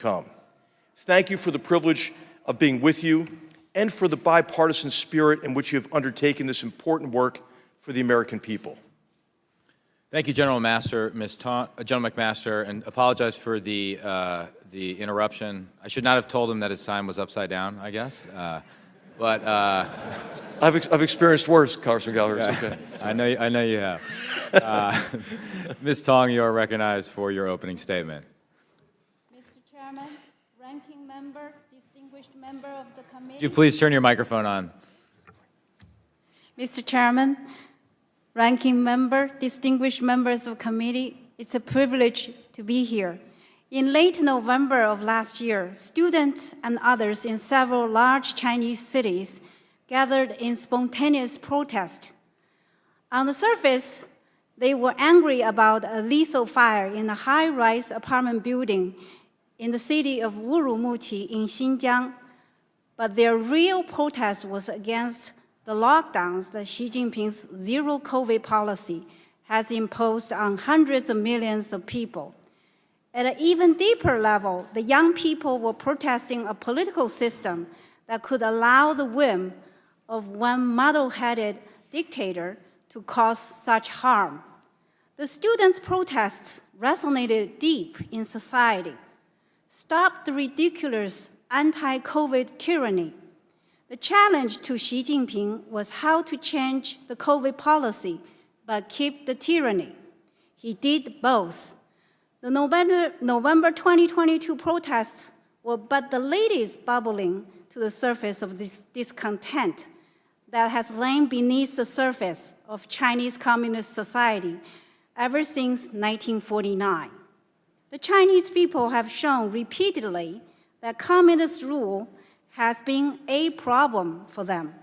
come. Thank you for the privilege of being with you and for the bipartisan spirit in which you have undertaken this important work for the American people. Thank you, General McMaster, General McMaster, and apologize for the interruption. I should not have told him that his sign was upside down, I guess. I've experienced worse, Congressman Gallagher. Yeah, it's okay. I know you have. Ms. Tong, you are recognized for your opening statement. Mr. Chairman, ranking member, distinguished member of the committee. Would you please turn your microphone on? Mr. Chairman, ranking member, distinguished members of the committee, it's a privilege to be here. In late November of last year, students and others in several large Chinese cities gathered in spontaneous protest. On the surface, they were angry about a lethal fire in a high-rise apartment building in the city of Urumqi in Xinjiang, but their real protest was against the lockdowns that Xi Jinping's zero-COVID policy has imposed on hundreds of millions of people. At an even deeper level, the young people were protesting a political system that could allow the whim of one muddle-headed dictator to cause such harm. The students' protests resonated deep in society. Stop the ridiculous anti-COVID tyranny. The challenge to Xi Jinping was how to change the COVID policy but keep the tyranny. He did both. The November 2022 protests were but the latest bubbling to the surface of this discontent that has lain beneath the surface of Chinese Communist society ever since 1949. The Chinese people have shown repeatedly that communist rule has been a problem for them.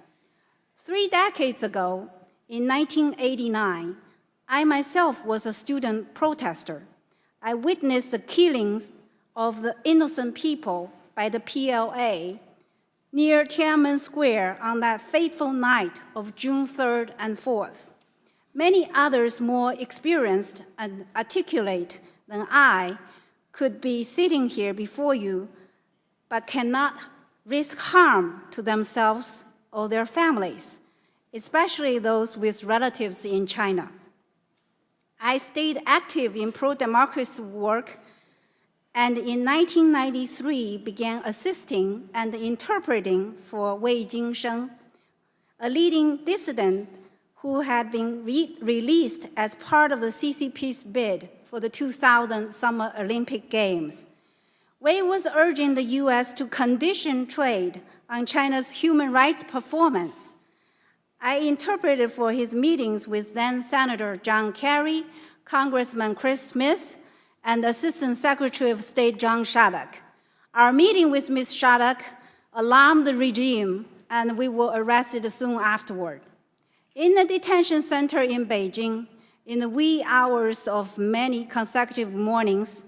3 decades ago, in 1989, I myself was a student protester. I witnessed the killings of the innocent people by the PLA near Tiananmen Square on that fateful night of June 3rd and 4th. Many others more experienced and articulate than I could be sitting here before you, but cannot risk harm to themselves or their families, especially those with relatives in China. I stayed active in pro-democracy work and in 1993 began assisting and interpreting for Wei Jingsheng, a leading dissident who had been released as part of the CCP's bid for the 2000 Summer Olympic Games. Wei was urging the US to condition trade on China's human rights performance. I interpreted for his meetings with then Senator John Kerry, Congressman Chris Smith, and Assistant Secretary of State John Shattuck. Our meeting with Ms. Shattuck alarmed the regime, and we were arrested soon afterward. In the detention center in Beijing, in the wee hours of many consecutive mornings,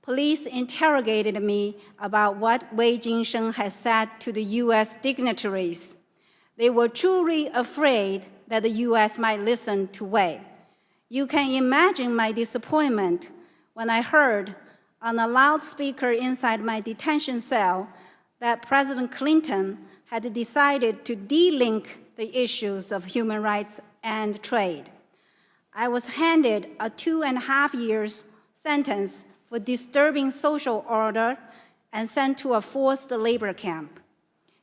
police interrogated me about what Wei Jingsheng had said to the US dignitaries. They were truly afraid that the US might listen to Wei. You can imagine my disappointment when I heard on a loudspeaker inside my detention cell that President Clinton had decided to de-link the issues of human rights and trade. I was handed a 2.5 years sentence for disturbing social order and sent to a forced labor camp.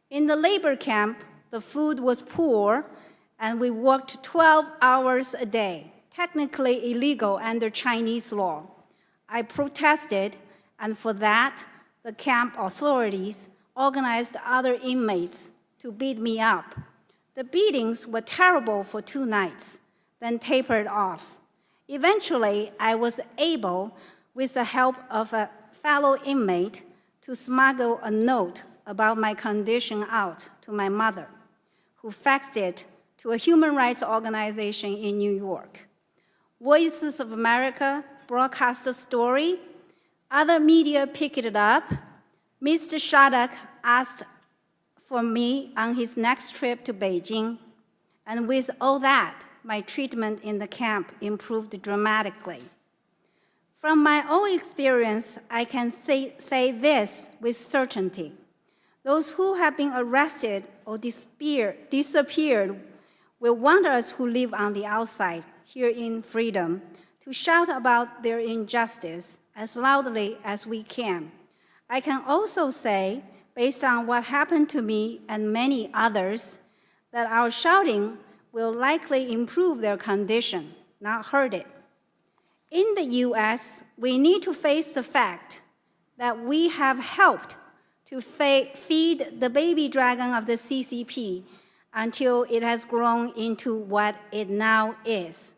In the labor camp, the food was poor, and we worked 12 hours a day, technically illegal under Chinese law. I protested, and for that, the camp authorities organized other inmates to beat me up. The beatings were terrible for 2 nights, then tapered off. Eventually, I was able, with the help of a fellow inmate, to smuggle a note about my condition out to my mother, who faxed it to a human rights organization in New York. Voices of America broadcast the story. Other media picked it up. Mr. Shattuck asked for me on his next trip to Beijing. And with all that, my treatment in the camp improved dramatically. From my own experience, I can say this with certainty. Those who have been arrested or disappeared will want us who live on the outside, here in freedom, to shout about their injustice as loudly as we can. I can also say, based on what happened to me and many others, that our shouting will likely improve their condition, not hurt it. In the US, we need to face the fact that we have helped to feed the baby dragon of the CCP until it has grown into what it now is.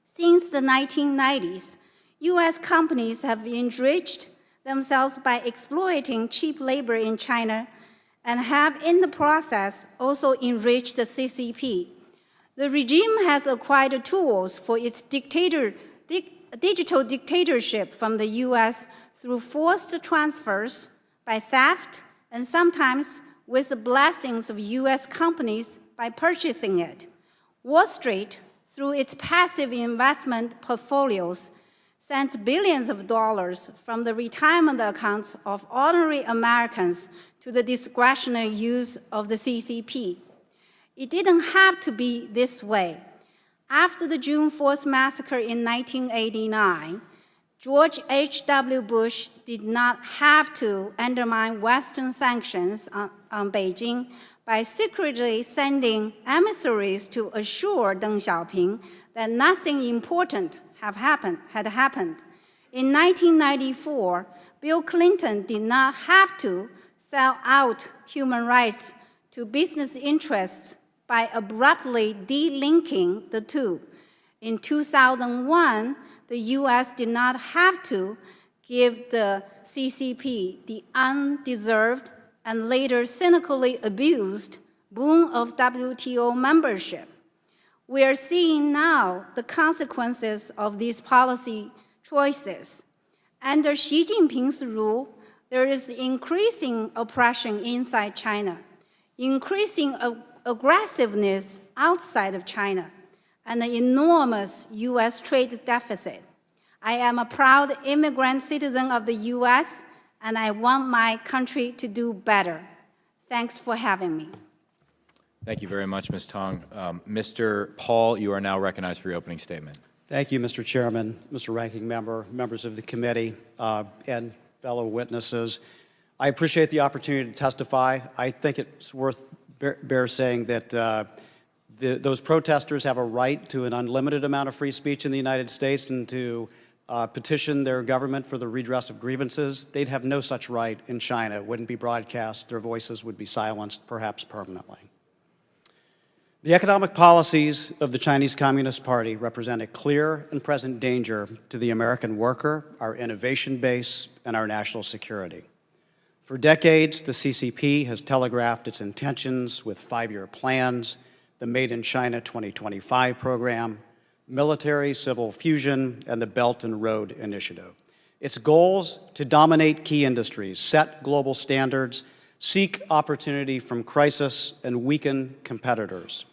Since the 1990s, US companies have enriched themselves by exploiting cheap labor in China and have in the process also enriched the CCP. The regime has acquired tools for its digital dictatorship from the US through forced transfers, by theft, and sometimes with the blessings of US companies by purchasing it. Wall Street, through its passive investment portfolios, sends billions of dollars from the retirement accounts of ordinary Americans to the discretionary use of the CCP. It didn't have to be this way. After the June 4th massacre in 1989, George H.W. Bush did not have to undermine Western sanctions on Beijing by secretly sending emissaries to assure Deng Xiaoping that nothing important had happened. In 1994, Bill Clinton did not have to sell out human rights to business interests by abruptly delinking the two. In 2001, the US did not have to give the CCP the undeserved and later cynically abused boon of WTO membership. We are seeing now the consequences of these policy choices. Under Xi Jinping's rule, there is increasing oppression inside China, increasing aggressiveness outside of China, and an enormous US trade deficit. I am a proud immigrant citizen of the US, and I want my country to do better. Thanks for having me. Thank you very much, Ms. Tong. Mr. Paul, you are now recognized for your opening statement. Thank you, Mr. Chairman, Mr. Ranking Member, members of the committee, and fellow witnesses. I appreciate the opportunity to testify. I think it's worth bear saying that those protesters have a right to an unlimited amount of free speech in the United States and to petition their government for the redress of grievances. They'd have no such right in China. It wouldn't be broadcast. Their voices would be silenced, perhaps permanently. The economic policies of the Chinese Communist Party represent a clear and present danger to the American worker, our innovation base, and our national security. For decades, the CCP has telegraphed its intentions with 5-year plans, the Made in China 2025 program, military-civil fusion, and the Belt and Road Initiative. Its goals to dominate key industries, set global standards, seek opportunity from crisis, and weaken competitors.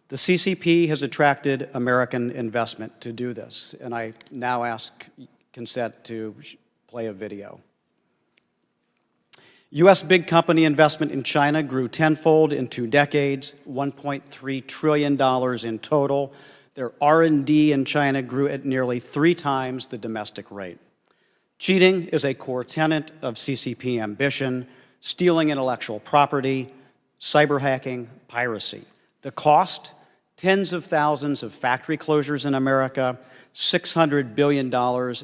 The CCP has attracted American investment to do this, and I now ask consent to play a video. U.S. big company investment in China grew tenfold in 2 decades, $1.3 trillion in total. Their R&D in China grew at nearly 3 times the domestic rate. Cheating is a core tenet of CCP ambition, stealing intellectual property, cyber hacking, piracy. The cost, tens of thousands of factory closures in America, $600 billion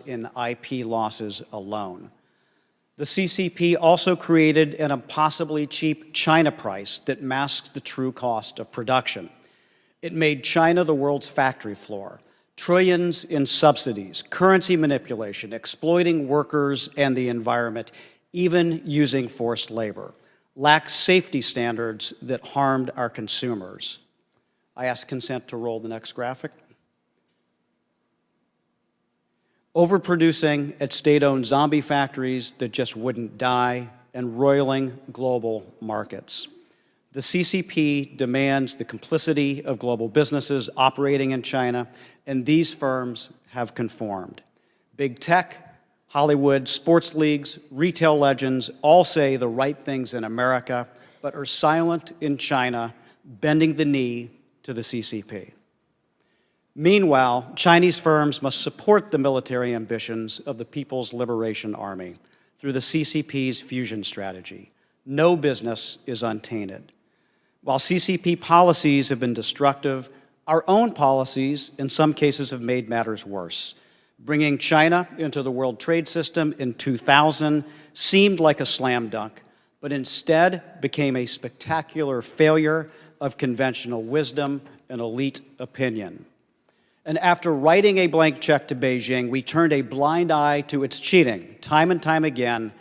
in IP losses alone. The CCP also created an impossibly cheap China price that masks the true cost of production. It made China the world's factory floor, trillions in subsidies, currency manipulation, exploiting workers and the environment, even using forced labor, lacked safety standards that harmed our consumers. I ask consent to roll the next graphic. Overproducing at state-owned zombie factories that just wouldn't die, and roiling global markets. The CCP demands the complicity of global businesses operating in China, and these firms have conformed. Big tech, Hollywood, sports leagues, retail legends all say the right things in America, but are silent in China, bending the knee to the CCP. Meanwhile, Chinese firms must support the military ambitions of the People's Liberation Army through the CCP's fusion strategy. No business is untainted. While CCP policies have been destructive, our own policies in some cases have made matters worse. Bringing China into the World Trade System in 2000 seemed like a slam dunk, but instead became a spectacular failure of conventional wisdom and elite opinion. And after writing a blank check to Beijing, we turned a blind eye to its cheating, time and time again,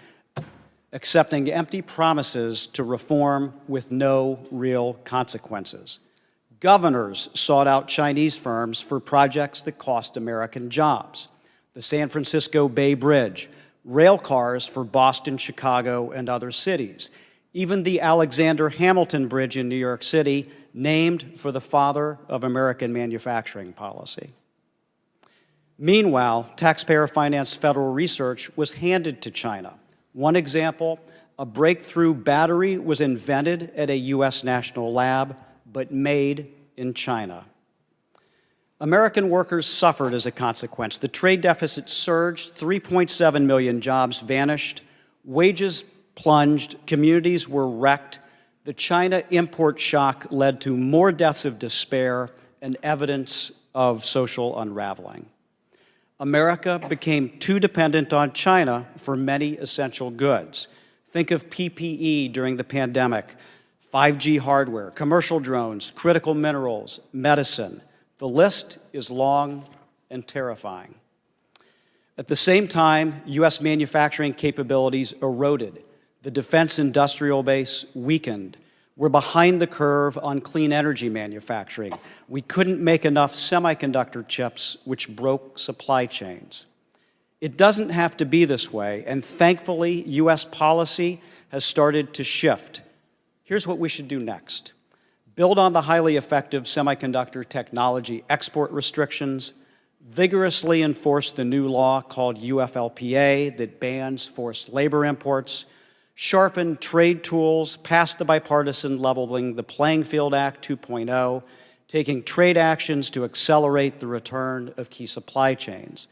accepting empty promises to reform with no real consequences. Governors sought out Chinese firms for projects that cost American jobs. The San Francisco Bay Bridge, rail cars for Boston, Chicago, and other cities. Even the Alexander Hamilton Bridge in New York City, named for the father of American manufacturing policy. Meanwhile, taxpayer-financed federal research was handed to China. One example, a breakthrough battery was invented at a U.S. national lab, but made in China. American workers suffered as a consequence. The trade deficit surged, 3.7 million jobs vanished, wages plunged, communities were wrecked. The China import shock led to more deaths of despair and evidence of social unraveling. America became too dependent on China for many essential goods. Think of PPE during the pandemic, 5G hardware, commercial drones, critical minerals, medicine. The list is long and terrifying. At the same time, U.S. manufacturing capabilities eroded. The defense industrial base weakened. We're behind the curve on clean energy manufacturing. We couldn't make enough semiconductor chips, which broke supply chains. It doesn't have to be this way, and thankfully, U.S. policy has started to shift. Here's what we should do next. Build on the highly effective semiconductor technology export restrictions, vigorously enforce the new law called UFLPA that bans forced labor imports, sharpen trade tools, pass the bipartisan Leveling the Playing Field Act 2.0, taking trade actions to accelerate the return of key supply chains.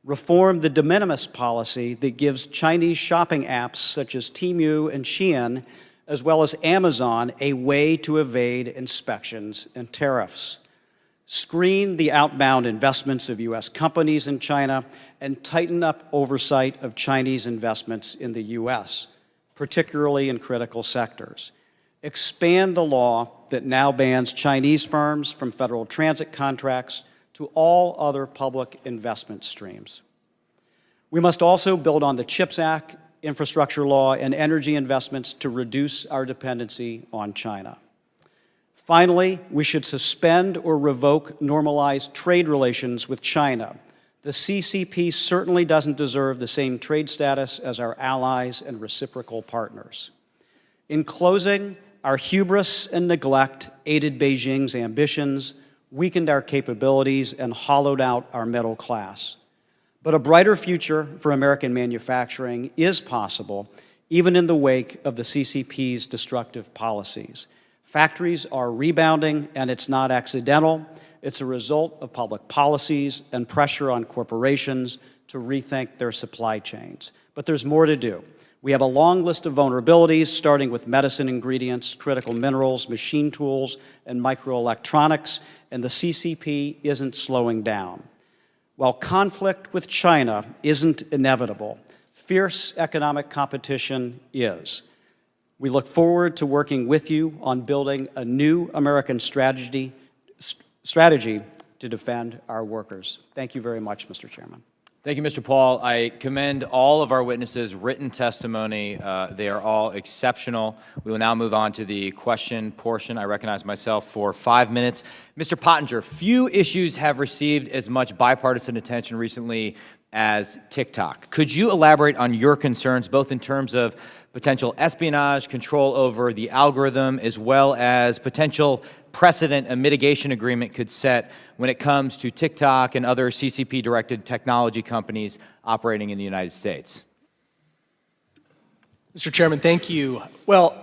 Reform the de minimis policy that gives Chinese shopping apps such as Temu and Shein, as well as Amazon, a way to evade inspections and tariffs. Screen the outbound investments of U.S. companies in China and tighten up oversight of Chinese investments in the U.S., particularly in critical sectors. Expand the law that now bans Chinese firms from federal transit contracts to all other public investment streams. We must also build on the CHIPS Act, infrastructure law, and energy investments to reduce our dependency on China. Finally, we should suspend or revoke normalized trade relations with China. The CCP certainly doesn't deserve the same trade status as our allies and reciprocal partners. In closing, our hubris and neglect aided Beijing's ambitions, weakened our capabilities, and hollowed out our middle class. But a brighter future for American manufacturing is possible, even in the wake of the CCP's destructive policies. Factories are rebounding, and it's not accidental. It's a result of public policies and pressure on corporations to rethink their supply chains. But there's more to do. We have a long list of vulnerabilities, starting with medicine ingredients, critical minerals, machine tools, and microelectronics, and the CCP isn't slowing down. While conflict with China isn't inevitable, fierce economic competition is. We look forward to working with you on building a new American strategy to defend our workers. Thank you very much, Mr. Chairman. Thank you, Mr. Paul. I commend all of our witnesses' written testimony. They are all exceptional. We will now move on to the question portion. I recognize myself for 5 minutes. Mr. Pottinger, few issues have received as much bipartisan attention recently as TikTok. Could you elaborate on your concerns, both in terms of potential espionage, control over the algorithm, as well as potential precedent a mitigation agreement could set when it comes to TikTok and other CCP-directed technology companies operating in the United States? Mr. Chairman, thank you. Well,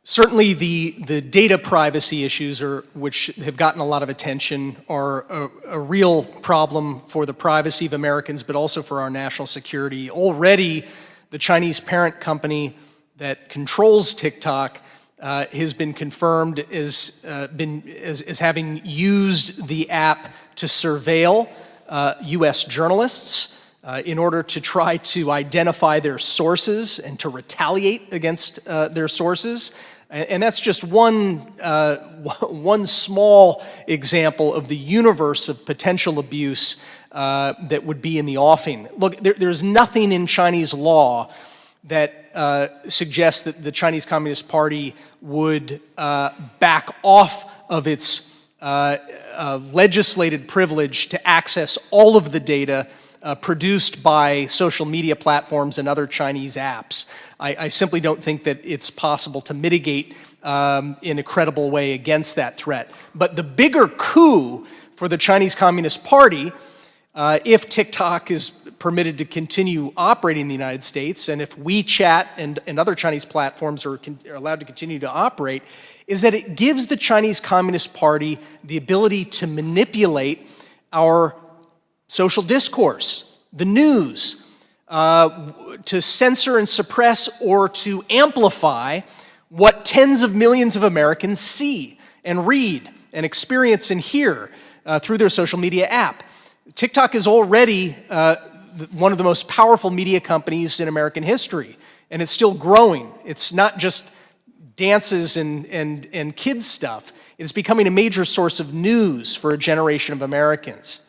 certainly the data privacy issues, which have gotten a lot of attention, are a real problem for the privacy of Americans, but also for our national security. Already, the Chinese parent company that controls TikTok has been confirmed as having used the app to surveil U.S. journalists in order to try to identify their sources and to retaliate against their sources. And that's just one small example of the universe of potential abuse that would be in the offing. Look, there's nothing in Chinese law that suggests that the Chinese Communist Party would back off of its legislated privilege to access all of the data produced by social media platforms and other Chinese apps. I simply don't think that it's possible to mitigate in a credible way against that threat. But the bigger coup for the Chinese Communist Party, if TikTok is permitted to continue operating in the United States, and if WeChat and other Chinese platforms are allowed to continue to operate, is that it gives the Chinese Communist Party the ability to manipulate our social discourse, the news, to censor and suppress or to amplify what tens of millions of Americans see and read and experience and hear through their social media app. TikTok is already one of the most powerful media companies in American history, and it's still growing. It's not just dances and kids stuff. It's becoming a major source of news for a generation of Americans.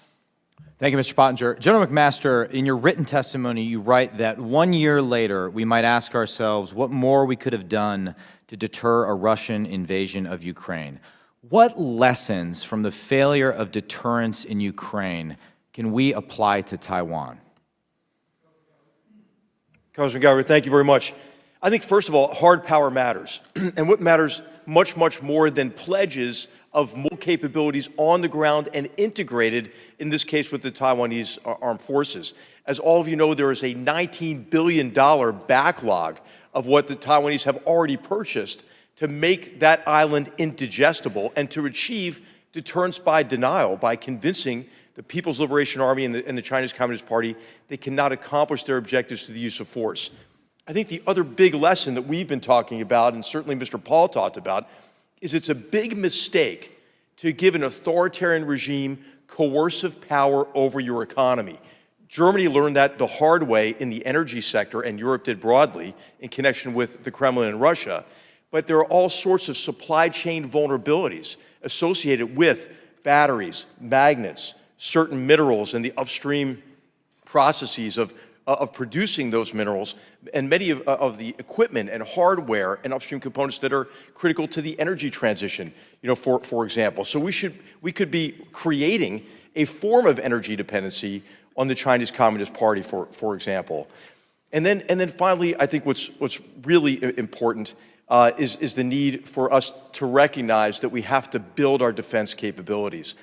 Thank you, Mr. Pottinger. General McMaster, in your written testimony, you write that 1 year later, we might ask ourselves what more we could have done to deter a Russian invasion of Ukraine. What lessons from the failure of deterrence in Ukraine can we apply to Taiwan? Congressman Gallagher, thank you very much. I think, first of all, hard power matters. And what matters much, much more than pledges of more capabilities on the ground and integrated, in this case with the Taiwanese armed forces. As all of you know, there is a $19 billion backlog of what the Taiwanese have already purchased to make that island indigestible and to achieve deterrence by denial, by convincing the People's Liberation Army and the Chinese Communist Party they cannot accomplish their objectives through the use of force. I think the other big lesson that we've been talking about, and certainly Mr. Paul talked about, is it's a big mistake to give an authoritarian regime coercive power over your economy. Germany learned that the hard way in the energy sector, and Europe did broadly in connection with the Kremlin and Russia. But there are all sorts of supply chain vulnerabilities associated with batteries, magnets, certain minerals, and the upstream processes of producing those minerals, and many of the equipment and hardware and upstream components that are critical to the energy transition, for example. So we could be creating a form of energy dependency on the Chinese Communist Party, for example. And then finally, I think what's really important is the need for us to recognize that we have to build our defense capabilities.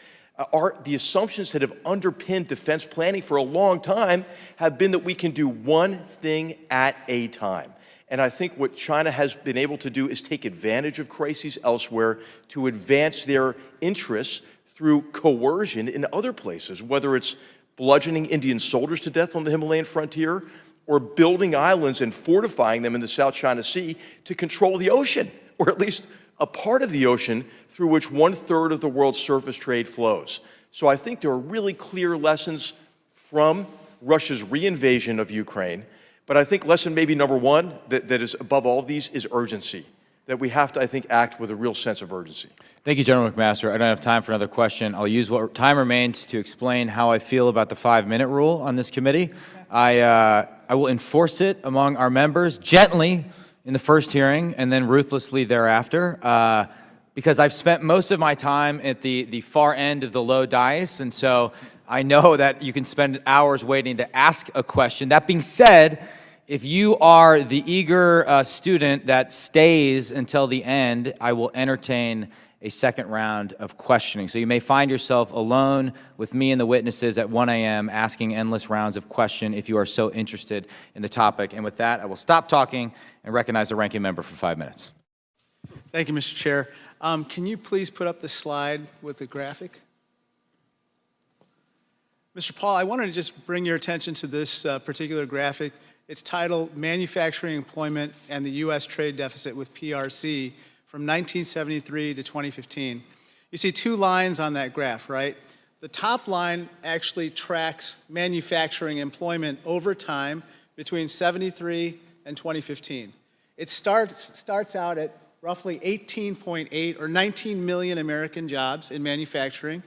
The assumptions that have underpinned defense planning for a long time have been that we can do one thing at a time. And I think what China has been able to do is take advantage of crises elsewhere to advance their interests through coercion in other places, whether it's bludgeoning Indian soldiers to death on the Himalayan frontier or building islands and fortifying them in the South China Sea to control the ocean, or at least a part of the ocean through which 1/3 of the world's surface trade flows. So I think there are really clear lessons from Russia's reinvasion of Ukraine, but I think lesson maybe number one that is above all of these is urgency, that we have to, I think, act with a real sense of urgency. Thank you, General McMaster. I don't have time for another question. I'll use what time remains to explain how I feel about the 5-minute rule on this committee. I will enforce it among our members gently in the first hearing and then ruthlessly thereafter, because I've spent most of my time at the far end of the low dais, and so I know that you can spend hours waiting to ask a question. That being said, if you are the eager student that stays until the end, I will entertain a second round of questioning. So you may find yourself alone with me and the witnesses at 1 a.m. asking endless rounds of question if you are so interested in the topic. And with that, I will stop talking and recognize the ranking member for 5 minutes. Thank you, Mr. Chair. Can you please put up the slide with the graphic? Mr. Paul, I wanted to just bring your attention to this particular graphic. It's titled Manufacturing Employment and the U.S. Trade Deficit with PRC from 1973 to 2015. You see two lines on that graph, right? The top line actually tracks manufacturing employment over time between 73 and 2015. It starts out at roughly 18.8 or 19 million American jobs in manufacturing,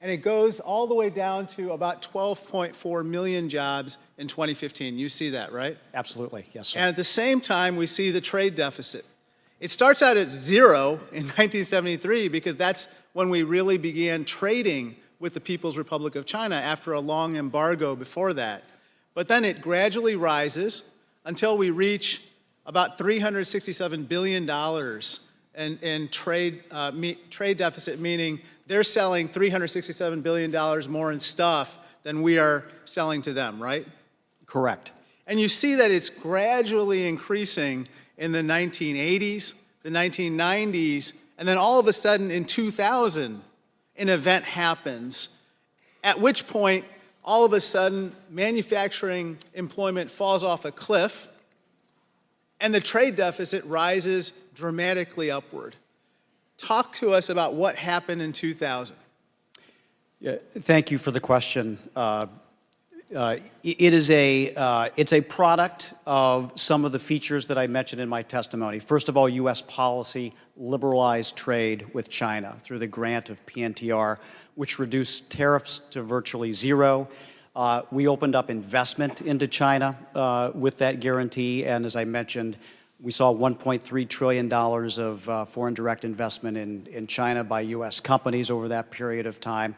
and it goes all the way down to about 12.4 million jobs in 2015. You see that, right? Absolutely, yes, sir. And at the same time, we see the trade deficit. It starts out at 0 in 1973 because that's when we really began trading with the People's Republic of China after a long embargo before that. But then it gradually rises until we reach about $367 billion in trade deficit, meaning they're selling $367 billion more in stuff than we are selling to them, right? Correct. And you see that it's gradually increasing in the 1980s, the 1990s, and then all of a sudden in 2000, an event happens, at which point, all of a sudden, manufacturing employment falls off a cliff, and the trade deficit rises dramatically upward. Talk to us about what happened in 2000. Yeah, thank you for the question. It's a product of some of the features that I mentioned in my testimony. First of all, U.S. policy liberalized trade with China through the grant of PNTR, which reduced tariffs to virtually zero. We opened up investment into China with that guarantee, and as I mentioned, we saw $1.3 trillion of foreign direct investment in China by U.S. companies over that period of time.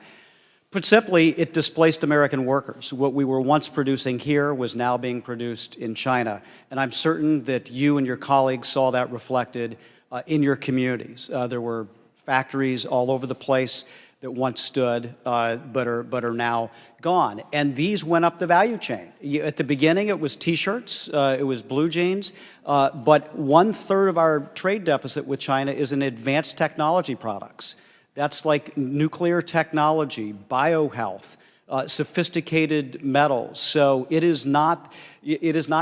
Put simply, it displaced American workers. What we were once producing here was now being produced in China. And I'm certain that you and your colleagues saw that reflected in your communities. There were factories all over the place that once stood but are now gone. And these went up the value chain. At the beginning, it was T-shirts, it was blue jeans, but 1/3 of our trade deficit with China is in advanced technology products. That's like nuclear technology, biohealth, sophisticated metals. So it is not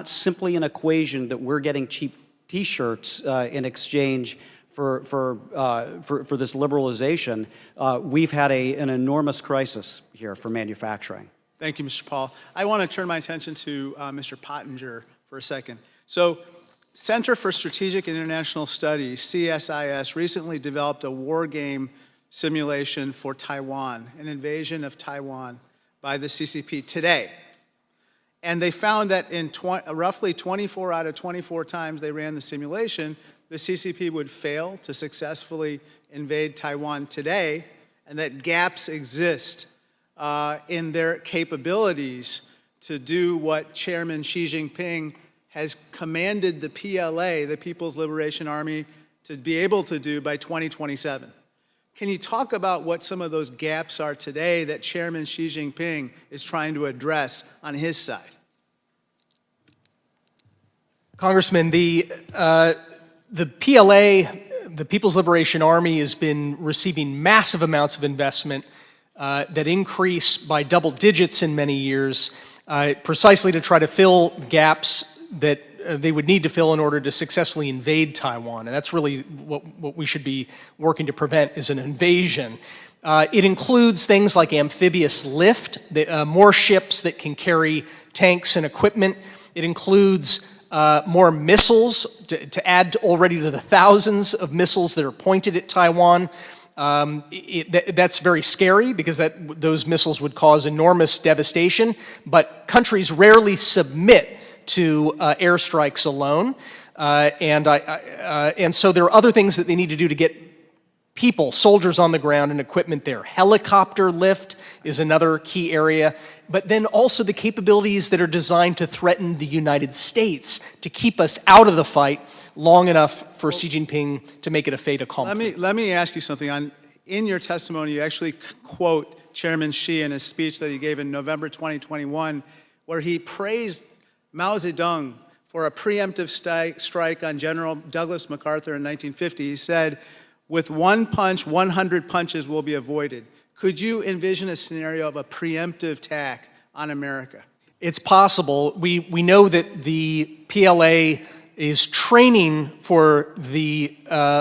simply an equation that we're getting cheap T-shirts in exchange for this liberalization. We've had an enormous crisis here for manufacturing. Thank you, Mr. Paul. I want to turn my attention to Mr. Pottinger for a second. So, Center for Strategic and International Studies, CSIS, recently developed a war game simulation for Taiwan, an invasion of Taiwan by the CCP today. And they found that in roughly 24 out of 24 times they ran the simulation, the CCP would fail to successfully invade Taiwan today, and that gaps exist in their capabilities to do what Chairman Xi Jinping has commanded the PLA, the People's Liberation Army, to be able to do by 2027. Can you talk about what some of those gaps are today that Chairman Xi Jinping is trying to address on his side? Congressman, the PLA, the People's Liberation Army, has been receiving massive amounts of investment that increase by double digits in many years, precisely to try to fill gaps that they would need to fill in order to successfully invade Taiwan. And that's really what we should be working to prevent, is an invasion. It includes things like amphibious lift, more ships that can carry tanks and equipment. It includes more missiles to add already to the thousands of missiles that are pointed at Taiwan. That's very scary because those missiles would cause enormous devastation, but countries rarely submit to airstrikes alone. And so there are other things that they need to do to get people, soldiers on the ground and equipment there. Helicopter lift is another key area, but then also the capabilities that are designed to threaten the United States, to keep us out of the fight long enough for Xi Jinping to make it a fait accompli. Let me ask you something. In your testimony, you actually quote Chairman Xi in his speech that he gave in November 2021, where he praised Mao Zedong for a preemptive strike on General Douglas MacArthur in 1950. He said, "With one punch, 100 punches will be avoided." Could you envision a scenario of a preemptive attack on America? It's possible. We know that the PLA is training for the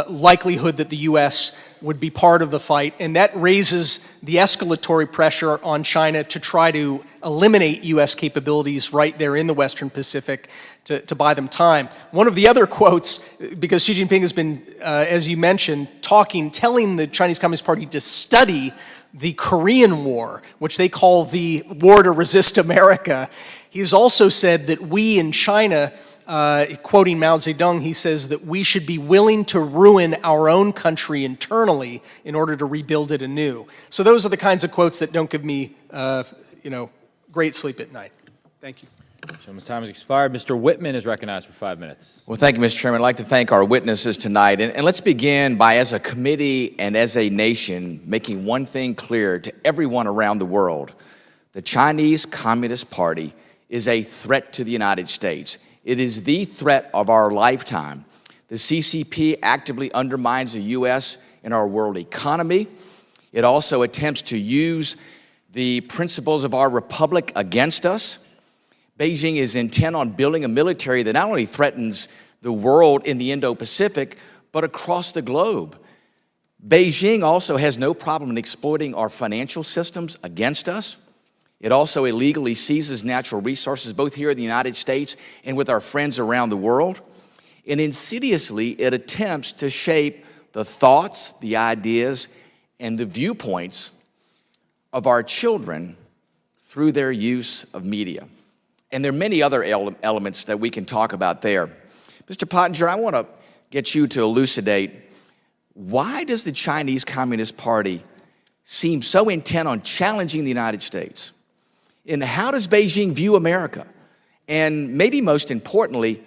likelihood that the U.S. would be part of the fight, and that raises the escalatory pressure on China to try to eliminate U.S. capabilities right there in the Western Pacific to buy them time. One of the other quotes, because Xi Jinping has been, as you mentioned, telling the Chinese Communist Party to study the Korean War, which they call the war to resist America. He's also said that we in China, quoting Mao Zedong, he says that we should be willing to ruin our own country internally in order to rebuild it anew. So those are the kinds of quotes that don't give me, great sleep at night. Thank you. Gentleman's time has expired. Mr. Whitman is recognized for 5 minutes. Well, thank you, Mr. Chairman. I'd like to thank our witnesses tonight. And let's begin by, as a committee and as a nation, making one thing clear to everyone around the world. The Chinese Communist Party is a threat to the United States. It is the threat of our lifetime. The CCP actively undermines the U.S. and our world economy. It also attempts to use the principles of our republic against us. Beijing is intent on building a military that not only threatens the world in the Indo-Pacific, but across the globe. Beijing also has no problem in exploiting our financial systems against us. It also illegally seizes natural resources, both here in the United States and with our friends around the world. And insidiously, it attempts to shape the thoughts, the ideas, and the viewpoints of our children through their use of media. And there are many other elements that we can talk about there. Mr. Pottinger, I want to get you to elucidate, why does the Chinese Communist Party seem so intent on challenging the United States? And how does Beijing view America? And maybe most importantly,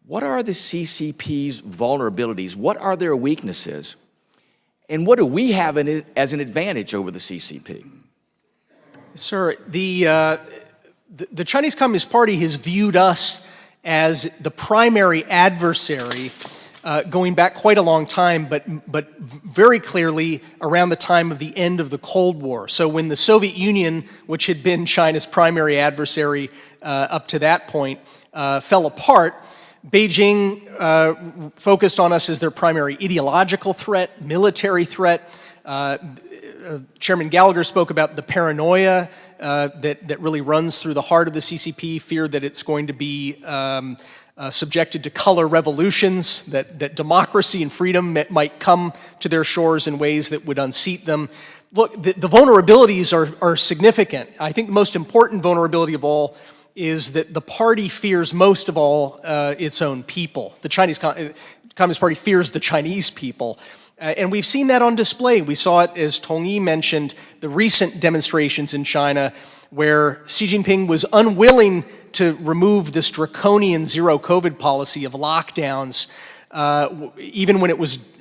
what are the CCP's vulnerabilities? What are their weaknesses? And what do we have in it as an advantage over the CCP? Sir, the Chinese Communist Party has viewed us as the primary adversary going back quite a long time, but very clearly around the time of the end of the Cold War. So when the Soviet Union, which had been China's primary adversary up to that point, fell apart, Beijing focused on us as their primary ideological threat, military threat. Chairman Gallagher spoke about the paranoia that really runs through the heart of the CCP, fear that it's going to be subjected to color revolutions, that democracy and freedom might come to their shores in ways that would unseat them. Look, the vulnerabilities are significant. I think the most important vulnerability of all is that the party fears most of all its own people. The Chinese Communist Party fears the Chinese people. And we've seen that on display. We saw it, as Tong Yi mentioned, the recent demonstrations in China where Xi Jinping was unwilling to remove this draconian zero COVID policy of lockdowns, even when it was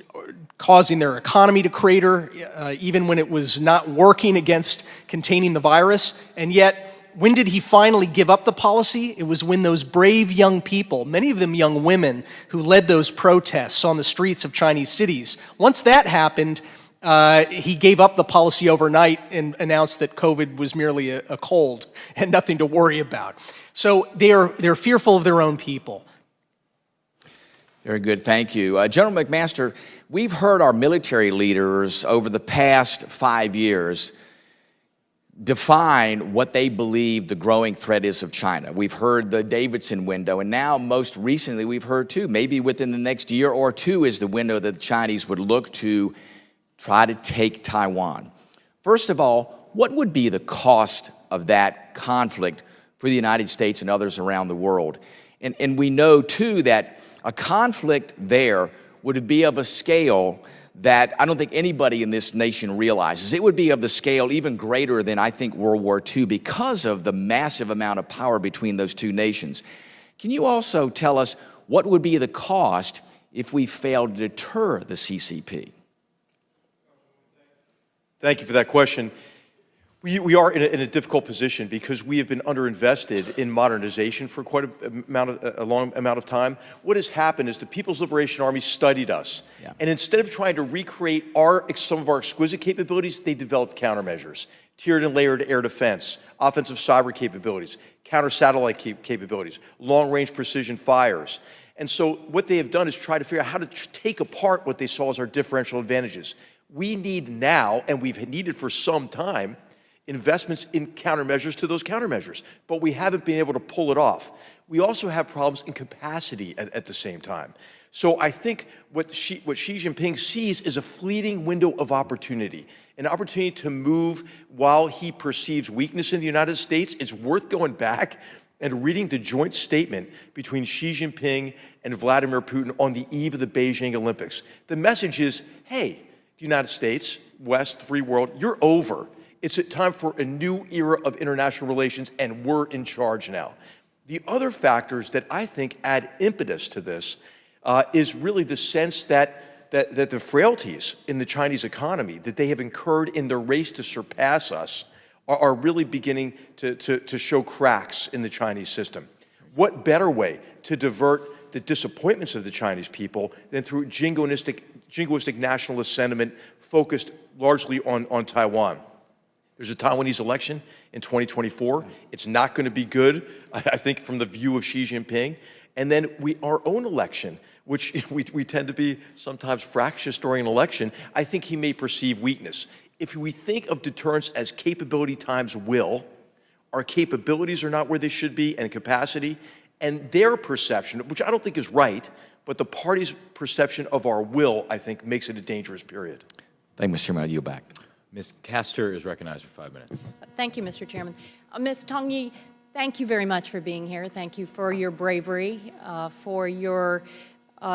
causing their economy to crater, even when it was not working against containing the virus. And yet, when did he finally give up the policy? It was when those brave young people, many of them young women, who led those protests on the streets of Chinese cities. Once that happened, he gave up the policy overnight and announced that COVID was merely a cold and nothing to worry about. So they're fearful of their own people. Very good, thank you. General McMaster, we've heard our military leaders over the past 5 years define what they believe the growing threat is of China. We've heard the Davidson window, and now most recently we've heard too, maybe within the next year or two is the window that the Chinese would look to try to take Taiwan. First of all, what would be the cost of that conflict for the United States and others around the world? And we know too that a conflict there would be of a scale that I don't think anybody in this nation realizes. It would be of the scale even greater than, I think, World War II because of the massive amount of power between those two nations. Can you also tell us what would be the cost if we failed to deter the CCP? Thank you for that question. We are in a difficult position because we have been underinvested in modernization for quite a long amount of time. What has happened is the People's Liberation Army studied us. Yeah. And instead of trying to recreate some of our exquisite capabilities, they developed countermeasures. Tiered and layered air defense, offensive cyber capabilities, counter-satellite capabilities, long-range precision fires. And so what they have done is try to figure out how to take apart what they saw as our differential advantages. We need now, and we've needed for some time, investments in countermeasures to those countermeasures, but we haven't been able to pull it off. We also have problems in capacity at the same time. So I think what Xi Jinping sees is a fleeting window of opportunity, an opportunity to move while he perceives weakness in the United States. It's worth going back and reading the joint statement between Xi Jinping and Vladimir Putin on the eve of the Beijing Olympics. The message is, hey, the United States, West, free world, you're over. It's a time for a new era of international relations, and we're in charge now. The other factors that I think add impetus to this is really the sense that the frailties in the Chinese economy that they have incurred in their race to surpass us are really beginning to show cracks in the Chinese system. What better way to divert the disappointments of the Chinese people than through jingoistic nationalist sentiment focused largely on Taiwan? There's a Taiwanese election in 2024. It's not going to be good, I think, from the view of Xi Jinping. And then our own election, which we tend to be sometimes fractious during an election, I think he may perceive weakness. If we think of deterrence as capability times will, our capabilities are not where they should be and capacity, and their perception, which I don't think is right, but the party's perception of our will, I think, makes it a dangerous period. Thank you, Mr. Chairman. I yield back. Ms. Castor is recognized for 5 minutes. Thank you, Mr. Chairman. Ms. Tong Yi, thank you very much for being here. Thank you for your bravery, for your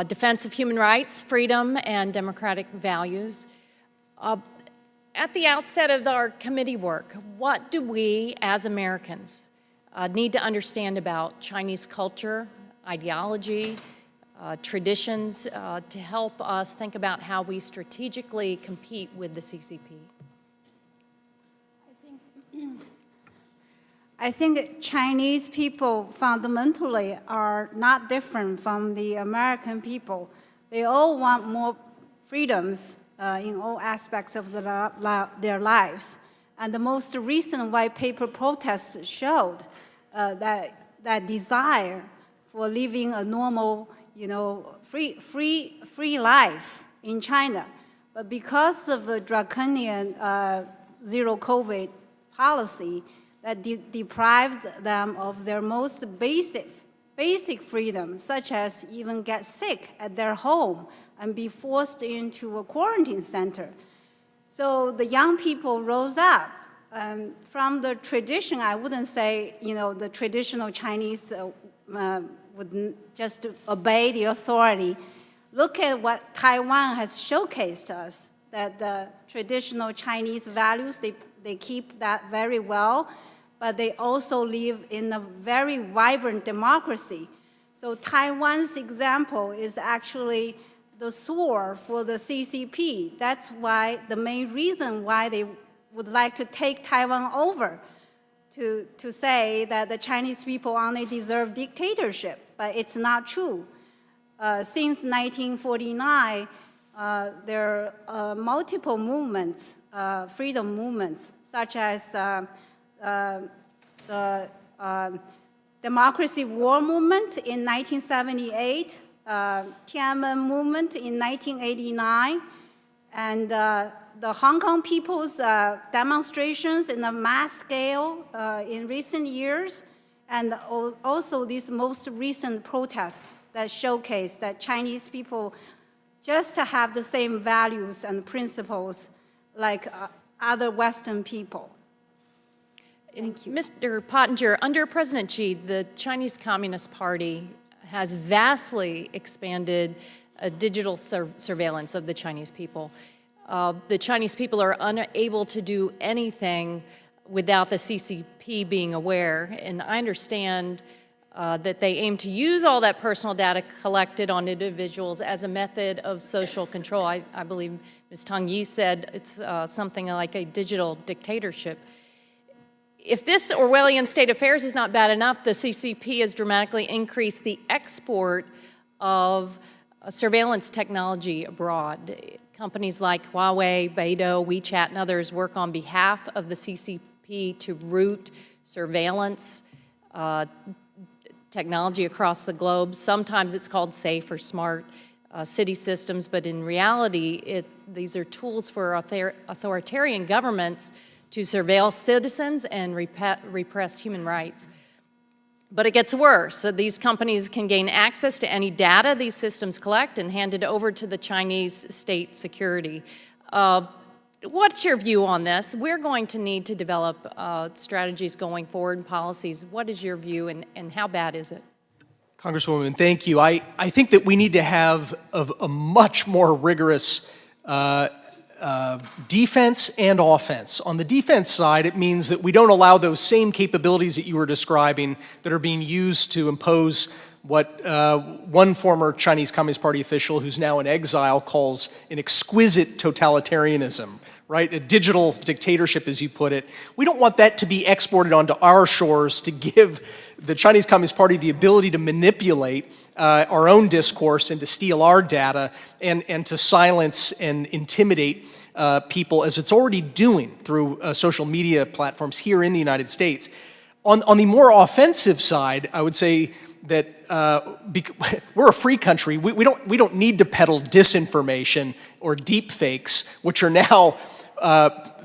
defense of human rights, freedom, and democratic values. At the outset of our committee work, what do we as Americans need to understand about Chinese culture, ideology, traditions to help us think about how we strategically compete with the CCP? I think Chinese people fundamentally are not different from the American people. They all want more freedoms in all aspects of their lives. And the most recent white paper protests showed that desire for living a normal, free life in China. But because of the draconian zero COVID policy that deprived them of their most basic freedom, such as even get sick at their home and be forced into a quarantine center. So the young people rose up. From the tradition, I wouldn't say, the traditional Chinese would just obey the authority. Look at what Taiwan has showcased to us, that the traditional Chinese values, they keep that very well, but they also live in a very vibrant democracy. So Taiwan's example is actually the sword for the CCP. That's why the main reason why they would like to take Taiwan over, to say that the Chinese people only deserve dictatorship, but it's not true. Since 1949, there are multiple movements, freedom movements, such as the Democracy War Movement in 1978, Tiananmen Movement in 1989, and the Hong Kong people's demonstrations in a mass scale in recent years, and also these most recent protests that showcase that Chinese people just have the same values and principles like other Western people. Thank you. Mr. Pottinger, under President Xi, the Chinese Communist Party has vastly expanded digital surveillance of the Chinese people. The Chinese people are unable to do anything without the CCP being aware, and I understand that they aim to use all that personal data collected on individuals as a method of social control. I believe Ms. Tang Yi said it's something like a digital dictatorship. If this Orwellian state of affairs is not bad enough, the CCP has dramatically increased the export of surveillance technology abroad. Companies like Huawei, Beidou, WeChat, and others work on behalf of the CCP to route surveillance technology across the globe. Sometimes it's called safe or smart city systems, but in reality, these are tools for authoritarian governments to surveil citizens and repress human rights. But it gets worse. So these companies can gain access to any data these systems collect and hand it over to the Chinese state security. What's your view on this? We're going to need to develop strategies going forward and policies. What is your view, and how bad is it? Congresswoman, thank you. I think that we need to have a much more rigorous defense and offense. On the defense side, it means that we don't allow those same capabilities that you were describing that are being used to impose what one former Chinese Communist Party official who's now in exile calls an exquisite totalitarianism, right? A digital dictatorship, as you put it. We don't want that to be exported onto our shores to give the Chinese Communist Party the ability to manipulate our own discourse and to steal our data and to silence and intimidate people, as it's already doing through social media platforms here in the United States. On the more offensive side, I would say that we're a free country. We don't need to peddle disinformation or deep fakes, which are now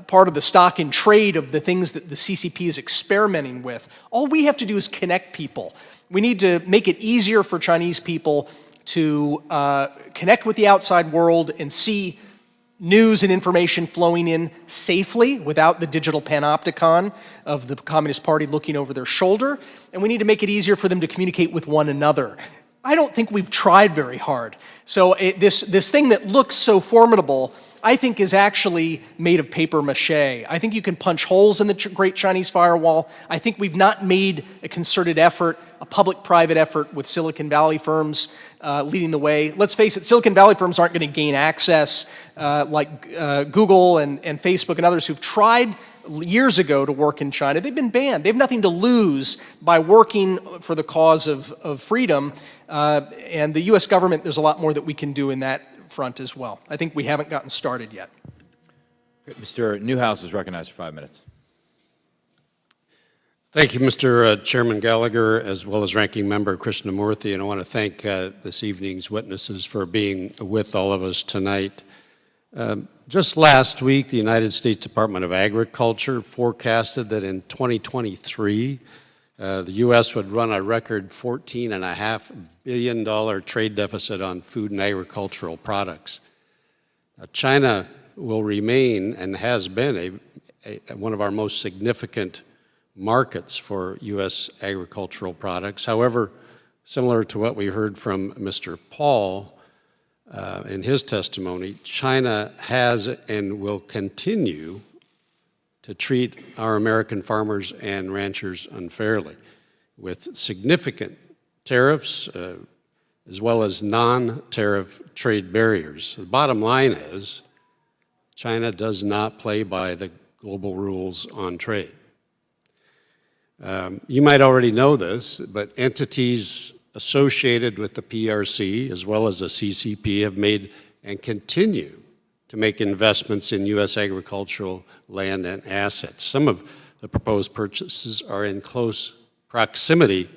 part of the stock in trade of the things that the CCP is experimenting with. All we have to do is connect people. We need to make it easier for Chinese people to connect with the outside world and see news and information flowing in safely without the digital panopticon of the Communist Party looking over their shoulder. And we need to make it easier for them to communicate with one another. I don't think we've tried very hard. So this thing that looks so formidable, I think, is actually made of paper mache. I think you can punch holes in the Great Chinese Firewall. I think we've not made a concerted effort, a public-private effort with Silicon Valley firms leading the way. Let's face it, Silicon Valley firms aren't going to gain access like Google and Facebook and others who've tried years ago to work in China. They've been banned. They have nothing to lose by working for the cause of freedom. And the U.S. government, there's a lot more that we can do in that front as well. I think we haven't gotten started yet. Mr. Newhouse is recognized for 5 minutes. Thank you, Mr. Chairman Gallagher, as well as Ranking Member Krishnamurthy, and I want to thank this evening's witnesses for being with all of us tonight. Just last week, the United States Department of Agriculture forecasted that in 2023, the U.S. would run a record $14.5 billion trade deficit on food and agricultural products. China will remain and has been one of our most significant markets for U.S. agricultural products. However, similar to what we heard from Mr. Paul in his testimony, China has and will continue to treat our American farmers and ranchers unfairly with significant tariffs as well as non-tariff trade barriers. The bottom line is China does not play by the global rules on trade. You might already know this, but entities associated with the PRC as well as the CCP have made and continue to make investments in U.S. agricultural land and assets. Some of the proposed purchases are in close proximity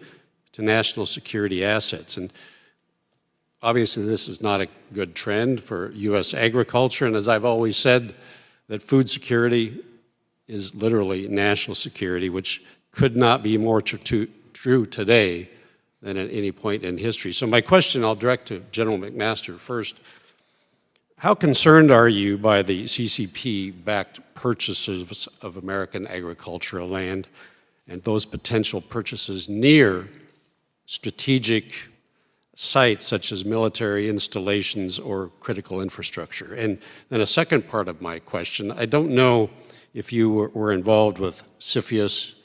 to national security assets. And obviously this is not a good trend for U.S. agriculture, and as I've always said, that food security is literally national security, which could not be more true today than at any point in history. So my question I'll direct to General McMaster first. How concerned are you by the CCP-backed purchases of American agricultural land and those potential purchases near strategic sites such as military installations or critical infrastructure? And then a second part of my question, I don't know if you were involved with CFIUS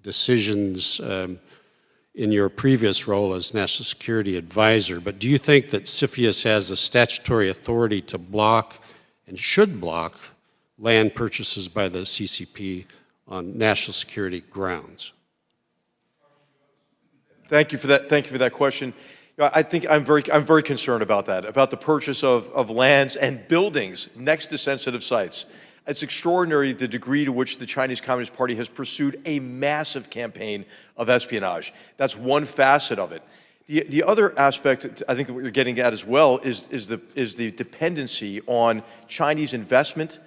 decisions in your previous role as National Security Advisor, but do you think that CFIUS has the statutory authority to block and should block land purchases by the CCP on national security grounds? Thank you for that. Thank you for that question. I think I'm very concerned about that, about the purchase of lands and buildings next to sensitive sites. It's extraordinary the degree to which the Chinese Communist Party has pursued a massive campaign of espionage. That's one facet of it. The other aspect, I think, that what you're getting at as well is the dependency on Chinese investment,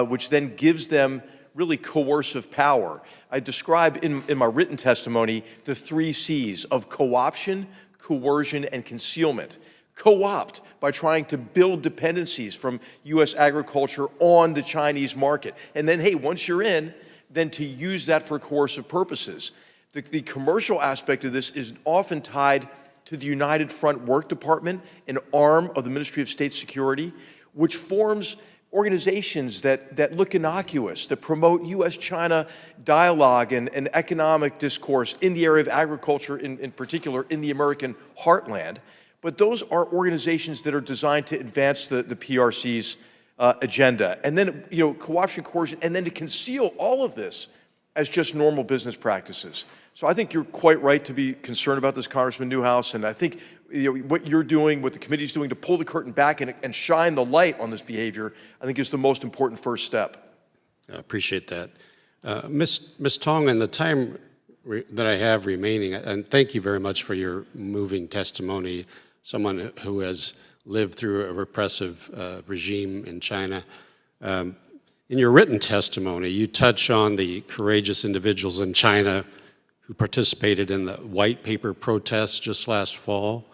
which then gives them really coercive power. I describe in my written testimony the 3 C's of co-option, coercion, and concealment. Co-opt by trying to build dependencies from U.S. agriculture on the Chinese market. And then, hey, once you're in, then to use that for coercive purposes. The commercial aspect of this is often tied to the United Front Work Department, an arm of the Ministry of State Security, which forms organizations that look innocuous, that promote U.S.-China dialogue and economic discourse in the area of agriculture, in particular in the American heartland. But those are organizations that are designed to advance the PRC's agenda. And then, co-option, coercion, and then to conceal all of this as just normal business practices. So I think you're quite right to be concerned about this, Congressman Newhouse, and I think what you're doing, what the committee's doing to pull the curtain back and shine the light on this behavior, I think is the most important first step. I appreciate that. Ms. Tong, in the time that I have remaining, and thank you very much for your moving testimony, someone who has lived through a repressive regime in China. In your written testimony, you touch on the courageous individuals in China who participated in the white paper protests just last fall.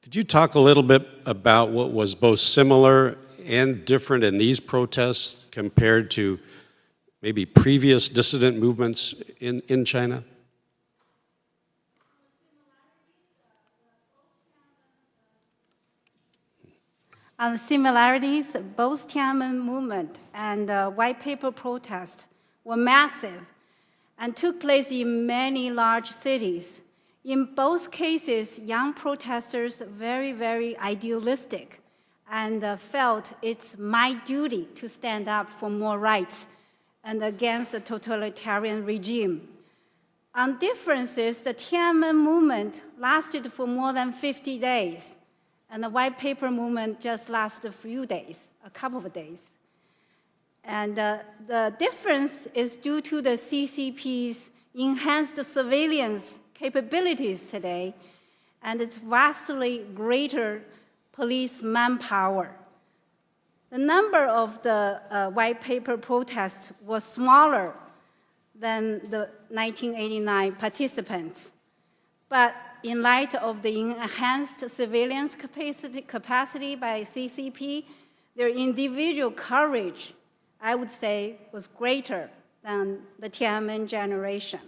Could you talk a little bit about what was both similar and different in these protests compared to maybe previous dissident movements in China? On the similarities, both Tiananmen movement and white paper protests were massive and took place in many large cities. In both cases, young protesters very, very idealistic and felt it's my duty to stand up for more rights and against the totalitarian regime. On differences, the Tiananmen movement lasted for more than 50 days. And the white paper movement just lasted a few days, a couple of days. And the difference is due to the CCP's enhanced surveillance capabilities today and its vastly greater police manpower. The number of the white paper protests was smaller than the 1989 participants. But in light of the enhanced surveillance capacity by CCP, their individual courage, I would say, was greater than the Tiananmen generation.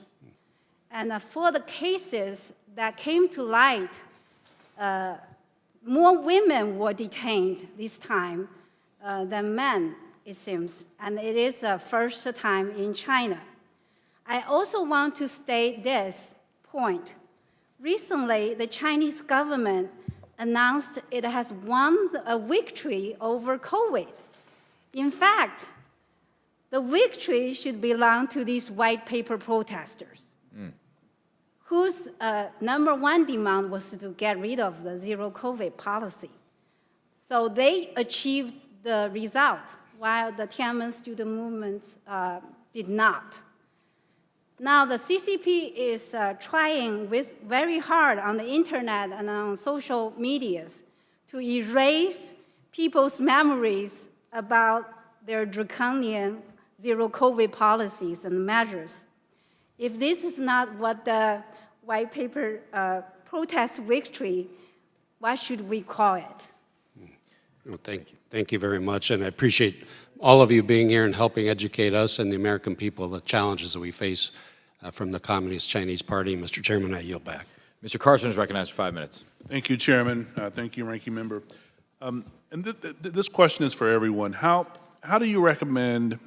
And for the cases that came to light, more women were detained this time than men, it seems, and it is the first time in China. I also want to state this point. Recently, the Chinese government announced it has won a victory over COVID. In fact, the victory should belong to these white paper protesters, whose #1 demand was to get rid of the zero COVID policy. So they achieved the result, while the Tiananmen student movement did not. Now, the CCP is trying very hard on the internet and on social medias to erase people's memories about their draconian zero COVID policies and measures. If this is not what the white paper protest victory, what should we call it? Well, thank you. Thank you very much, and I appreciate all of you being here and helping educate us and the American people the challenges that we face from the Communist Chinese Party. Mr. Chairman, I yield back. Mr. Carson is recognized for 5 minutes. Thank you, Chairman. Thank you, Ranking Member. This question is for everyone. How do you recommend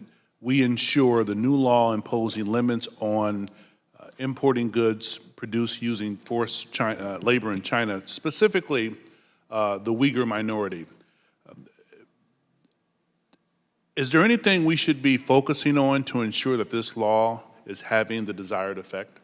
we ensure the new law imposing limits on importing goods produced using forced labor in China, specifically the Uyghur minority? Is there anything we should be focusing on to ensure that this law is having the desired effect?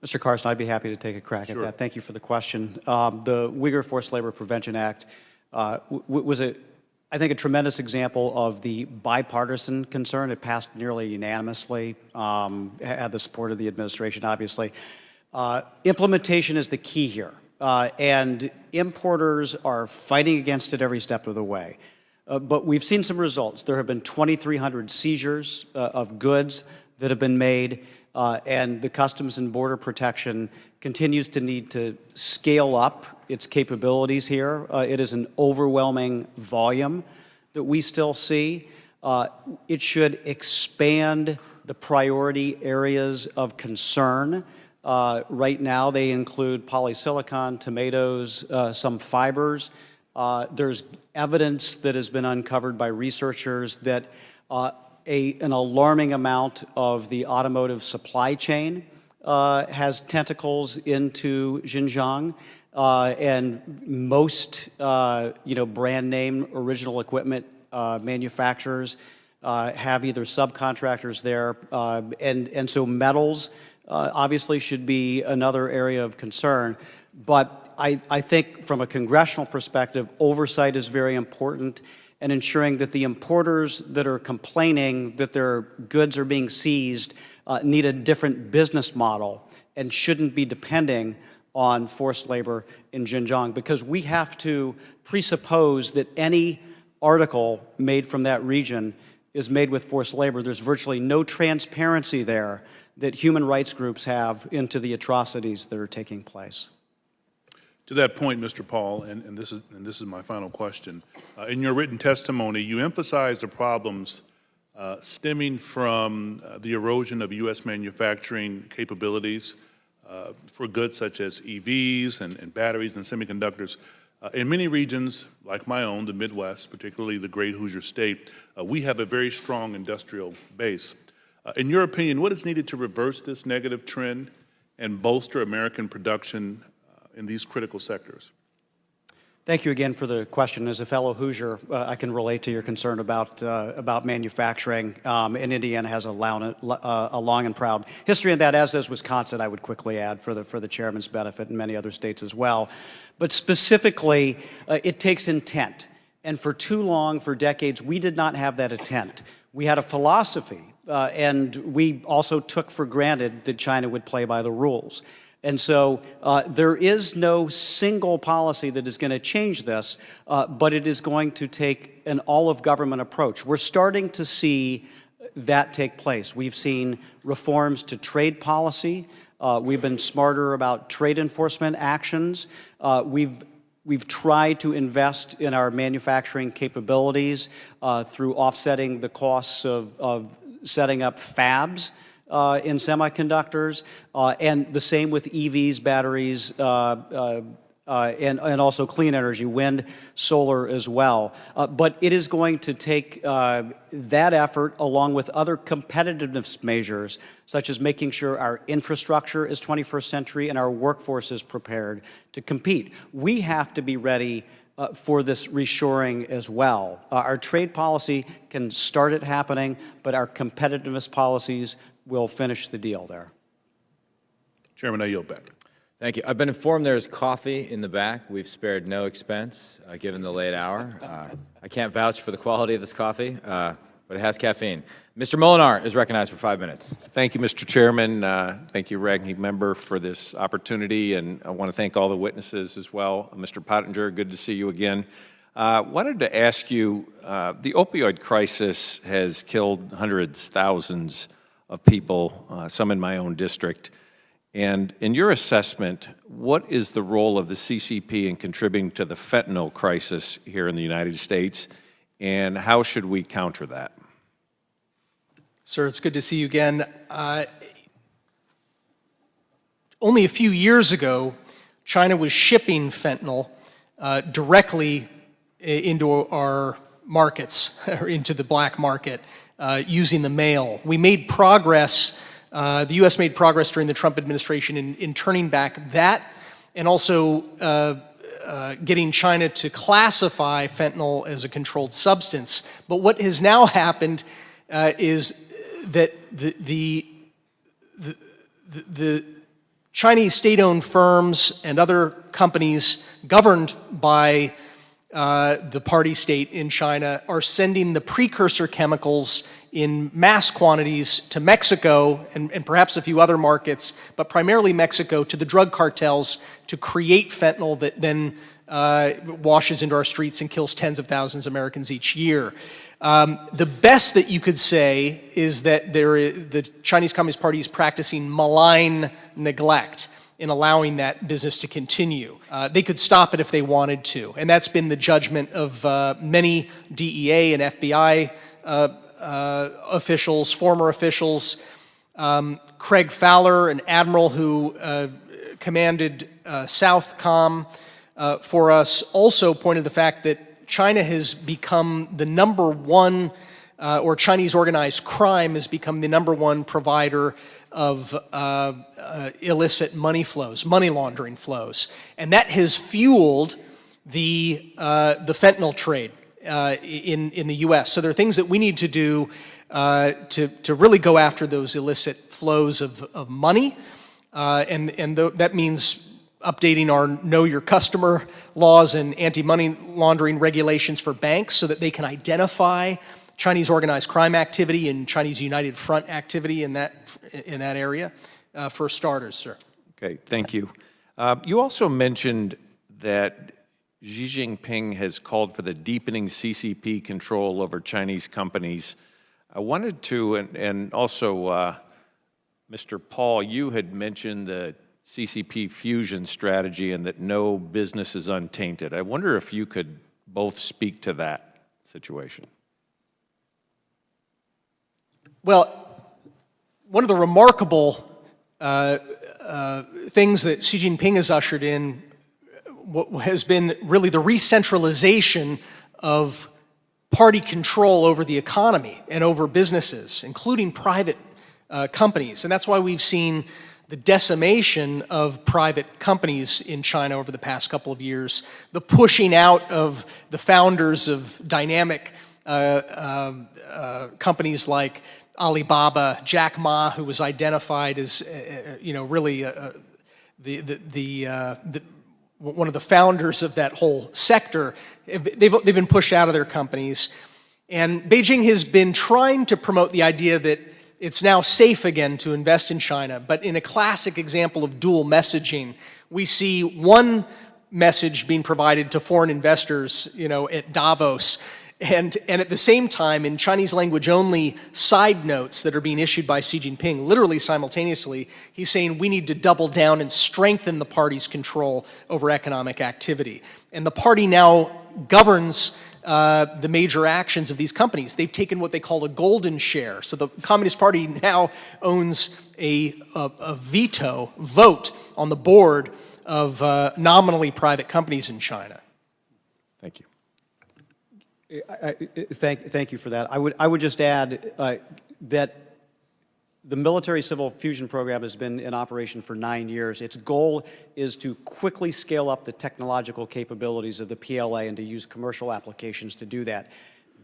Mr. Carson, I'd be happy to take a crack at that. Thank you for the question. The Uyghur Forced Labor Prevention Act was, I think, a tremendous example of the bipartisan concern. It passed nearly unanimously, had the support of the administration, obviously. Implementation is the key here, and importers are fighting against it every step of the way. But we've seen some results. There have been 2,300 seizures of goods that have been made, and the Customs and Border Protection continues to need to scale up its capabilities here. It is an overwhelming volume that we still see. It should expand the priority areas of concern. Right now, they include polysilicon, tomatoes, some fibers. There's evidence that has been uncovered by researchers that an alarming amount of the automotive supply chain has tentacles into Xinjiang, and most brand name original equipment manufacturers have either subcontractors there, and so metals obviously should be another area of concern. But I think from a congressional perspective, oversight is very important, and ensuring that the importers that are complaining that their goods are being seized need a different business model and shouldn't be depending on forced labor in Xinjiang, because we have to presuppose that any article made from that region is made with forced labor. There's virtually no transparency there that human rights groups have into the atrocities that are taking place. To that point, Mr. Paul, and this is my final question, in your written testimony, you emphasized the problems stemming from the erosion of U.S. manufacturing capabilities for goods such as EVs and batteries and semiconductors. In many regions, like my own, the Midwest, particularly the great Hoosier State, we have a very strong industrial base. In your opinion, what is needed to reverse this negative trend and bolster American production in these critical sectors? Thank you again for the question. As a fellow Hoosier, I can relate to your concern about manufacturing, and Indiana has a long and proud history in that, as does Wisconsin, I would quickly add, for the chairman's benefit, and many other states as well. But specifically, it takes intent. And for too long, for decades, we did not have that intent. We had a philosophy, and we also took for granted that China would play by the rules. And so there is no single policy that is going to change this, but it is going to take an all-of-government approach. We're starting to see that take place. We've seen reforms to trade policy. We've been smarter about trade enforcement actions. We've tried to invest in our manufacturing capabilities through offsetting the costs of setting up fabs in semiconductors, and the same with EVs, batteries, and also clean energy, wind, solar as well. But it is going to take that effort along with other competitiveness measures, such as making sure our infrastructure is 21st century and our workforce is prepared to compete. We have to be ready for this reshoring as well. Our trade policy can start it happening, but our competitiveness policies will finish the deal there. Chairman, I yield back. Thank you. I've been informed there's coffee in the back. We've spared no expense, given the late hour. I can't vouch for the quality of this coffee, but it has caffeine. Mr. Molinar is recognized for 5 minutes. Thank you, Mr. Chairman. Thank you, Ranking Member, for this opportunity, and I want to thank all the witnesses as well. Mr. Pottinger, good to see you again. Wanted to ask you, the opioid crisis has killed hundreds, thousands of people, some in my own district. And in your assessment, what is the role of the CCP in contributing to the fentanyl crisis here in the United States, and how should we counter that? Sir, it's good to see you again. only a few years ago, China was shipping fentanyl directly into our markets, or into the black market, using the mail. We made progress, the U.S. made progress during the Trump administration in turning back that, and also getting China to classify fentanyl as a controlled substance. But what has now happened is that the Chinese state-owned firms and other companies governed by the party state in China are sending the precursor chemicals in mass quantities to Mexico and perhaps a few other markets, but primarily Mexico, to the drug cartels to create fentanyl that then washes into our streets and kills tens of thousands of Americans each year. The best that you could say is that the Chinese Communist Party is practicing malign neglect in allowing that business to continue. They could stop it if they wanted to, and that's been the judgment of many DEA and FBI officials, former officials. Craig Fowler, an admiral who commanded Southcom for us, also pointed to the fact that China has become the number one, or Chinese organized crime has become the number one provider of illicit money flows, money laundering flows. And that has fueled the fentanyl trade in the U.S. So there are things that we need to do to really go after those illicit flows of money, and that means updating our Know Your Customer laws and anti-money laundering regulations for banks so that they can identify Chinese organized crime activity and Chinese United Front activity in that area, for starters, sir. Okay, thank you. You also mentioned that Xi Jinping has called for the deepening CCP control over Chinese companies. I wanted to, and also Mr. Paul, you had mentioned the CCP fusion strategy and that no business is untainted. I wonder if you could both speak to that situation. Well, one of the remarkable things that Xi Jinping has ushered in has been really the re-centralization of party control over the economy and over businesses, including private companies. And that's why we've seen the decimation of private companies in China over the past couple of years, the pushing out of the founders of dynamic companies like Alibaba, Jack Ma, who was identified as, really one of the founders of that whole sector. They've been pushed out of their companies. And Beijing has been trying to promote the idea that it's now safe again to invest in China. But in a classic example of dual messaging, we see one message being provided to foreign investors, at Davos, and at the same time, in Chinese language only side notes that are being issued by Xi Jinping, literally simultaneously, he's saying we need to double down and strengthen the party's control over economic activity. And the party now governs the major actions of these companies. They've taken what they call a golden share. So the Communist Party now owns a vote on the board of nominally private companies in China. Thank you. Thank you for that. I would just add that the military-civil fusion program has been in operation for 9 years. Its goal is to quickly scale up the technological capabilities of the PLA and to use commercial applications to do that.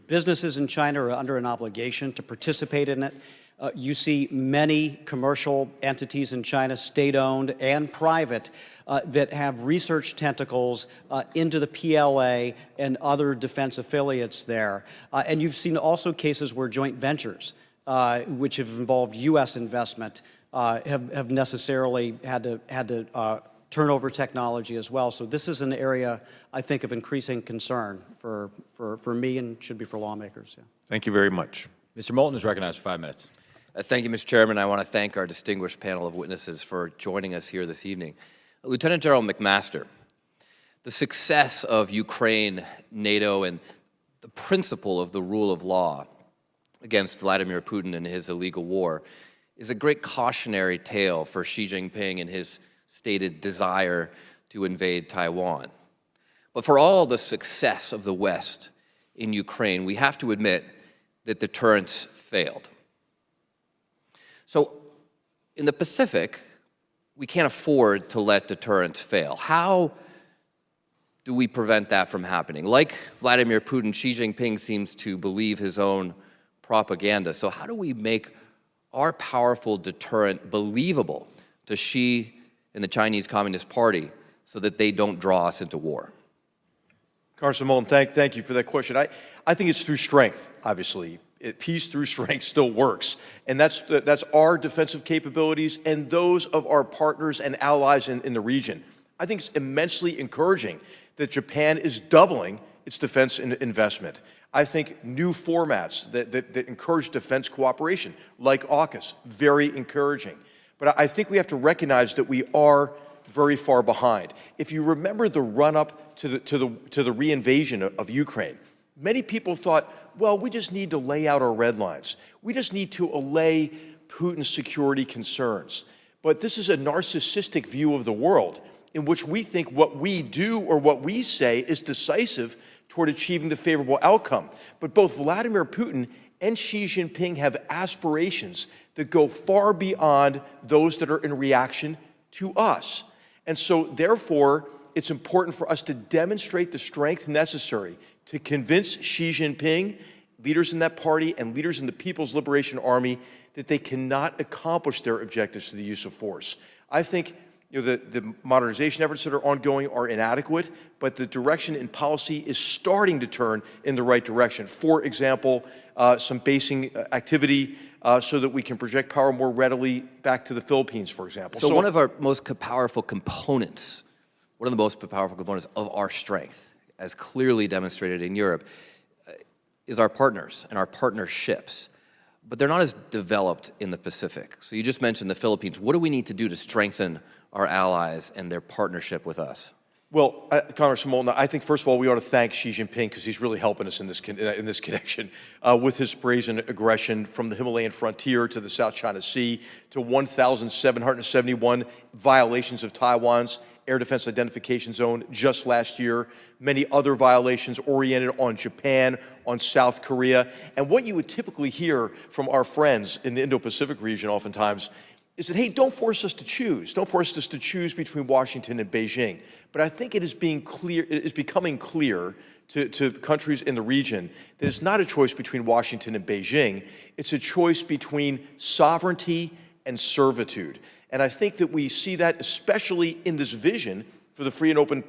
Businesses in China are under an obligation to participate in it. You see many commercial entities in China, state-owned and private, that have research tentacles into the PLA and other defense affiliates there. And you've seen also cases where joint ventures, which have involved U.S. investment, have necessarily had to turn over technology as well. So this is an area, I think, of increasing concern for me and should be for lawmakers. Yeah. Thank you very much. Mr. Moulton is recognized for 5 minutes. Thank you, Mr. Chairman. I want to thank our distinguished panel of witnesses for joining us here this evening. Lieutenant General McMaster, the success of Ukraine, NATO, and the principle of the rule of law against Vladimir Putin and his illegal war is a great cautionary tale for Xi Jinping and his stated desire to invade Taiwan. But for all the success of the West in Ukraine, we have to admit that deterrence failed. So in the Pacific, we can't afford to let deterrence fail. How do we prevent that from happening? Like Vladimir Putin, Xi Jinping seems to believe his own propaganda. So how do we make our powerful deterrent believable to Xi and the Chinese Communist Party so that they don't draw us into war? Congressman Mullen, thank you for that question. I think it's through strength, obviously. Peace through strength still works. And that's our defensive capabilities and those of our partners and allies in the region. I think it's immensely encouraging that Japan is doubling its defense investment. I think new formats that encourage defense cooperation, like AUKUS, very encouraging. But I think we have to recognize that we are very far behind. If you remember the run-up to the re-invasion of Ukraine, many people thought, well, we just need to lay out our red lines. We just need to allay Putin's security concerns. But this is a narcissistic view of the world in which we think what we do or what we say is decisive toward achieving the favorable outcome. But both Vladimir Putin and Xi Jinping have aspirations that go far beyond those that are in reaction to us. And so, therefore, it's important for us to demonstrate the strength necessary to convince Xi Jinping, leaders in that party, and leaders in the People's Liberation Army that they cannot accomplish their objectives through the use of force. I think the modernization efforts that are ongoing are inadequate, but the direction in policy is starting to turn in the right direction. For example, some basing activity so that we can project power more readily back to the Philippines, for example. So one of our most powerful components, one of the most powerful components of our strength, as clearly demonstrated in Europe, is our partners and our partnerships. But they're not as developed in the Pacific. So you just mentioned the Philippines. What do we need to do to strengthen our allies and their partnership with us? Well, Congressman Mullen, I think, first of all, we ought to thank Xi Jinping because he's really helping us in this connection with his brazen aggression from the Himalayan frontier to the South China Sea to 1,771 violations of Taiwan's air defense identification zone just last year, many other violations oriented on Japan, on South Korea. And what you would typically hear from our friends in the Indo-Pacific region oftentimes is that, hey, don't force us to choose. Don't force us to choose between Washington and Beijing. But I think it is becoming clear to countries in the region that it's not a choice between Washington and Beijing. It's a choice between sovereignty and servitude. And I think that we see that especially in this vision for the free and open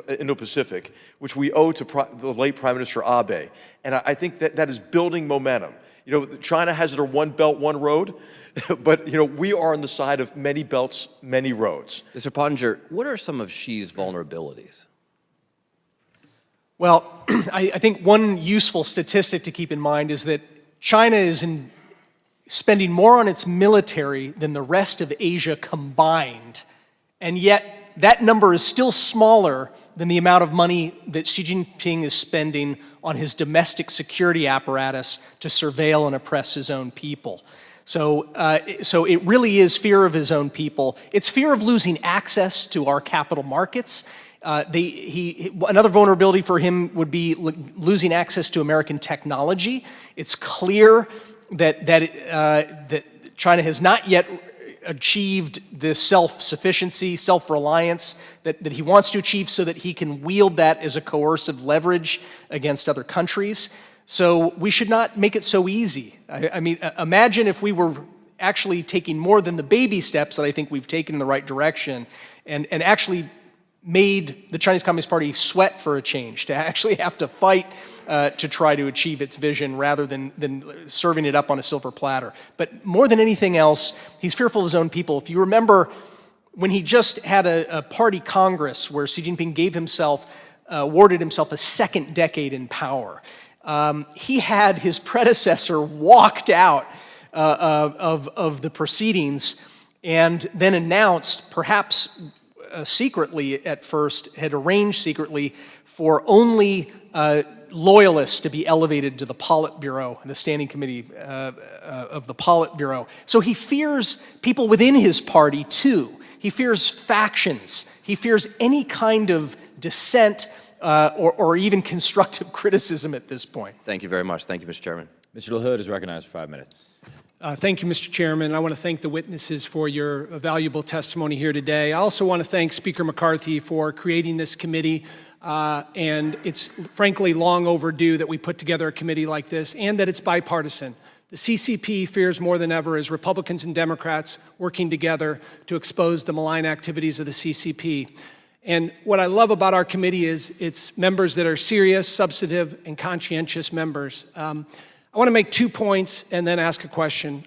Indo-Pacific, which we owe to the late Prime Minister Abe. And I think that is building momentum. China has their one belt, one road, but we are on the side of many belts, many roads. Mr. Pottinger, what are some of Xi's vulnerabilities? Well, I think one useful statistic to keep in mind is that China is spending more on its military than the rest of Asia combined, and yet that number is still smaller than the amount of money that Xi Jinping is spending on his domestic security apparatus to surveil and oppress his own people. So it really is fear of his own people. It's fear of losing access to our capital markets. Another vulnerability for him would be losing access to American technology. It's clear that China has not yet achieved this self-sufficiency, self-reliance that he wants to achieve so that he can wield that as a coercive leverage against other countries. So we should not make it so easy. I mean, imagine if we were actually taking more than the baby steps that I think we've taken in the right direction and actually made the Chinese Communist Party sweat for a change, to actually have to fight to try to achieve its vision rather than serving it up on a silver platter. But more than anything else, he's fearful of his own people. If you remember when he just had a party congress where Xi Jinping awarded himself a second decade in power, he had his predecessor walked out of the proceedings and then announced, perhaps secretly at first, had arranged secretly for only loyalists to be elevated to the Politburo, the Standing Committee of the Politburo. So he fears people within his party too. He fears factions. He fears any kind of dissent or even constructive criticism at this point. Thank you very much. Thank you, Mr. Chairman. Mr. LaHood is recognized for 5 minutes. Thank you, Mr. Chairman. I want to thank the witnesses for your valuable testimony here today. I also want to thank Speaker McCarthy for creating this committee. And it's frankly long overdue that we put together a committee like this and that it's bipartisan. The CCP fears more than ever as Republicans and Democrats working together to expose the malign activities of the CCP. And what I love about our committee is its members that are serious, substantive, and conscientious members. I want to make 2 points and then ask a question.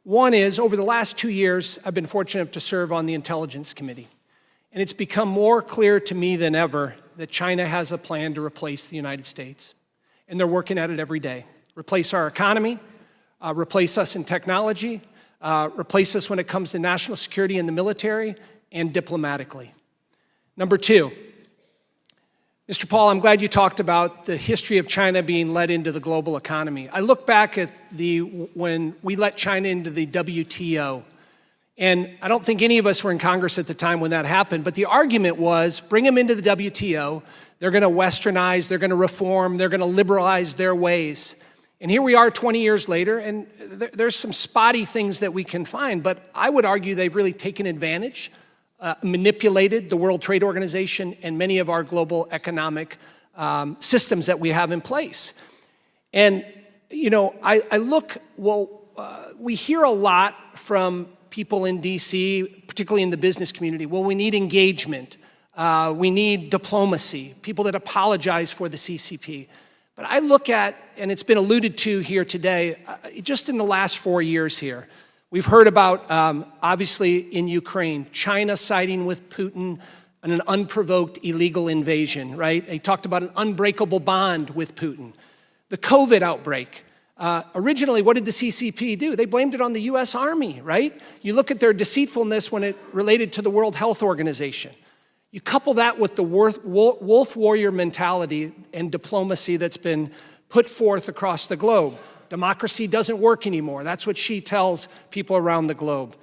One is, over the last 2 years, I've been fortunate to serve on the Intelligence Committee. And it's become more clear to me than ever that China has a plan to replace the United States. And they're working at it every day. Replace our economy, replace us in technology, replace us when it comes to national security and the military, and diplomatically. Number 2, Mr. Paul, I'm glad you talked about the history of China being let into the global economy. I look back at when we let China into the WTO, and I don't think any of us were in Congress at the time when that happened, but the argument was, bring them into the WTO, they're going to westernize, they're going to reform, they're going to liberalize their ways. And here we are 20 years later, and there's some spotty things that we can find, but I would argue they've really taken advantage, manipulated the World Trade Organization and many of our global economic systems that we have in place. And, you know, I look, we hear a lot from people in DC, particularly in the business community. Well, we need engagement. We need diplomacy, people that apologize for the CCP. But I look at, and it's been alluded to here today, just in the last 4 years here, we've heard about, obviously, in Ukraine, China siding with Putin on an unprovoked illegal invasion, right? They talked about an unbreakable bond with Putin. The COVID outbreak. Originally, what did the CCP do? They blamed it on the US Army, right? You look at their deceitfulness when it related to the World Health Organization. You couple that with the wolf warrior mentality and diplomacy that's been put forth across the globe. Democracy doesn't work anymore. That's what she tells people around the globe.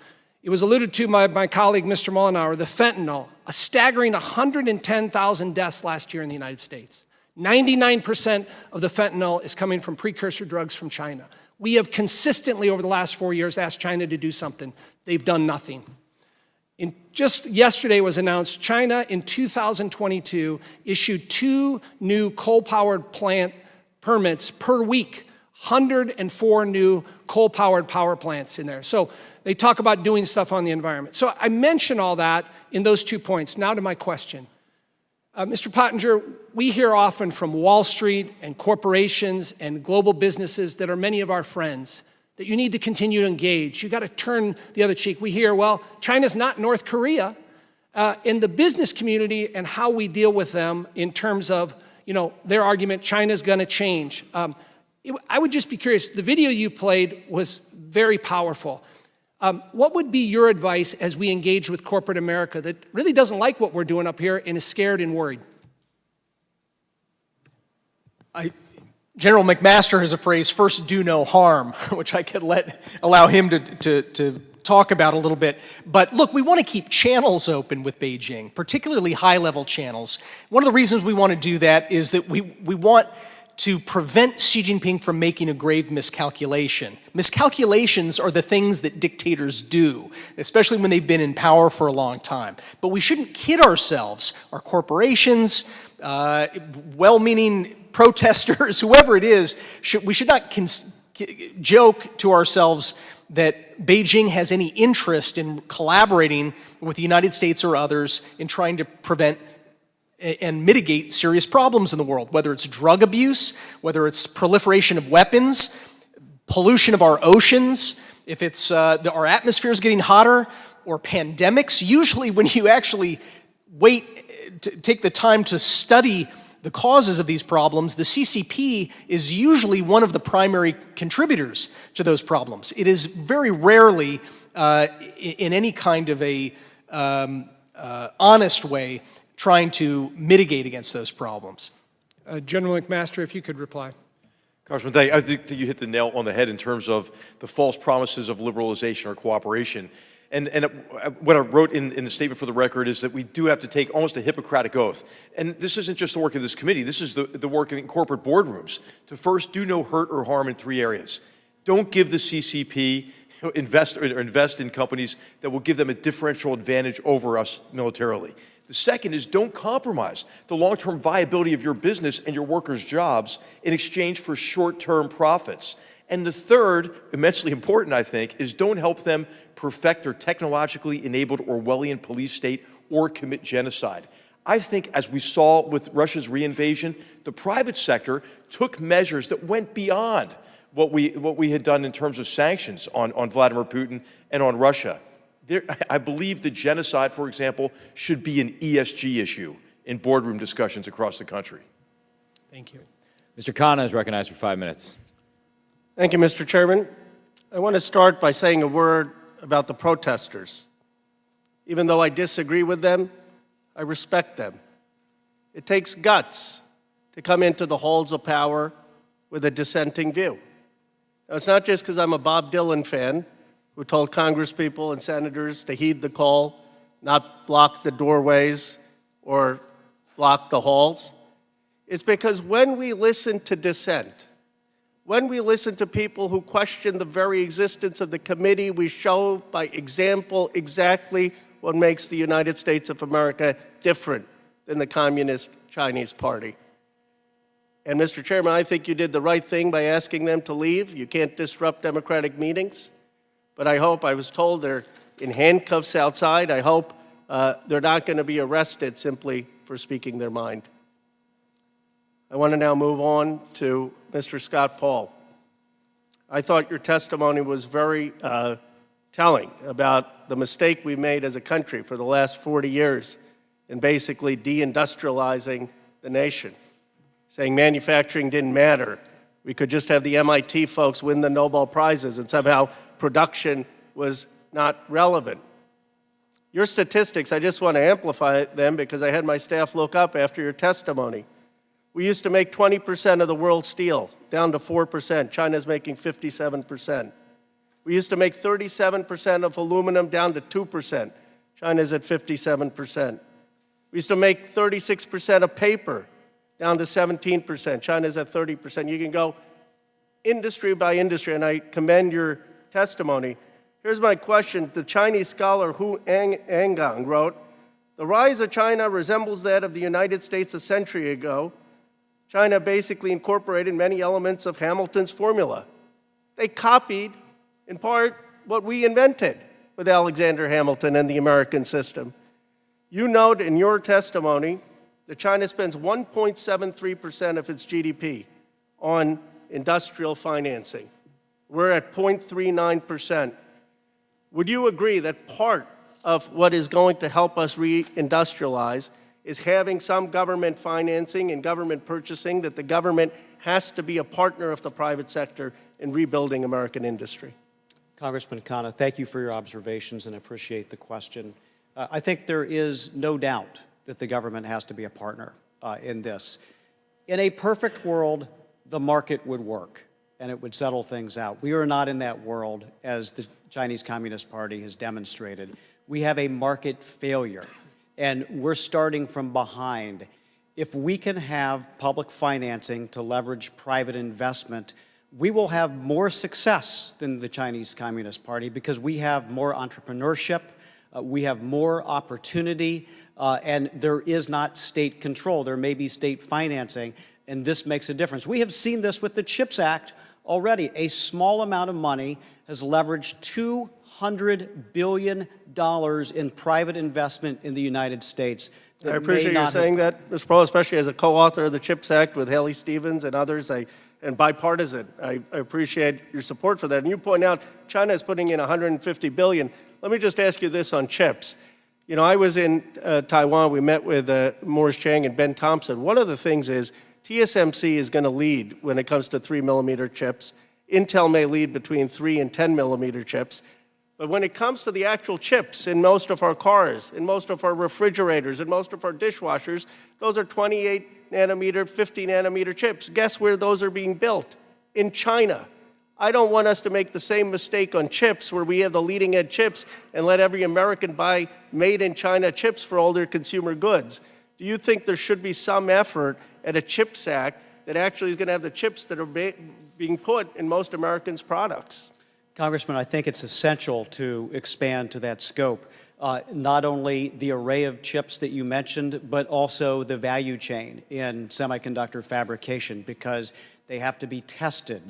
It was alluded to by my colleague, Mr. Mollenauer, the fentanyl, a staggering 110,000 deaths last year in the United States. 99% of the fentanyl is coming from precursor drugs from China. We have consistently, over the last 4 years, asked China to do something. They've done nothing. Just yesterday was announced, China in 2022 issued 2 new coal-powered plant permits per week, 104 new coal-powered power plants in there. So they talk about doing stuff on the environment. So I mention all that in those 2 points. Now to my question. Mr. Pottinger, we hear often from Wall Street and corporations and global businesses that are many of our friends that you need to continue to engage. You got to turn the other cheek. We hear, well, China's not North Korea. In the business community and how we deal with them in terms of, you know, their argument, China's going to change. I would just be curious. The video you played was very powerful. What would be your advice as we engage with corporate America that really doesn't like what we're doing up here and is scared and worried? General McMaster has a phrase, first do no harm, which I could allow him to talk about a little bit. But look, we want to keep channels open with Beijing, particularly high-level channels. One of the reasons we want to do that is that we want to prevent Xi Jinping from making a grave miscalculation. Miscalculations are the things that dictators do, especially when they've been in power for a long time. But we shouldn't kid ourselves, our corporations, well-meaning protesters, whoever it is, we should not joke to ourselves that Beijing has any interest in collaborating with the United States or others in trying to prevent and mitigate serious problems in the world, whether it's drug abuse, whether it's proliferation of weapons, pollution of our oceans, if it's our atmosphere is getting hotter, or pandemics. Usually when you actually take the time to study the causes of these problems, the CCP is usually one of the primary contributors to those problems. It is very rarely, in any kind of a honest way, trying to mitigate against those problems. General McMaster, if you could reply. Congressman, thank you. I think that you hit the nail on the head in terms of the false promises of liberalization or cooperation. And what I wrote in the statement for the record is that we do have to take almost a Hippocratic oath. And this isn't just the work of this committee. This is the work in corporate boardrooms to first do no hurt or harm in 3 areas. Don't give the CCP, invest in companies that will give them a differential advantage over us militarily. The second is don't compromise the long-term viability of your business and your workers' jobs in exchange for short-term profits. And the third, immensely important, I think, is don't help them perfect their technologically enabled Orwellian police state or commit genocide. I think, as we saw with Russia's reinvasion, the private sector took measures that went beyond what we had done in terms of sanctions on Vladimir Putin and on Russia. I believe that genocide, for example, should be an ESG issue in boardroom discussions across the country. Thank you. Mr. Khanna is recognized for 5 minutes. Thank you, Mr. Chairman. I want to start by saying a word about the protesters. Even though I disagree with them, I respect them. It takes guts to come into the halls of power with a dissenting view. Now, it's not just because I'm a Bob Dylan fan who told congresspeople and senators to heed the call, not block the doorways or block the halls. It's because when we listen to dissent, when we listen to people who question the very existence of the committee, we show by example exactly what makes the United States of America different than the Communist Chinese Party. And Mr. Chairman, I think you did the right thing by asking them to leave. You can't disrupt democratic meetings. But I was told they're in handcuffs outside. I hope they're not going to be arrested simply for speaking their mind. I want to now move on to Mr. Scott Paul. I thought your testimony was very telling about the mistake we made as a country for the last 40 years in basically deindustrializing the nation, saying manufacturing didn't matter. We could just have the MIT folks win the Nobel Prizes and somehow production was not relevant. Your statistics, I just want to amplify them because I had my staff look up after your testimony. We used to make 20% of the world's steel, down to 4%. China's making 57%. We used to make 37% of aluminum, down to 2%. China's at 57%. We used to make 36% of paper, down to 17%. China's at 30%. You can go industry by industry, and I commend your testimony. Here's my question. The Chinese scholar Hu Angang wrote, "The rise of China resembles that of the United States a century ago. China basically incorporated many elements of Hamilton's formula. They copied, in part, what we invented with Alexander Hamilton and the American system." You note in your testimony that China spends 1.73% of its GDP on industrial financing. We're at 0.39%. Would you agree that part of what is going to help us reindustrialize is having some government financing and government purchasing, that the government has to be a partner of the private sector in rebuilding American industry? Congressman Khanna, thank you for your observations and appreciate the question. I think there is no doubt that the government has to be a partner in this. In a perfect world, the market would work and it would settle things out. We are not in that world, as the Chinese Communist Party has demonstrated. We have a market failure, and we're starting from behind. If we can have public financing to leverage private investment, we will have more success than the Chinese Communist Party because we have more entrepreneurship, we have more opportunity, and there is not state control. There may be state financing, and this makes a difference. We have seen this with the CHIPS Act already. A small amount of money has leveraged $200 billion in private investment in the United States. I appreciate you saying that, Mr. Paul, especially as a co-author of the CHIPS Act with Haley Stevens and others, and bipartisan. I appreciate your support for that. And you point out China is putting in $150 billion. Let me just ask you this on chips. You know, I was in Taiwan. We met with Morris Chang and Ben Thompson. One of the things is TSMC is going to lead when it comes to 3mm chips. Intel may lead between 3 and 10mm chips. But when it comes to the actual chips in most of our cars, in most of our refrigerators, in most of our dishwashers, those are 28 nanometer, 50 nanometer chips. Guess where those are being built? In China. I don't want us to make the same mistake on chips where we have the leading edge chips and let every American buy made in China chips for all their consumer goods. Do you think there should be some effort at a CHIPS Act that actually is going to have the chips that are being put in most Americans' products? Congressman, I think it's essential to expand to that scope. Not only the array of chips that you mentioned, but also the value chain in semiconductor fabrication, because they have to be tested.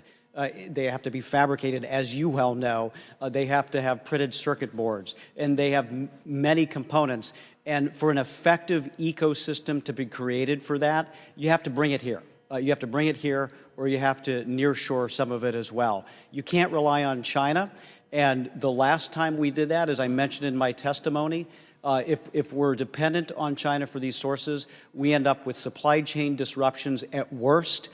They have to be fabricated, as you well know. They have to have printed circuit boards, and they have many components. And for an effective ecosystem to be created for that, you have to bring it here. You have to bring it here, or you have to nearshore some of it as well. You can't rely on China. And the last time we did that, as I mentioned in my testimony, if we're dependent on China for these sources, we end up with supply chain disruptions at worst.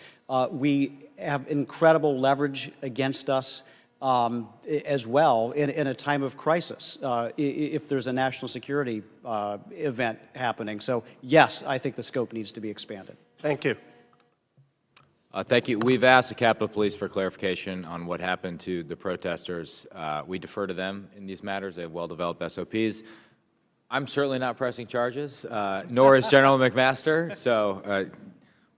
We have incredible leverage against us as well in a time of crisis if there's a national security event happening. So yes, I think the scope needs to be expanded. Thank you. Thank you. We've asked the Capitol Police for clarification on what happened to the protesters. We defer to them in these matters. They have well-developed SOPs. I'm certainly not pressing charges, nor is General McMaster, so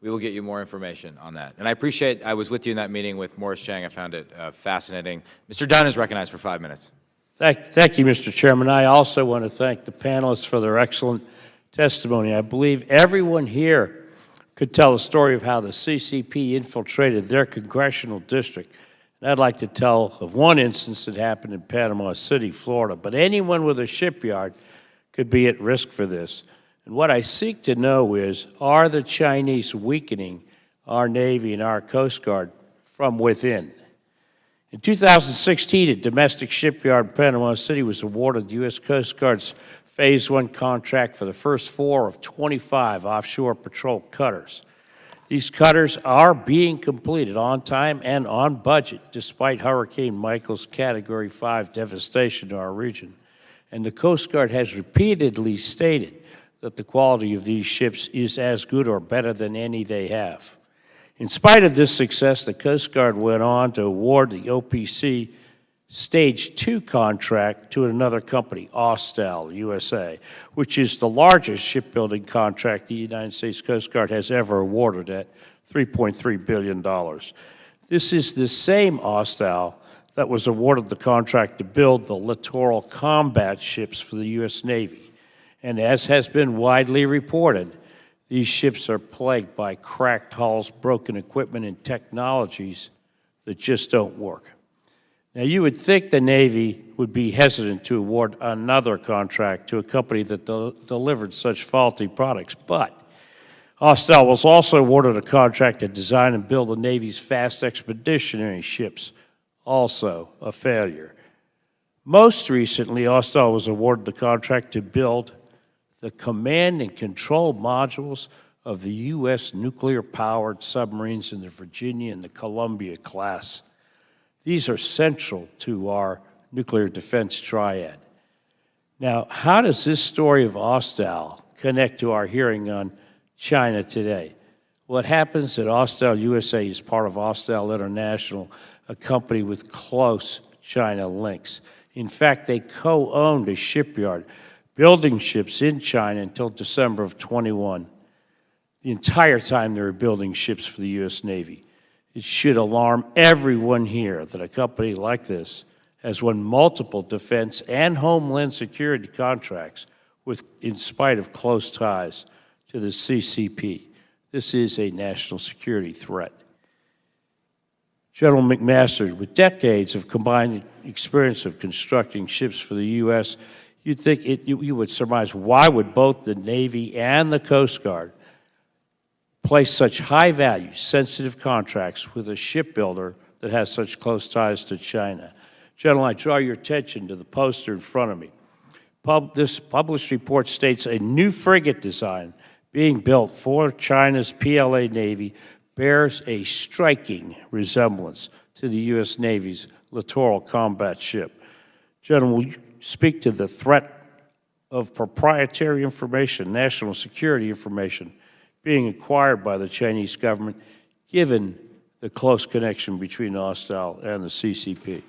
we will get you more information on that. And I appreciate, I was with you in that meeting with Morris Chang. I found it fascinating. Mr. Dunn is recognized for 5 minutes. Thank you, Mr. Chairman. I also want to thank the panelists for their excellent testimony. I believe everyone here could tell a story of how the CCP infiltrated their congressional district. And I'd like to tell of one instance that happened in Panama City, Florida. But anyone with a shipyard could be at risk for this. And what I seek to know is, are the Chinese weakening our Navy and our Coast Guard from within? In 2016, a domestic shipyard in Panama City was awarded the U.S. Coast Guard's Phase 1 contract for the first 4 of 25 offshore patrol cutters. These cutters are being completed on time and on budget, despite Hurricane Michael's Category 5 devastation to our region. And the Coast Guard has repeatedly stated that the quality of these ships is as good or better than any they have. In spite of this success, the Coast Guard went on to award the OPC Stage 2 contract to another company, Austal USA, which is the largest shipbuilding contract the United States Coast Guard has ever awarded at $3.3 billion. This is the same Austal that was awarded the contract to build the littoral combat ships for the U.S. Navy. And as has been widely reported, these ships are plagued by cracked hulls, broken equipment, and technologies that just don't work. Now, you would think the Navy would be hesitant to award another contract to a company that delivered such faulty products, but Austal was also awarded a contract to design and build the Navy's fast expeditionary ships, also a failure. Most recently, Austal was awarded the contract to build the command and control modules of the U.S. nuclear-powered submarines in the Virginia and the Columbia class. These are central to our nuclear defense triad. Now, how does this story of Austal connect to our hearing on China today? Well, it happens that Austal USA is part of Austal International, a company with close China links. In fact, they co-owned a shipyard building ships in China until December of 21. The entire time they were building ships for the U.S. Navy. It should alarm everyone here that a company like this has won multiple defense and homeland security contracts in spite of close ties to the CCP. This is a national security threat. General McMaster, with decades of combined experience of constructing ships for the U.S., you'd think you would surmise, why would both the Navy and the Coast Guard place such high-value, sensitive contracts with a shipbuilder that has such close ties to China? General, I draw your attention to the poster in front of me. This published report states a new frigate design being built for China's PLA Navy bears a striking resemblance to the U.S. Navy's littoral combat ship. Gentlemen, will you speak to the threat of proprietary information, national security information, being acquired by the Chinese government, given the close connection between the hostile and the CCP?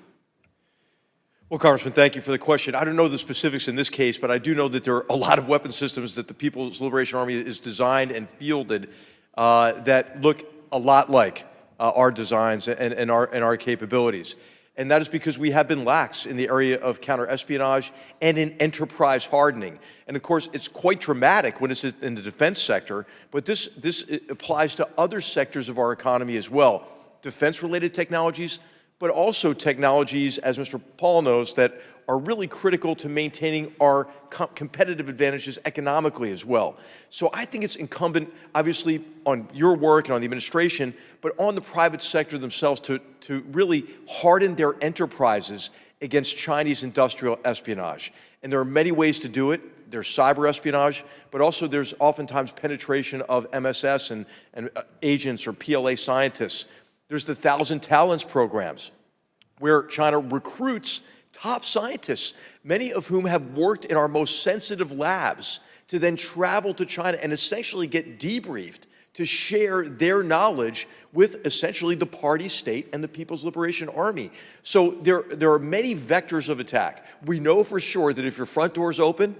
Well, Congressman, thank you for the question. I don't know the specifics in this case, but I do know that there are a lot of weapon systems that the People's Liberation Army is designed and fielded that look a lot like our designs and our capabilities. And that is because we have been lax in the area of counter-espionage and in enterprise hardening. And of course, it's quite dramatic when it's in the defense sector, but this applies to other sectors of our economy as well. Defense-related technologies, but also technologies, as Mr. Paul knows, that are really critical to maintaining our competitive advantages economically as well. So I think it's incumbent, obviously, on your work and on the administration, but on the private sector themselves to really harden their enterprises against Chinese industrial espionage. And there are many ways to do it. There's cyber espionage, but also there's oftentimes penetration of MSS and agents or PLA scientists. There's the 1,000 Talents programs, where China recruits top scientists, many of whom have worked in our most sensitive labs, to then travel to China and essentially get debriefed to share their knowledge with essentially the party state and the People's Liberation Army. So there are many vectors of attack. We know for sure that if your front door is open,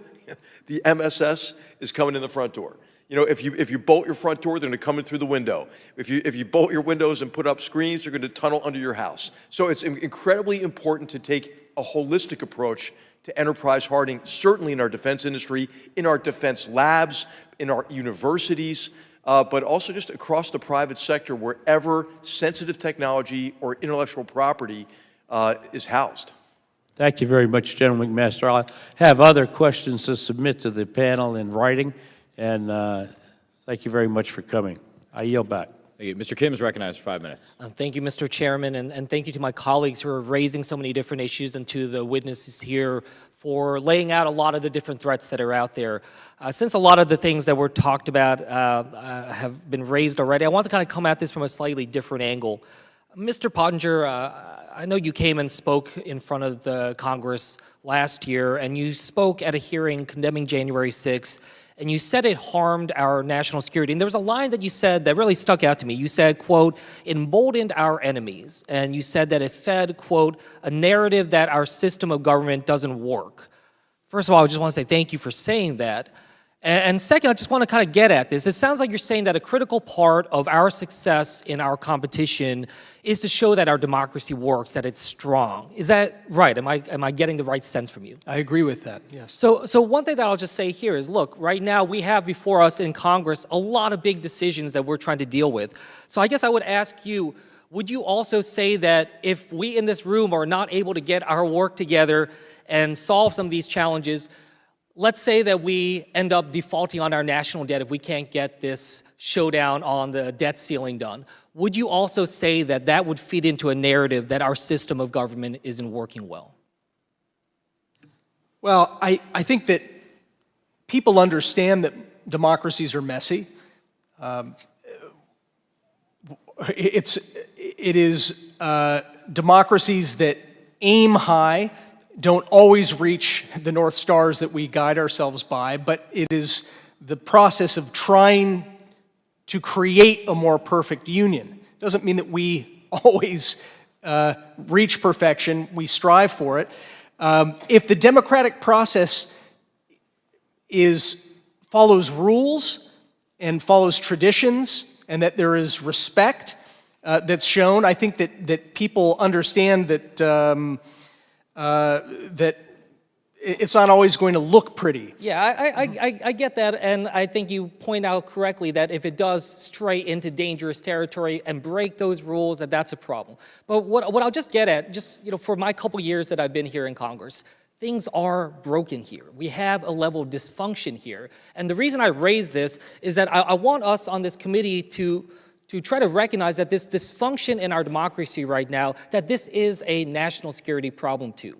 the MSS is coming in the front door. You know, if you bolt your front door, they're going to come in through the window. If you bolt your windows and put up screens, they're going to tunnel under your house. So it's incredibly important to take a holistic approach to enterprise hardening, certainly in our defense industry, in our defense labs, in our universities, but also just across the private sector, wherever sensitive technology or intellectual property is housed. Thank you very much, General McMaster. I have other questions to submit to the panel in writing, and thank you very much for coming. I yield back. Thank you. Mr. Kim is recognized for 5 minutes. Thank you, Mr. Chairman, and thank you to my colleagues who are raising so many different issues, and to the witnesses here for laying out a lot of the different threats that are out there. Since a lot of the things that were talked about have been raised already, I want to kind of come at this from a slightly different angle. Mr. Pottinger, I know you came and spoke in front of the Congress last year, and you spoke at a hearing condemning January 6th, and you said it harmed our national security. And there was a line that you said that really stuck out to me. You said, quote, emboldened our enemies. And you said that it fed, quote, a narrative that our system of government doesn't work. First of all, I just want to say thank you for saying that. And second, I just want to kind of get at this. It sounds like you're saying that a critical part of our success in our competition is to show that our democracy works, that it's strong. Is that right? Am I getting the right sense from you? I agree with that, yes. So one thing that I'll just say here is, look, right now we have before us in Congress a lot of big decisions that we're trying to deal with. So I guess I would ask you, would you also say that if we in this room are not able to get our work together and solve some of these challenges, let's say that we end up defaulting on our national debt if we can't get this showdown on the debt ceiling done, would you also say that that would feed into a narrative that our system of government isn't working well? Well, I think that people understand that democracies are messy. It is democracies that aim high don't always reach the North Stars that we guide ourselves by, but it is the process of trying to create a more perfect union. Doesn't mean that we always reach perfection. We strive for it. If the democratic process follows rules and follows traditions, and that there is respect that's shown, I think that people understand that that it's not always going to look pretty. Yeah, I get that, and I think you point out correctly that if it does stray into dangerous territory and break those rules, that's a problem. But what I'll just get at, for my couple years that I've been here in Congress, things are broken here. We have a level of dysfunction here. And the reason I raise this is that I want us on this committee to try to recognize that this dysfunction in our democracy right now, that this is a national security problem too.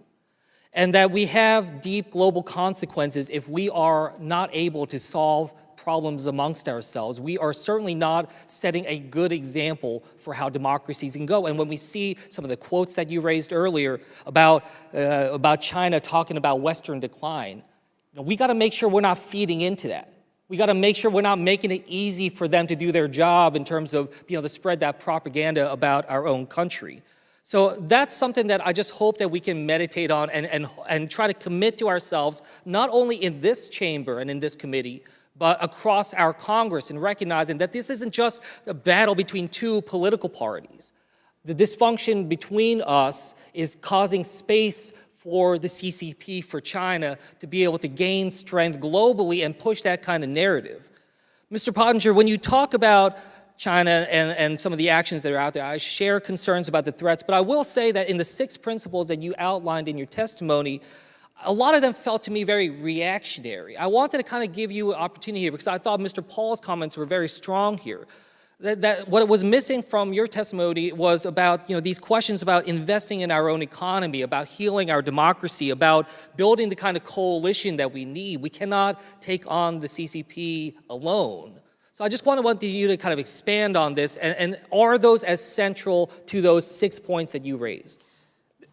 And that we have deep global consequences if we are not able to solve problems amongst ourselves. We are certainly not setting a good example for how democracies can go. And when we see some of the quotes that you raised earlier about China talking about Western decline, we got to make sure we're not feeding into that. We got to make sure we're not making it easy for them to do their job in terms of being able to spread that propaganda about our own country. So that's something that I just hope that we can meditate on and try to commit to ourselves, not only in this chamber and in this committee, but across our Congress, and recognizing that this isn't just a battle between two political parties. The dysfunction between us is causing space for the CCP, for China, to be able to gain strength globally and push that kind of narrative. Mr. Pottinger, when you talk about China and some of the actions that are out there, I share concerns about the threats, but I will say that in the 6 principles that you outlined in your testimony, a lot of them felt to me very reactionary. I wanted to kind of give you an opportunity here because I thought Mr. Paul's comments were very strong here. That what was missing from your testimony was about these questions about investing in our own economy, about healing our democracy, about building the kind of coalition that we need. We cannot take on the CCP alone. So I just wanted you to kind of expand on this, and are those as central to those 6 points that you raised?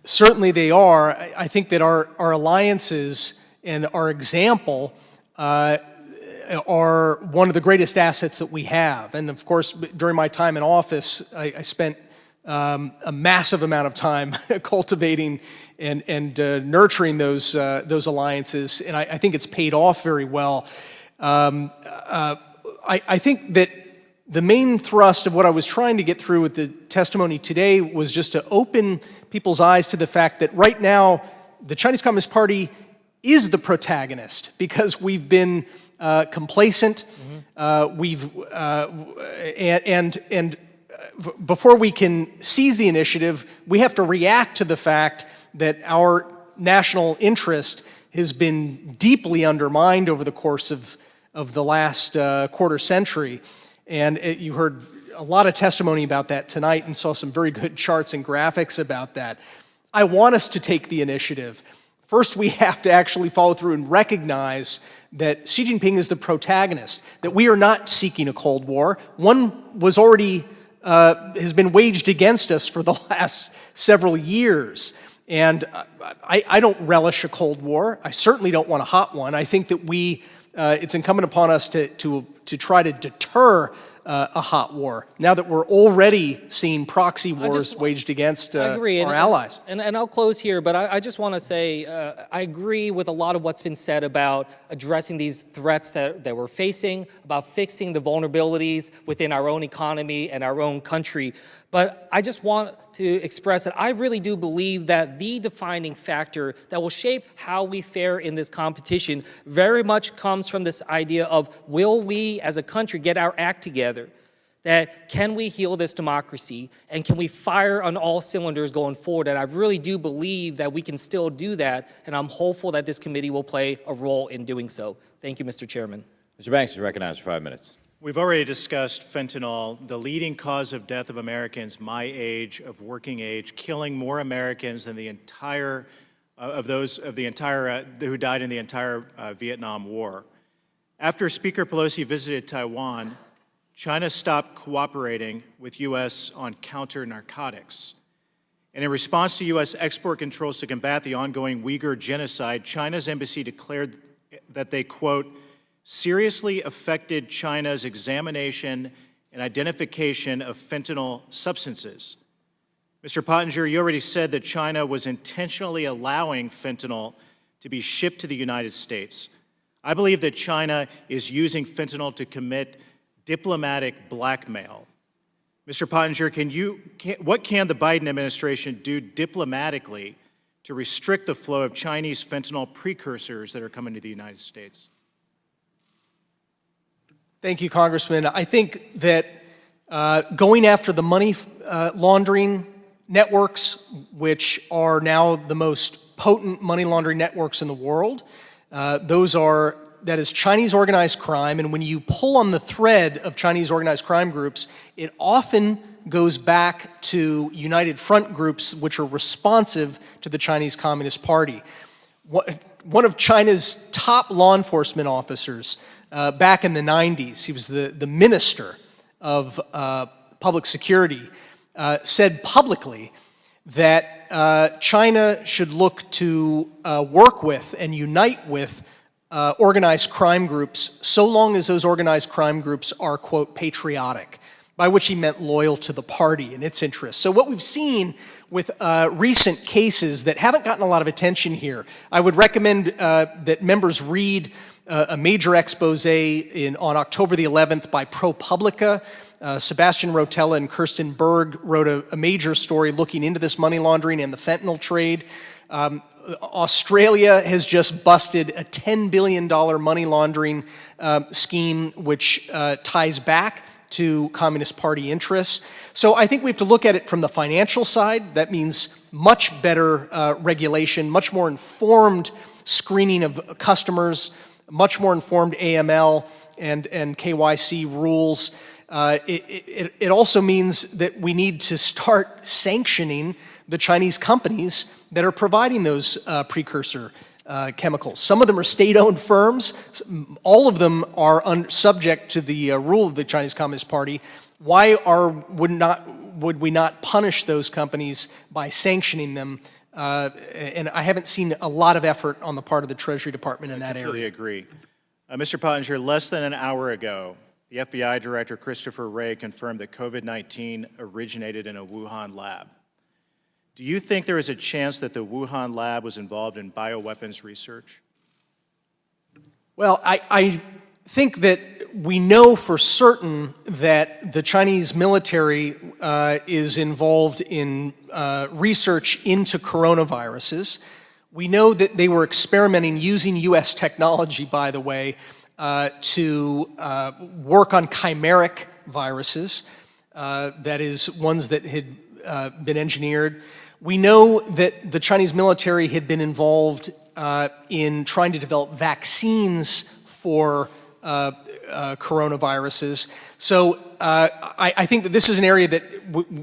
Certainly they are. I think that our alliances and our example are one of the greatest assets that we have. And of course, during my time in office, I spent a massive amount of time cultivating and nurturing those alliances, and I think it's paid off very well. I think that the main thrust of what I was trying to get through with the testimony today was just to open people's eyes to the fact that right now, the Chinese Communist Party is the protagonist because we've been complacent. Before we can seize the initiative, we have to react to the fact that our national interest has been deeply undermined over the course of the last quarter century. And you heard a lot of testimony about that tonight and saw some very good charts and graphics about that. I want us to take the initiative. First, we have to actually follow through and recognize that Xi Jinping is the protagonist, that we are not seeking a Cold War. One was already, has been waged against us for the last several years. And I don't relish a Cold War. I certainly don't want a hot one. I think that it's incumbent upon us to try to deter a hot war, now that we're already seeing proxy wars waged against our allies. And I'll close here, but I just want to say I agree with a lot of what's been said about addressing these threats that we're facing, about fixing the vulnerabilities within our own economy and our own country. But I just want to express that I really do believe that the defining factor that will shape how we fare in this competition very much comes from this idea of, will we as a country get our act together? That can we heal this democracy, and can we fire on all cylinders going forward? And I really do believe that we can still do that, and I'm hopeful that this committee will play a role in doing so. Thank you, Mr. Chairman. Mr. Banks is recognized for 5 minutes. We've already discussed fentanyl, the leading cause of death of Americans my age, of working age, killing more Americans than the entire, who died in the entire Vietnam War. After Speaker Pelosi visited Taiwan, China stopped cooperating with U.S. on counter-narcotics. And in response to U.S. export controls to combat the ongoing Uyghur genocide, China's embassy declared that they, quote, seriously affected China's examination and identification of fentanyl substances. Mr. Pottinger, you already said that China was intentionally allowing fentanyl to be shipped to the United States. I believe that China is using fentanyl to commit diplomatic blackmail. Mr. Pottinger, what can the Biden administration do diplomatically to restrict the flow of Chinese fentanyl precursors that are coming to the United States? Thank you, Congressman. I think that going after the money laundering networks, which are now the most potent money laundering networks in the world, that is Chinese organized crime, and when you pull on the thread of Chinese organized crime groups, it often goes back to United Front groups which are responsive to the Chinese Communist Party. One of China's top law enforcement officers back in the 90s. He was the minister of public security, said publicly that China should look to work with and unite with organized crime groups so long as those organized crime groups are, quote, patriotic, by which he meant loyal to the party and its interests. So what we've seen with recent cases that haven't gotten a lot of attention here, I would recommend that members read a major expose on October the 11th by ProPublica. Sebastian Rotella and Kirsten Berg wrote a major story looking into this money laundering and the fentanyl trade. Australia has just busted a $10 billion money laundering scheme which ties back to Communist Party interests. So I think we have to look at it from the financial side. That means much better regulation, much more informed screening of customers, much more informed AML and KYC rules. It also means that we need to start sanctioning the Chinese companies that are providing those precursor chemicals. Some of them are state-owned firms. All of them are subject to the rule of the Chinese Communist Party. Why would we not punish those companies by sanctioning them? And I haven't seen a lot of effort on the part of the Treasury Department in that area. I completely agree. Mr. Pottinger, less than an hour ago, the FBI Director Christopher Wray confirmed that COVID-19 originated in a Wuhan lab. Do you think there is a chance that the Wuhan lab was involved in bioweapons research? Well, I think that we know for certain that the Chinese military is involved in research into coronaviruses. We know that they were experimenting using U.S. technology, by the way, to work on chimeric viruses, that is, ones that had been engineered. We know that the Chinese military had been involved in trying to develop vaccines for coronaviruses. So I think that this is an area that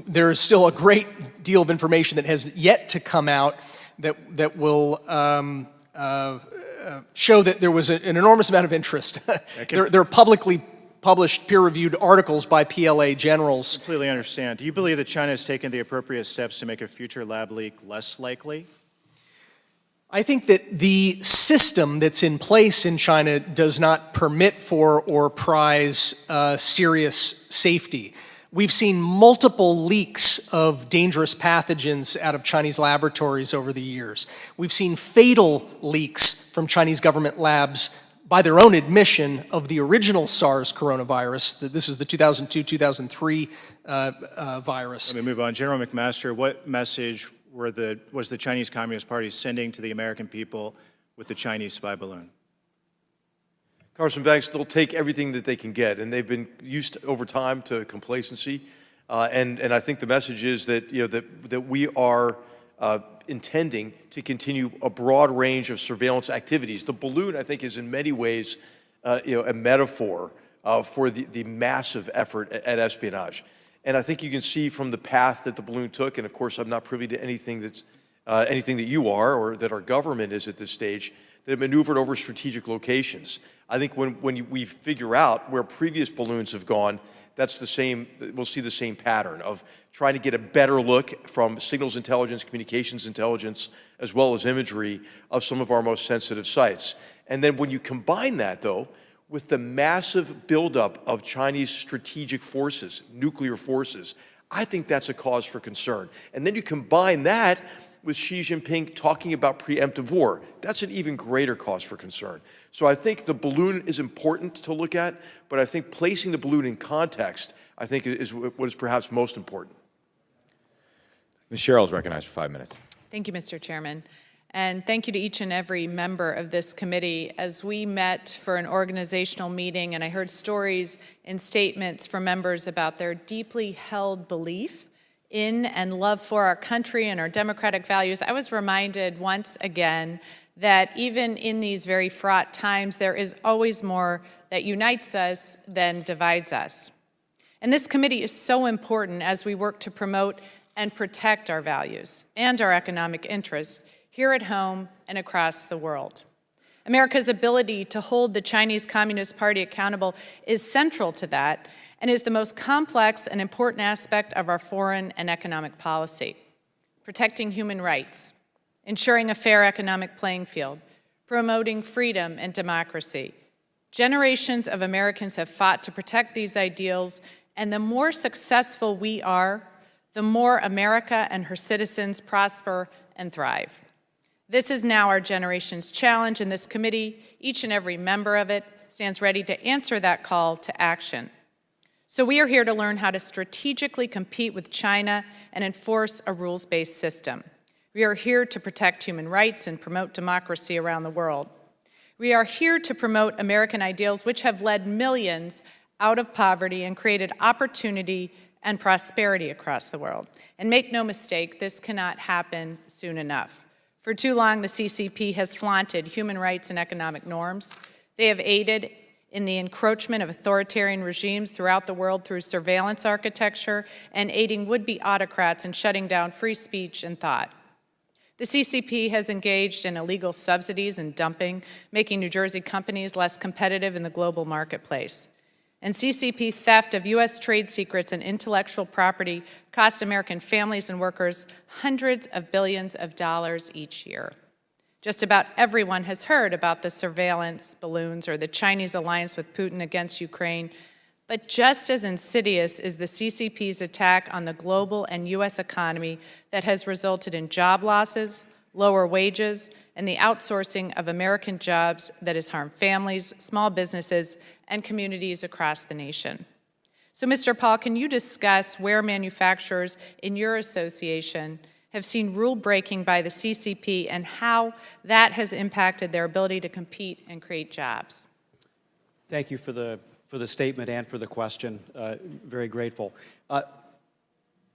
there is still a great deal of information that has yet to come out that will show that there was an enormous amount of interest. There are publicly published peer-reviewed articles by PLA generals. I completely understand. Do you believe that China has taken the appropriate steps to make a future lab leak less likely? I think that the system that's in place in China does not permit for or prize serious safety. We've seen multiple leaks of dangerous pathogens out of Chinese laboratories over the years. We've seen fatal leaks from Chinese government labs by their own admission of the original SARS coronavirus. This is the 2002-2003 virus. Let me move on. General McMaster, what message was the Chinese Communist Party sending to the American people with the Chinese spy balloon? Congressman Banks, they'll take everything that they can get, and they've been used over time to complacency. And I think the message is that that we are intending to continue a broad range of surveillance activities. The balloon, I think, is in many ways a metaphor for the massive effort at espionage. And I think you can see from the path that the balloon took, and of course I'm not privy to anything that you are or that our government is at this stage, that it maneuvered over strategic locations. I think when we figure out where previous balloons have gone, that's the same, we'll see the same pattern of trying to get a better look from signals intelligence, communications intelligence, as well as imagery of some of our most sensitive sites. And then when you combine that, though, with the massive buildup of Chinese strategic forces, nuclear forces, I think that's a cause for concern. And then you combine that with Xi Jinping talking about preemptive war. That's an even greater cause for concern. So I think the balloon is important to look at, but I think placing the balloon in context, I think, is what is perhaps most important. Ms. Sherrill is recognized for 5 minutes. Thank you, Mr. Chairman. And thank you to each and every member of this committee. As we met for an organizational meeting, and I heard stories and statements from members about their deeply held belief in and love for our country and our democratic values, I was reminded once again that even in these very fraught times, there is always more that unites us than divides us. And this committee is so important as we work to promote and protect our values and our economic interests here at home and across the world. America's ability to hold the Chinese Communist Party accountable is central to that and is the most complex and important aspect of our foreign and economic policy. Protecting human rights, ensuring a fair economic playing field, promoting freedom and democracy. Generations of Americans have fought to protect these ideals, and the more successful we are, the more America and her citizens prosper and thrive. This is now our generation's challenge, and this committee, each and every member of it, stands ready to answer that call to action. So we are here to learn how to strategically compete with China and enforce a rules-based system. We are here to protect human rights and promote democracy around the world. We are here to promote American ideals which have led millions out of poverty and created opportunity and prosperity across the world. And make no mistake, this cannot happen soon enough. For too long, the CCP has flaunted human rights and economic norms. They have aided in the encroachment of authoritarian regimes throughout the world through surveillance architecture and aiding would-be autocrats in shutting down free speech and thought. The CCP has engaged in illegal subsidies and dumping, making New Jersey companies less competitive in the global marketplace. And CCP theft of U.S. trade secrets and intellectual property cost American families and workers hundreds of billions of dollars each year. Just about everyone has heard about the surveillance balloons or the Chinese alliance with Putin against Ukraine, but just as insidious is the CCP's attack on the global and U.S. economy that has resulted in job losses, lower wages, and the outsourcing of American jobs that has harmed families, small businesses, and communities across the nation. So, Mr. Paul, can you discuss where manufacturers in your association have seen rule-breaking by the CCP and how that has impacted their ability to compete and create jobs? Thank you for the statement and for the question. Very grateful.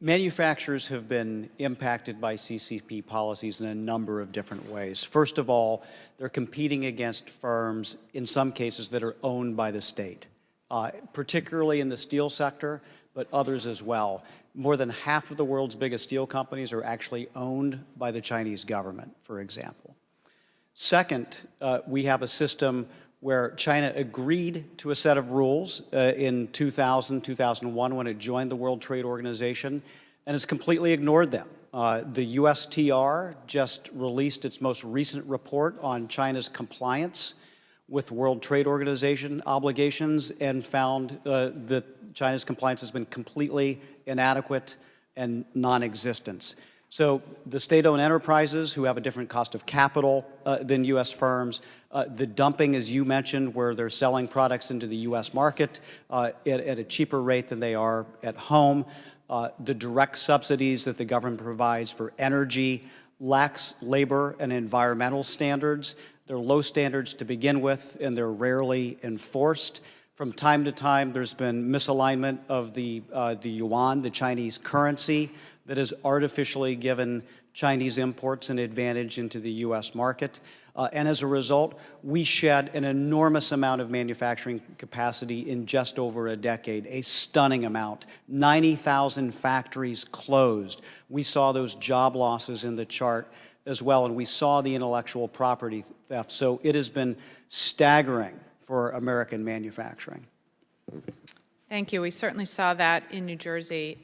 Manufacturers have been impacted by CCP policies in a number of different ways. First of all, they're competing against firms, in some cases, that are owned by the state, particularly in the steel sector, but others as well. More than half of the world's biggest steel companies are actually owned by the Chinese government, for example. Second, we have a system where China agreed to a set of rules in 2000, 2001 when it joined the World Trade Organization and has completely ignored them. The USTR just released its most recent report on China's compliance with World Trade Organization obligations and found that China's compliance has been completely inadequate and non-existent. So the state-owned enterprises who have a different cost of capital than U.S. firms, the dumping, as you mentioned, where they're selling products into the U.S. market at a cheaper rate than they are at home, the direct subsidies that the government provides for energy, lacks labor and environmental standards. They're low standards to begin with, and they're rarely enforced. From time to time, there's been misalignment of the yuan, the Chinese currency, that has artificially given Chinese imports an advantage into the U.S. market. And as a result, we shed an enormous amount of manufacturing capacity in just over a decade, a stunning amount. 90,000 factories closed. We saw those job losses in the chart as well, and we saw the intellectual property theft. So it has been staggering for American manufacturing. Thank you. We certainly saw that in New Jersey.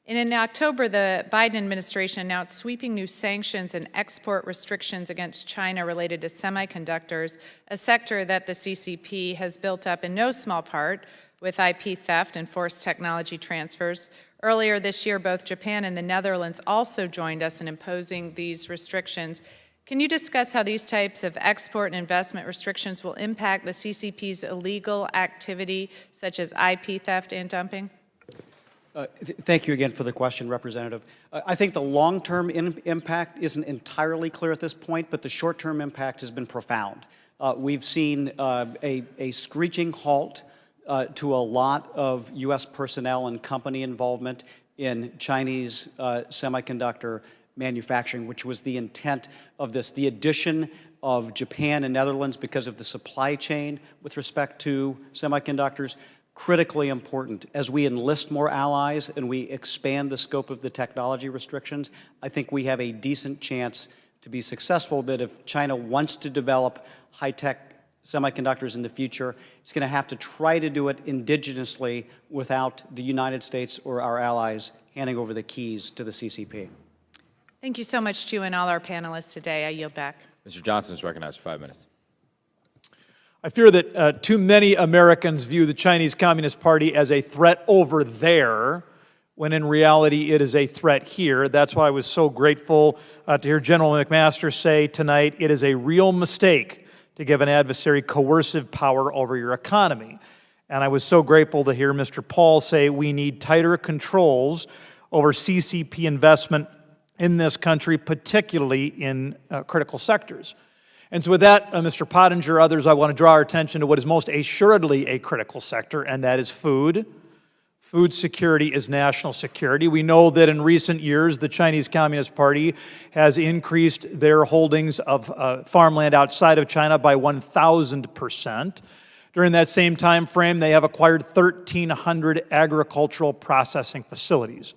And in October, the Biden administration announced sweeping new sanctions and export restrictions against China related to semiconductors, a sector that the CCP has built up in no small part with IP theft and forced technology transfers. Earlier this year, both Japan and the Netherlands also joined us in imposing these restrictions. Can you discuss how these types of export and investment restrictions will impact the CCP's illegal activity, such as IP theft and dumping? Thank you again for the question, Representative. I think the long-term impact isn't entirely clear at this point, but the short-term impact has been profound. We've seen a screeching halt to a lot of U.S. personnel and company involvement in Chinese semiconductor manufacturing, which was the intent of this. The addition of Japan and Netherlands because of the supply chain with respect to semiconductors, critically important. As we enlist more allies and we expand the scope of the technology restrictions, I think we have a decent chance to be successful, that if China wants to develop high-tech semiconductors in the future, it's going to have to try to do it indigenously without the United States or our allies handing over the keys to the CCP. Thank you so much to you and all our panelists today. I yield back. Mr. Johnson is recognized for 5 minutes. I fear that too many Americans view the Chinese Communist Party as a threat over there, when in reality it is a threat here. That's why I was so grateful to hear General McMaster say tonight, it is a real mistake to give an adversary coercive power over your economy. And I was so grateful to hear Mr. Paul say we need tighter controls over CCP investment in this country, particularly in critical sectors. And so with that, Mr. Pottinger, others, I want to draw our attention to what is most assuredly a critical sector, and that is food. Food security is national security. We know that in recent years, the Chinese Communist Party has increased their holdings of farmland outside of China by 1,000%. During that same time frame, they have acquired 1,300 agricultural processing facilities.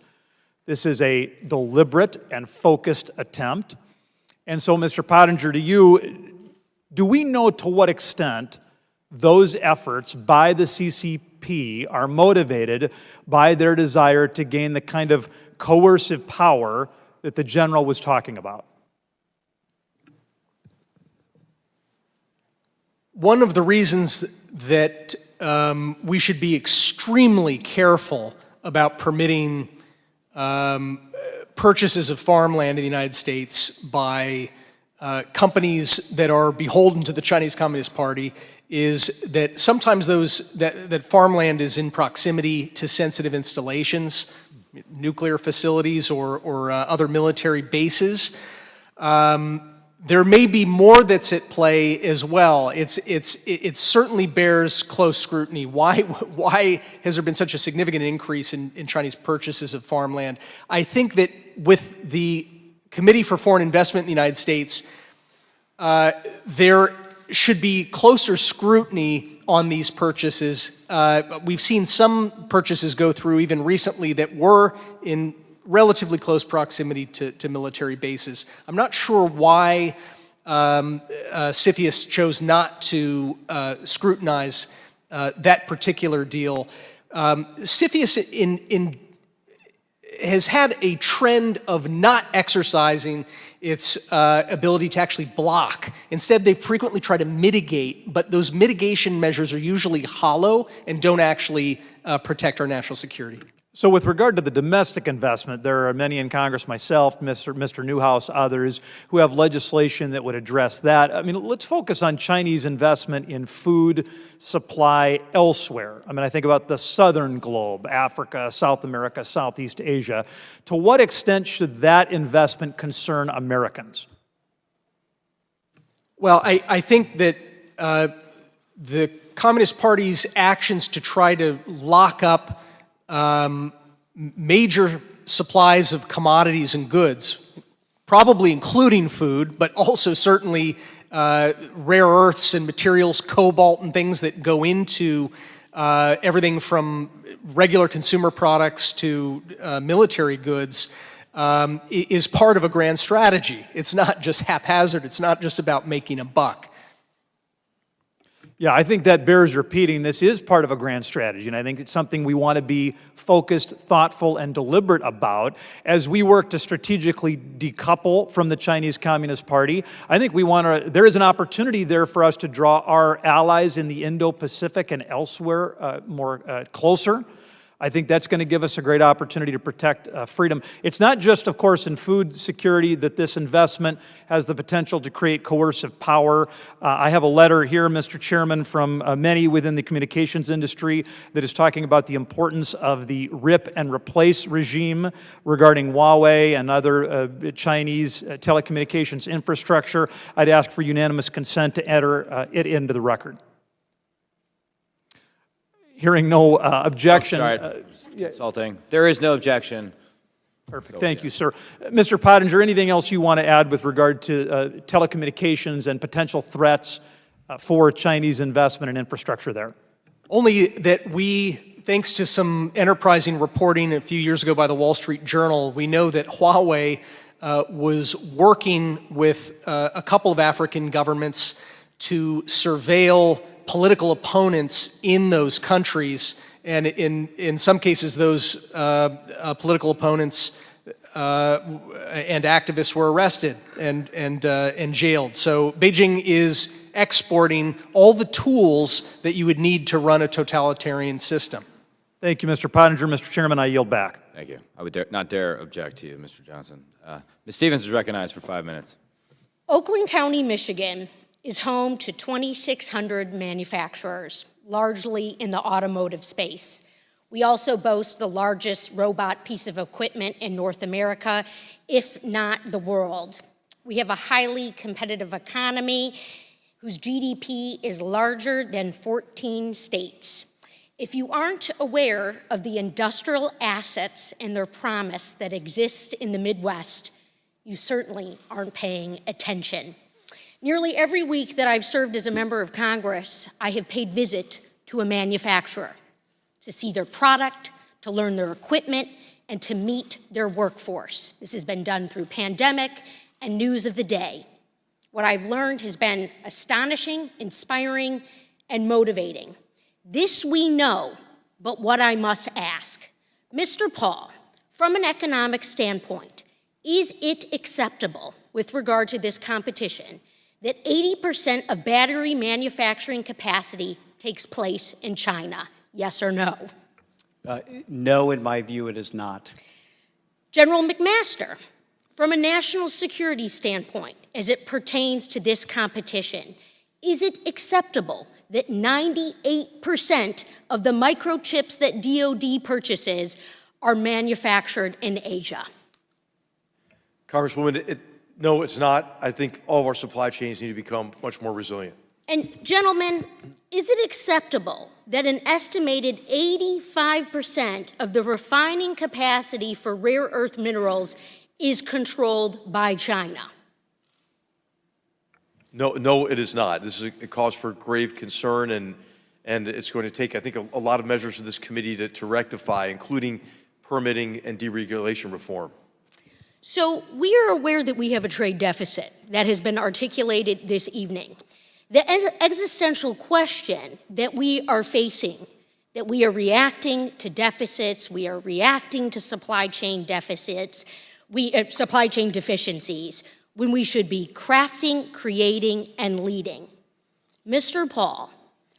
This is a deliberate and focused attempt. And so, Mr. Pottinger, to you, do we know to what extent those efforts by the CCP are motivated by their desire to gain the kind of coercive power that the general was talking about? One of the reasons that we should be extremely careful about permitting purchases of farmland in the United States by companies that are beholden to the Chinese Communist Party is that sometimes that farmland is in proximity to sensitive installations, nuclear facilities or other military bases. There may be more that's at play as well. It certainly bears close scrutiny. Why has there been such a significant increase in Chinese purchases of farmland? I think that with the Committee for Foreign Investment in the United States, there should be closer scrutiny on these purchases. We've seen some purchases go through even recently that were in relatively close proximity to military bases. I'm not sure why CFIUS chose not to scrutinize that particular deal. CFIUS has had a trend of not exercising its ability to actually block. Instead, they frequently try to mitigate, but those mitigation measures are usually hollow and don't actually protect our national security. So with regard to the domestic investment, there are many in Congress, myself, Mr. Newhouse, others, who have legislation that would address that. I mean, let's focus on Chinese investment in food supply elsewhere. I mean, I think about the southern globe, Africa, South America, Southeast Asia. To what extent should that investment concern Americans? Well, I think that the Communist Party's actions to try to lock up major supplies of commodities and goods, probably including food, but also certainly rare earths and materials, cobalt and things that go into everything from regular consumer products to military goods, is part of a grand strategy. It's not just haphazard. It's not just about making a buck. Yeah, I think that bears repeating. This is part of a grand strategy, and I think it's something we want to be focused, thoughtful, and deliberate about. As we work to strategically decouple from the Chinese Communist Party, I think there is an opportunity there for us to draw our allies in the Indo-Pacific and elsewhere more closer. I think that's going to give us a great opportunity to protect freedom. It's not just, of course, in food security that this investment has the potential to create coercive power. I have a letter here, Mr. Chairman, from many within the communications industry that is talking about the importance of the rip and replace regime regarding Huawei and other Chinese telecommunications infrastructure. I'd ask for unanimous consent to enter it into the record. Hearing no objection. Oh, sorry, consulting. There is no objection. Perfect. Thank you, sir. Mr. Pottinger, anything else you want to add with regard to telecommunications and potential threats for Chinese investment and infrastructure there? Only that we, thanks to some enterprising reporting a few years ago by the Wall Street Journal, we know that Huawei was working with a couple of African governments to surveil political opponents in those countries. And in some cases, those political opponents and activists were arrested and jailed. So Beijing is exporting all the tools that you would need to run a totalitarian system. Thank you, Mr. Pottinger. Mr. Chairman, I yield back. Thank you. I would not dare object to you, Mr. Johnson. Ms. Stevens is recognized for 5 minutes. Oakland County, Michigan is home to 2,600 manufacturers, largely in the automotive space. We also boast the largest robot piece of equipment in North America, if not the world. We have a highly competitive economy whose GDP is larger than 14 states. If you aren't aware of the industrial assets and their promise that exist in the Midwest, you certainly aren't paying attention. Nearly every week that I've served as a member of Congress, I have paid visit to a manufacturer to see their product, to learn their equipment, and to meet their workforce. This has been done through pandemic and news of the day. What I've learned has been astonishing, inspiring, and motivating. This we know, but what I must ask, Mr. Paul, from an economic standpoint, is it acceptable with regard to this competition that 80% of battery manufacturing capacity takes place in China? Yes or no? No, in my view, it is not. General McMaster, from a national security standpoint, as it pertains to this competition, is it acceptable that 98% of the microchips that DoD purchases are manufactured in Asia? Congresswoman, no, it's not. I think all of our supply chains need to become much more resilient. And gentlemen, is it acceptable that an estimated 85% of the refining capacity for rare earth minerals is controlled by China? No, it is not. This is a cause for grave concern, and it's going to take, I think, a lot of measures of this committee to rectify, including permitting and deregulation reform. So we are aware that we have a trade deficit that has been articulated this evening. The existential question that we are facing, that we are reacting to deficits, we are reacting to supply chain deficits, supply chain deficiencies, when we should be crafting, creating, and leading. Mr. Paul,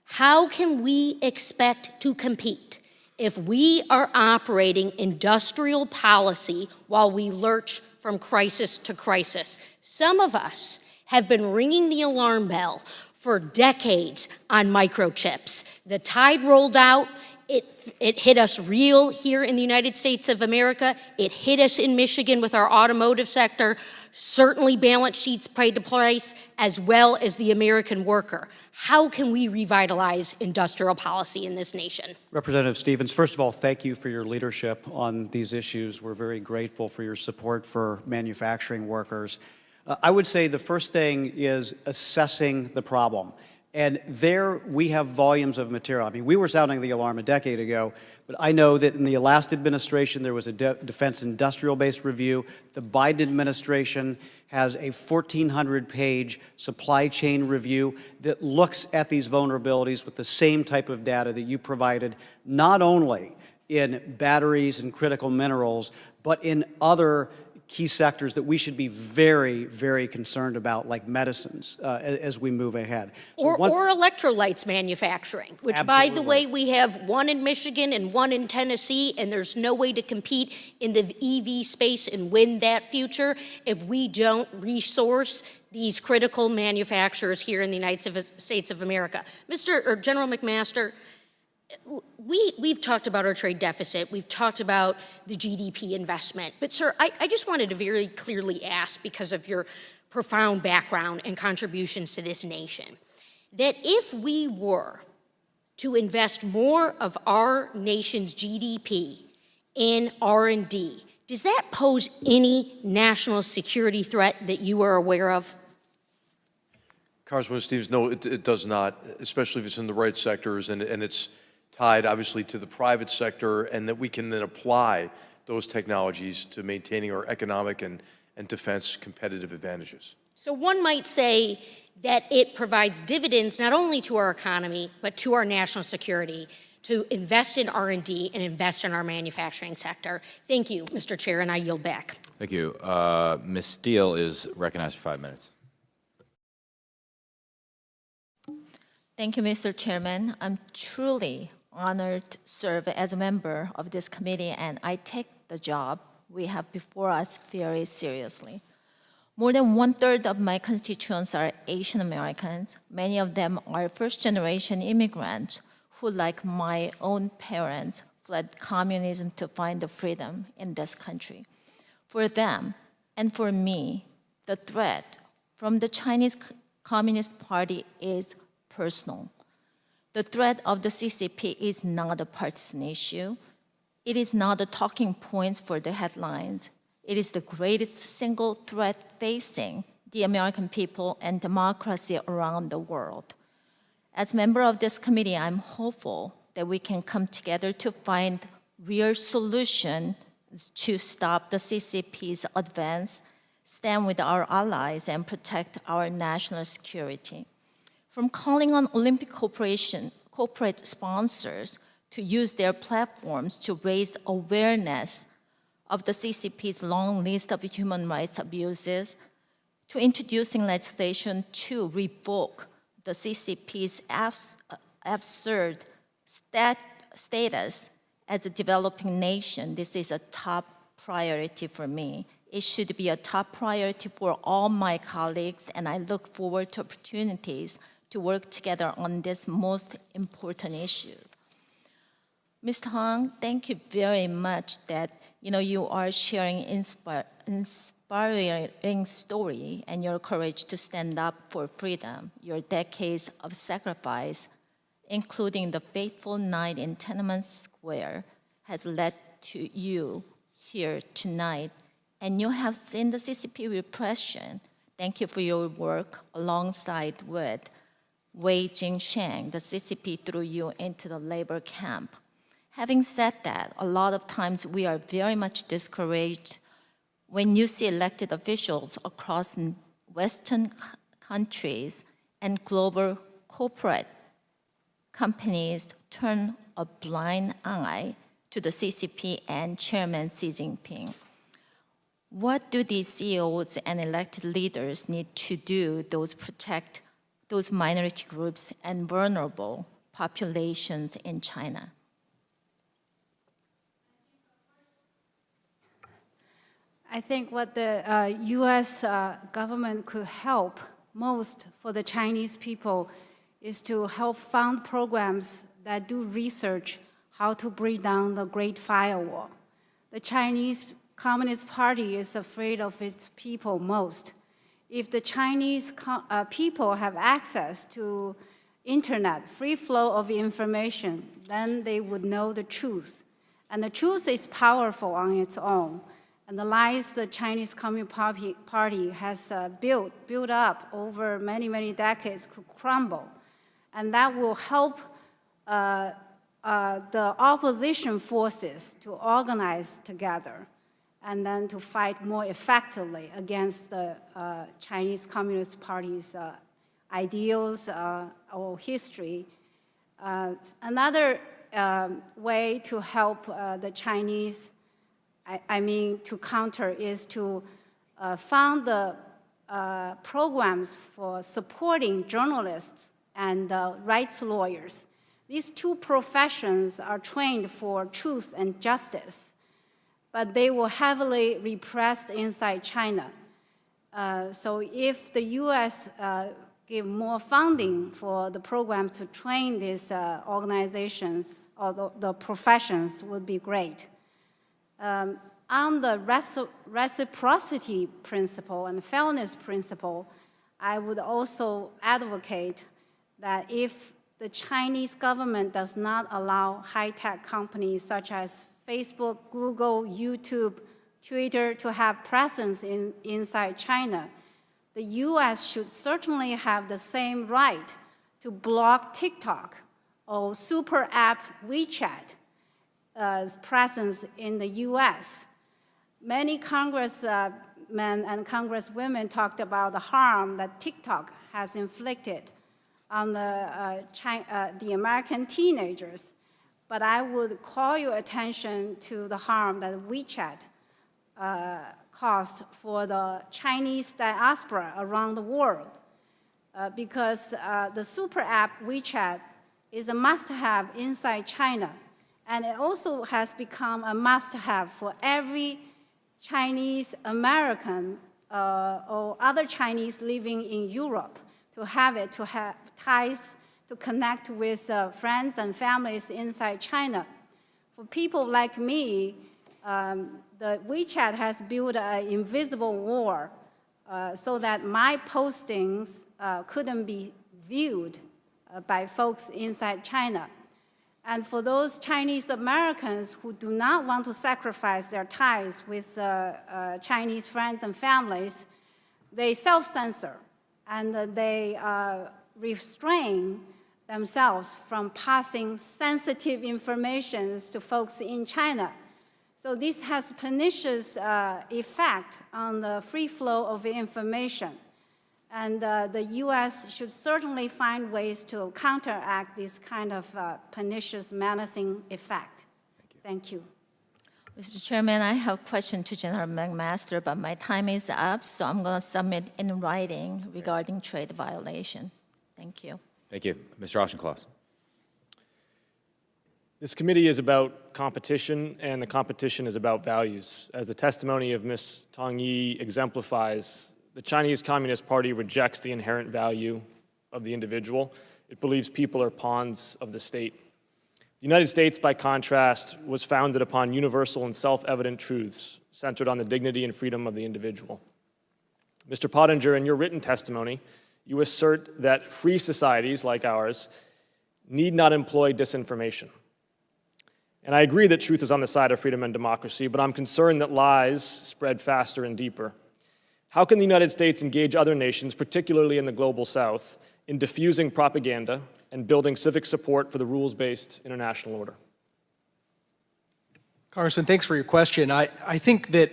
how can we expect to compete if we are operating industrial policy while we lurch from crisis to crisis? Some of us have been ringing the alarm bell for decades on microchips. The tide rolled out. It hit us real here in the United States of America. It hit us in Michigan with our automotive sector. Certainly balance sheets paid the price, as well as the American worker. How can we revitalize industrial policy in this nation? Representative Stevens, first of all, thank you for your leadership on these issues. We're very grateful for your support for manufacturing workers. I would say the first thing is assessing the problem. And there we have volumes of material. I mean, we were sounding the alarm a decade ago, but I know that in the last administration there was a defense industrial-based review. The Biden administration has a 1,400-page supply chain review that looks at these vulnerabilities with the same type of data that you provided, not only in batteries and critical minerals, but in other key sectors that we should be very, very concerned about, like medicines, as we move ahead. So or electrolytes manufacturing, which, Absolutely. by the way, we have one in Michigan and one in Tennessee, and there's no way to compete in the EV space and win that future if we don't resource these critical manufacturers here in the United States of America. General McMaster, we've talked about our trade deficit, we've talked about the GDP investment, but sir, I just wanted to very clearly ask, because of your profound background and contributions to this nation, that if we were to invest more of our nation's GDP in R&D, does that pose any national security threat that you are aware of? Congresswoman Stevens, no, it does not, especially if it's in the right sectors and it's tied obviously to the private sector, and that we can then apply those technologies to maintaining our economic and and defense competitive advantages. So one might say that it provides dividends not only to our economy, but to our national security, to invest in R&D and invest in our manufacturing sector. Thank you, Mr. Chair, and I yield back. Thank you. Ms. Steele is recognized for 5 minutes. Thank you, Mr. Chairman. I'm truly honored to serve as a member of this committee, and I take the job we have before us very seriously. More than 1/3 of my constituents are Asian Americans. Many of them are first-generation immigrants who, like my own parents, fled communism to find the freedom in this country. For them, and for me, the threat from the Chinese Communist Party is personal. The threat of the CCP is not a partisan issue. It is not the talking points for the headlines. It is the greatest single threat facing the American people and democracy around the world. As a member of this committee, I'm hopeful that we can come together to find real solutions to stop the CCP's advance, stand with our allies, and protect our national security. From calling on Olympic corporate sponsors to use their platforms to raise awareness of the CCP's long list of human rights abuses, to introducing legislation to revoke the CCP's absurd status as a developing nation, this is a top priority for me. It should be a top priority for all my colleagues, and I look forward to opportunities to work together on this most important issue. Mr. Hong, thank you very much that you are sharing inspiring story and your courage to stand up for freedom. Your decades of sacrifice, including the fateful night in Tiananmen Square, has led to you here tonight. And you have seen the CCP repression. Thank you for your work alongside with Wei Jingsheng. The CCP threw you into the labor camp. Having said that, a lot of times we are very much discouraged when you see elected officials across Western countries and global corporate companies turn a blind eye to the CCP and Chairman Xi Jinping. What do these CEOs and elected leaders need to do to protect those minority groups and vulnerable populations in China? I think what the U.S. Government could help most for the Chinese people is to help fund programs that do research how to break down the Great Firewall. The Chinese Communist Party is afraid of its people most. If the Chinese people have access to internet, free flow of information, then they would know the truth. And the truth is powerful on its own. And the lies the Chinese Communist Party has built up over many, many decades could crumble. And that will help the opposition forces to organize together and then to fight more effectively against the Chinese Communist Party's ideals or history. Another way to help the Chinese, to counter, is to fund the programs for supporting journalists and rights lawyers. These two professions are trained for truth and justice, but they were heavily repressed inside China. So if the US give more funding for the program to train these organizations or the professions would be great. On the reciprocity principle and fairness principle, I would also advocate that if the Chinese government does not allow high-tech companies such as Facebook, Google, YouTube, Twitter to have presence inside China, the US should certainly have the same right to block TikTok or super app WeChat presence in the US. Many Congress congressmen and congresswomen talked about the harm that TikTok has inflicted on the American teenagers. But I would call your attention to the harm that WeChat caused for the Chinese diaspora around the world. Because the super app WeChat is a must-have inside China. And it also has become a must-have for every Chinese American or other Chinese living in Europe to have it, to have ties, to connect with friends and families inside China. For people like me, the WeChat has built an invisible wall so that my postings couldn't be viewed by folks inside China. And for those Chinese Americans who do not want to sacrifice their ties with Chinese friends and families, they self-censor and they restrain themselves from passing sensitive information to folks in China. So this has pernicious effect on the free flow of information. And the US should certainly find ways to counteract this kind of pernicious, menacing effect. Thank you. Mr. Chairman, I have a question to General McMaster, but my time is up, so I'm going to submit in writing regarding trade violation. Thank you. Thank you. Mr. Auchincloss. This committee is about competition, and the competition is about values. As the testimony of Ms. Tong Yi exemplifies, the Chinese Communist Party rejects the inherent value of the individual. It believes people are pawns of the state. The United States, by contrast, was founded upon universal and self-evident truths centered on the dignity and freedom of the individual. Mr. Pottinger, in your written testimony, you assert that free societies like ours need not employ disinformation. And I agree that truth is on the side of freedom and democracy, but I'm concerned that lies spread faster and deeper. How can the United States engage other nations, particularly in the global south, in diffusing propaganda and building civic support for the rules-based international order? Congressman, thanks for your question. I think that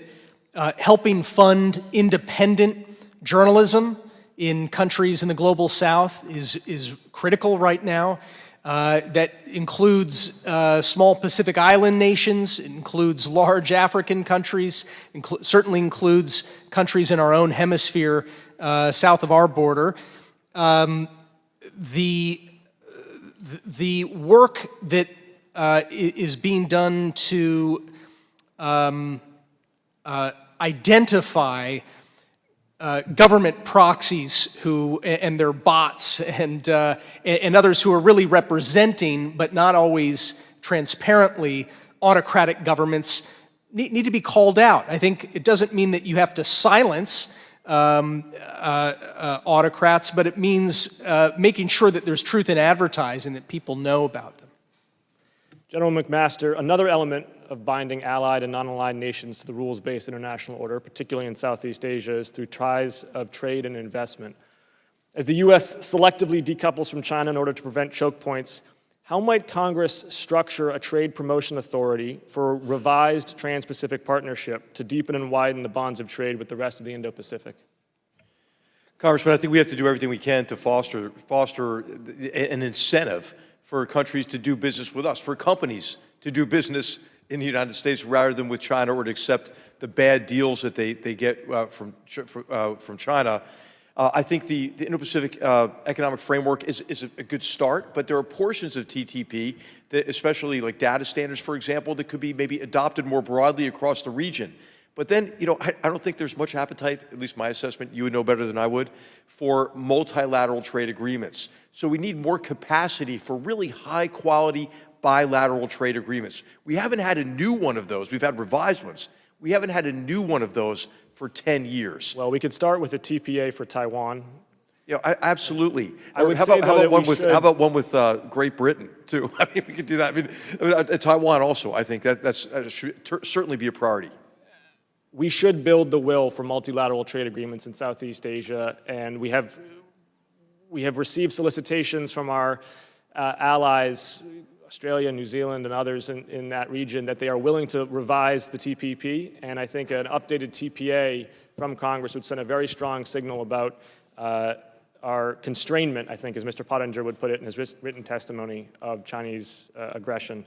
helping fund independent journalism in countries in the global south is critical right now. That includes small Pacific Island nations, it includes large African countries, certainly includes countries in our own hemisphere south of our border. The work that is being done to identify government proxies and their bots and others who are really representing, but not always transparently, autocratic governments need to be called out. I think it doesn't mean that you have to silence autocrats, but it means making sure that there's truth in advertising, that people know about them. General McMaster, another element of binding allied and non-aligned nations to the rules-based international order, particularly in Southeast Asia, is through ties of trade and investment. As the U.S. selectively decouples from China in order to prevent choke points, how might Congress structure a trade promotion authority for a revised Trans-Pacific Partnership to deepen and widen the bonds of trade with the rest of the Indo-Pacific? Congressman, I think we have to do everything we can to foster an incentive for countries to do business with us, for companies to do business in the United States rather than with China, or to accept the bad deals that they get from China. I think the Indo-Pacific economic framework is a good start, but there are portions of TTP, that, especially like data standards, for example, that could be maybe adopted more broadly across the region. But then, I don't think there's much appetite, at least my assessment, you would know better than I would, for multilateral trade agreements. So we need more capacity for really high-quality bilateral trade agreements. We haven't had a new one of those. We've had revised ones. We haven't had a new one of those for 10 years. Well, we could start with a TPA for Taiwan. Absolutely. I would how say, about one with Great Britain, too? I mean, we could do that. I mean, Taiwan also, I think that should certainly be a priority. We should build the will for multilateral trade agreements in Southeast Asia, and we have received solicitations from our allies Australia, New Zealand, and others in that region, that they are willing to revise the TPP, and I think an updated TPA from Congress would send a very strong signal about our constrainment, I think, as Mr. Pottinger would put it in his written testimony, of Chinese aggression.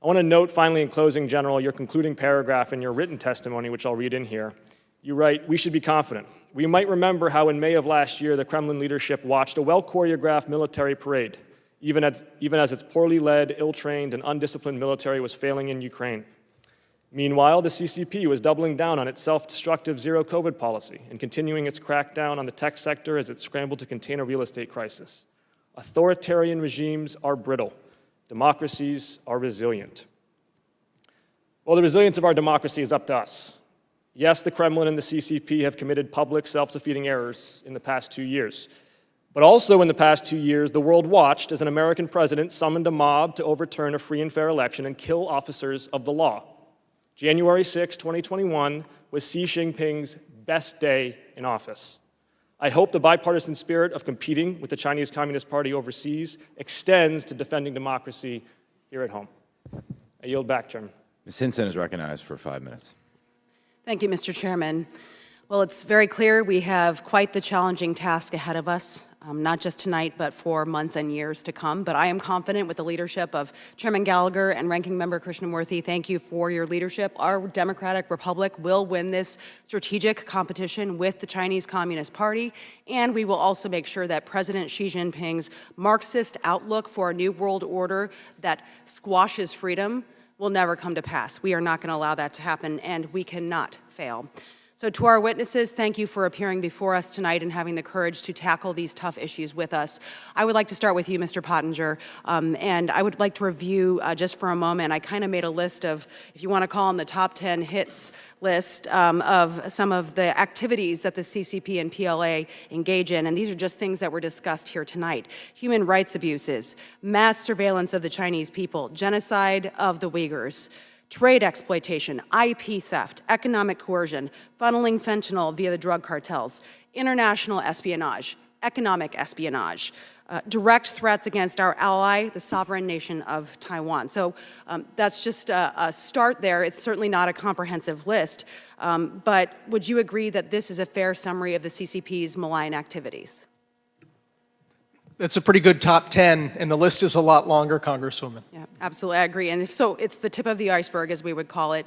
I want to note, finally, in closing, General, your concluding paragraph in your written testimony, which I'll read in here. You write, "We should be confident. We might remember how in May of last year, the Kremlin leadership watched a well-choreographed military parade, even as its poorly led, ill-trained, and undisciplined military was failing in Ukraine. Meanwhile, the CCP was doubling down on its self-destructive zero-COVID policy and continuing its crackdown on the tech sector as it scrambled to contain a real estate crisis. Authoritarian regimes are brittle. Democracies are resilient." Well, the resilience of our democracy is up to us. Yes, the Kremlin and the CCP have committed public self-defeating errors in the past 2 years. But also in the past 2 years, the world watched as an American president summoned a mob to overturn a free and fair election and kill officers of the law. January 6, 2021 was Xi Jinping's best day in office. I hope the bipartisan spirit of competing with the Chinese Communist Party overseas extends to defending democracy here at home. I yield back, Chairman. Ms. Hinson is recognized for 5 minutes. Thank you, Mr. Chairman. Well, it's very clear we have quite the challenging task ahead of us, not just tonight, but for months and years to come. But I am confident with the leadership of Chairman Gallagher and Ranking Member Krishnamurthy. Thank you for your leadership. Our Democratic Republic will win this strategic competition with the Chinese Communist Party, and we will also make sure that President Xi Jinping's Marxist outlook for a new world order that squashes freedom will never come to pass. We are not going to allow that to happen, and we cannot fail. So to our witnesses, thank you for appearing before us tonight and having the courage to tackle these tough issues with us. I would like to start with you, Mr. Pottinger, and I would like to review just for a moment. I kind of made a list of, if you want to call them the top 10 hits list, of some of the activities that the CCP and PLA engage in, and these are just things that were discussed here tonight. Human rights abuses, mass surveillance of the Chinese people, genocide of the Uyghurs, trade exploitation, IP theft, economic coercion, funneling fentanyl via the drug cartels, international espionage, economic espionage, direct threats against our ally, the sovereign nation of Taiwan. So that's just a start there. It's certainly not a comprehensive list, but would you agree that this is a fair summary of the CCP's malign activities? That's a pretty good top 10, and the list is a lot longer, Congresswoman. Yeah, absolutely, I agree. And if so, it's the tip of the iceberg, as we would call it.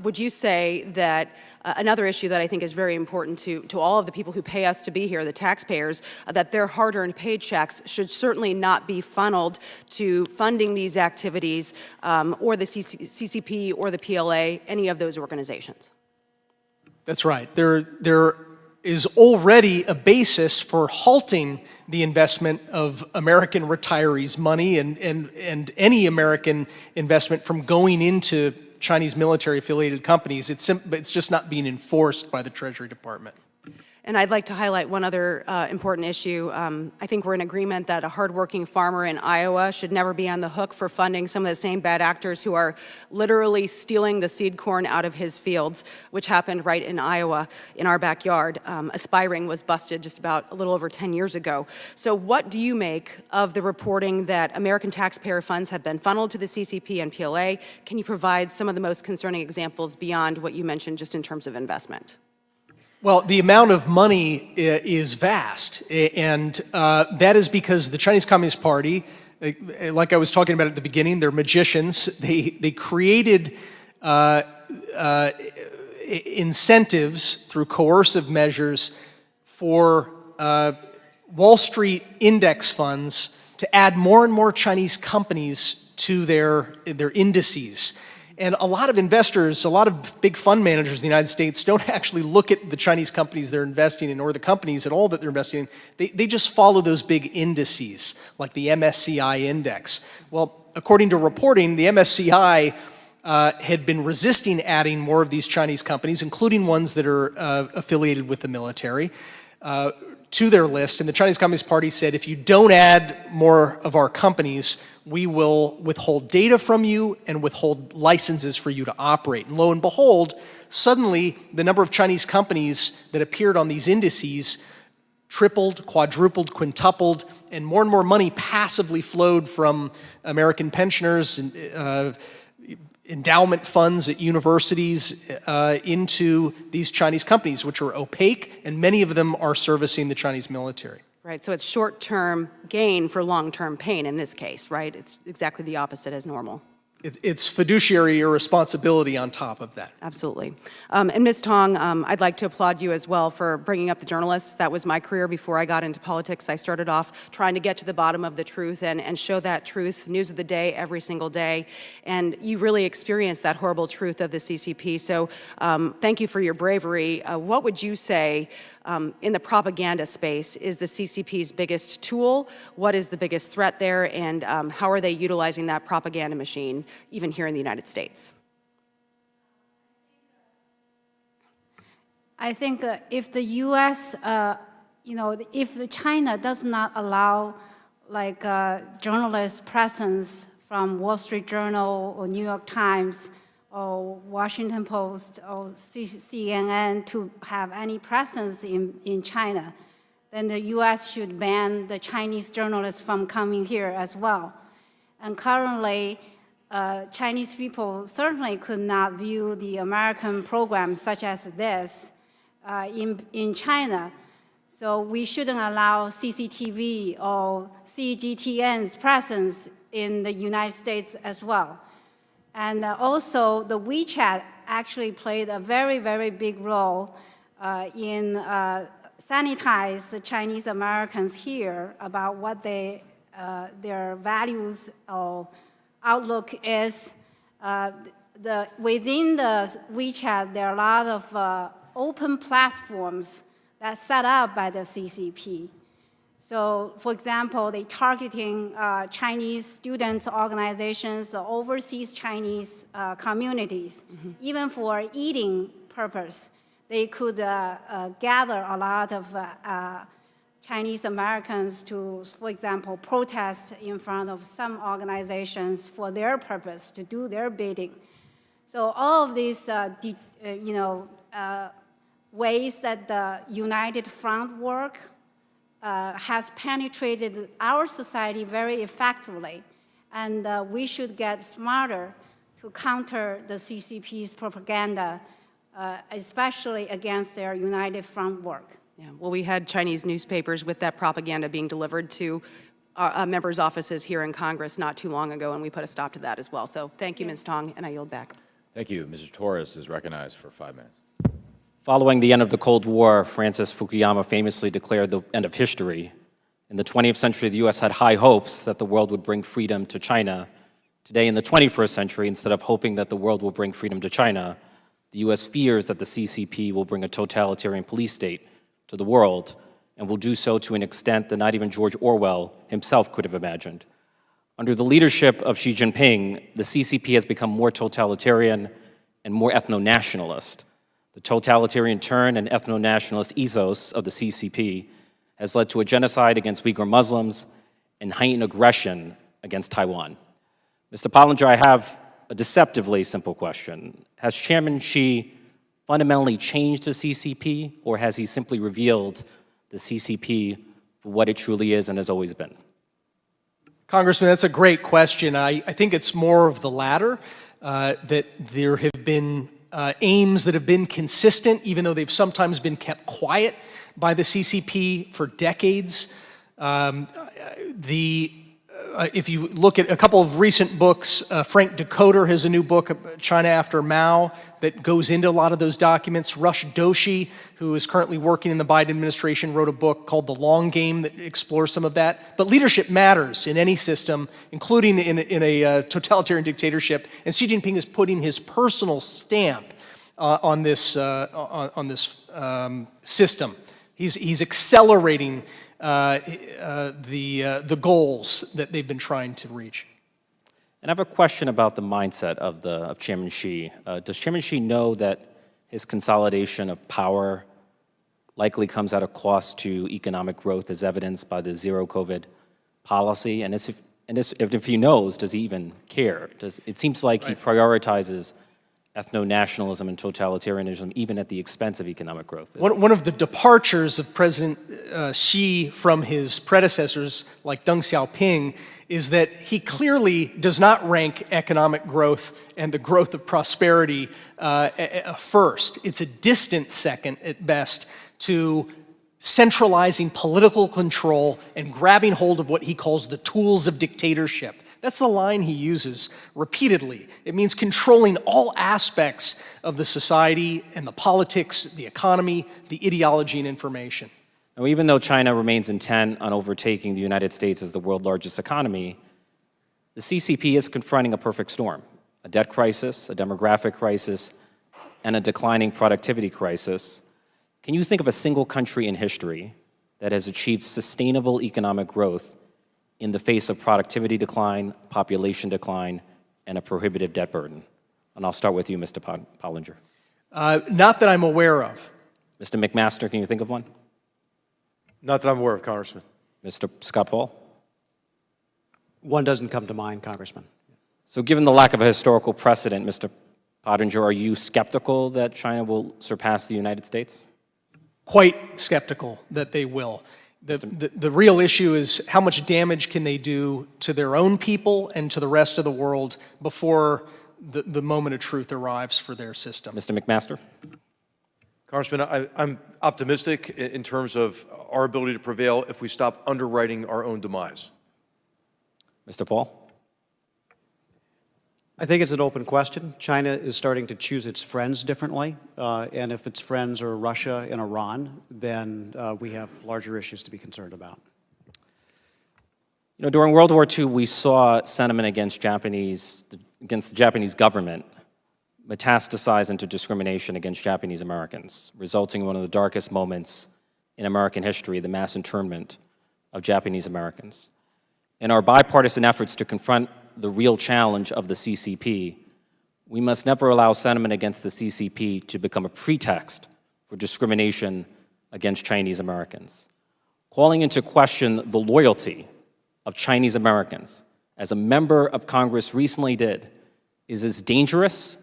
Would you say that another issue that I think is very important to all of the people who pay us to be here, the taxpayers, that their hard-earned paychecks should certainly not be funneled to funding these activities or the CCP or the PLA, any of those organizations? That's right. There is already a basis for halting the investment of American retirees' money and any American investment from going into Chinese military-affiliated companies. It's just not being enforced by the Treasury Department. And I'd like to highlight one other important issue. I think we're in agreement that a hardworking farmer in Iowa should never be on the hook for funding some of the same bad actors who are literally stealing the seed corn out of his fields, which happened right in Iowa, in our backyard. Aspiring was busted just about a little over 10 years ago. So what do you make of the reporting that American taxpayer funds have been funneled to the CCP and PLA? Can you provide some of the most concerning examples beyond what you mentioned just in terms of investment? Well, the amount of money is vast, and that is because the Chinese Communist Party, like I was talking about at the beginning, they're magicians. They created incentives through coercive measures for Wall Street index funds to add more and more Chinese companies to their indices. And a lot of investors, a lot of big fund managers in the United States don't actually look at the Chinese companies they're investing in or the companies at all that they're investing in. They just follow those big indices, like the MSCI index. Well, according to reporting, the MSCI had been resisting adding more of these Chinese companies, including ones that are affiliated with the military, to their list. And the Chinese Communist Party said, if you don't add more of our companies, we will withhold data from you and withhold licenses for you to operate. And lo and behold, suddenly the number of Chinese companies that appeared on these indices tripled, quadrupled, quintupled, and more money passively flowed from American pensioners and endowment funds at universities into these Chinese companies, which are opaque, and many of them are servicing the Chinese military. Right, so it's short-term gain for long-term pain in this case, right? It's exactly the opposite as normal. It's fiduciary irresponsibility on top of that. Absolutely. And Ms. Tong, I'd like to applaud you as well for bringing up the journalists. That was my career before I got into politics. I started off trying to get to the bottom of the truth and show that truth, news of the day, every single day. And you really experienced that horrible truth of the CCP. So thank you for your bravery. What would you say in the propaganda space is the CCP's biggest tool? What is the biggest threat there? And how are they utilizing that propaganda machine, even here in the United States? I think if the U.S., if China does not allow journalist presence from Wall Street Journal or New York Times or Washington Post or CNN to have any presence in China, then the U.S. should ban the Chinese journalists from coming here as well. And currently, Chinese people certainly could not view the American programs such as this in China. So we shouldn't allow CCTV or CGTN's presence in the United States as well. And also, the WeChat actually played a very, very big role in sanitize the Chinese Americans here about what their values or outlook is. Within the WeChat, there are a lot of open platforms that's set up by the CCP. So, for example, they targeting Chinese students organizations, overseas Chinese communities, even for eating purpose. They could gather a lot of Chinese Americans to, for example, protest in front of some organizations for their purpose, to do their bidding. So all of these, ways that the United Front work has penetrated our society very effectively, and we should get smarter to counter the CCP's propaganda, especially against their United Front work. Yeah, well, we had Chinese newspapers with that propaganda being delivered to members' offices here in Congress not too long ago, and we put a stop to that as well. So thank you, Ms. Tong, and I yield back. Thank you. Mr. Torres is recognized for 5 minutes. Following the end of the Cold War, Francis Fukuyama famously declared the end of history. In the 20th century, the U.S. had high hopes that the world would bring freedom to China. Today, in the 21st century, instead of hoping that the world will bring freedom to China, the U.S. fears that the CCP will bring a totalitarian police state to the world, and will do so to an extent that not even George Orwell himself could have imagined. Under the leadership of Xi Jinping, the CCP has become more totalitarian and more ethno-nationalist. The totalitarian turn and ethno-nationalist ethos of the CCP has led to a genocide against Uyghur Muslims and heightened aggression against Taiwan. Mr. Pottinger, I have a deceptively simple question. Has Chairman Xi fundamentally changed the CCP, or has he simply revealed the CCP for what it truly is and has always been? Congressman, that's a great question. I think it's more of the latter, that there have been aims that have been consistent, even though they've sometimes been kept quiet by the CCP for decades. If you look at a couple of recent books, Frank Decoder has a new book, China After Mao, that goes into a lot of those documents. Rush Doshi, who is currently working in the Biden administration, wrote a book called The Long Game that explores some of that. But leadership matters in any system, including in a totalitarian dictatorship. And Xi Jinping is putting his personal stamp on this system. He's accelerating the goals that they've been trying to reach. And I have a question about the mindset of Chairman Xi. Does Chairman Xi know that his consolidation of power likely comes at a cost to economic growth, as evidenced by the zero COVID policy? And if he knows, does he even care? It seems like he prioritizes ethno-nationalism and totalitarianism, even at the expense of economic growth. One of the departures of President Xi from his predecessors, like Deng Xiaoping, is that he clearly does not rank economic growth and the growth of prosperity first. It's a distant second at best to centralizing political control and grabbing hold of what he calls the tools of dictatorship. That's the line he uses repeatedly. It means controlling all aspects of the society and the politics, the economy, the ideology, and information. Now, even though China remains intent on overtaking the United States as the world's largest economy, the CCP is confronting a perfect storm: a debt crisis, a demographic crisis, and a declining productivity crisis. Can you think of a single country in history that has achieved sustainable economic growth in the face of productivity decline, population decline, and a prohibitive debt burden? And I'll start with you, Mr. Pollinger. Not that I'm aware of. Mr. McMaster, can you think of one? Not that I'm aware of, Congressman. Mr. Scott Paul? One doesn't come to mind, Congressman. So given the lack of a historical precedent, Mr. Pottinger, are you skeptical that China will surpass the United States? Quite skeptical that they will. The real issue is how much damage can they do to their own people and to the rest of the world before the moment of truth arrives for their system. Mr. McMaster? Congressman, I'm optimistic in terms of our ability to prevail if we stop underwriting our own demise. Mr. Paul? I think it's an open question. China is starting to choose its friends differently, and if its friends are Russia and Iran, then we have larger issues to be concerned about. You know, during World War II, we saw sentiment against the Japanese government metastasize into discrimination against Japanese Americans, resulting in one of the darkest moments in American history, the mass internment of Japanese Americans. In our bipartisan efforts to confront the real challenge of the CCP, we must never allow sentiment against the CCP to become a pretext for discrimination against Chinese Americans. Calling into question the loyalty of Chinese Americans, as a member of Congress recently did, is as dangerous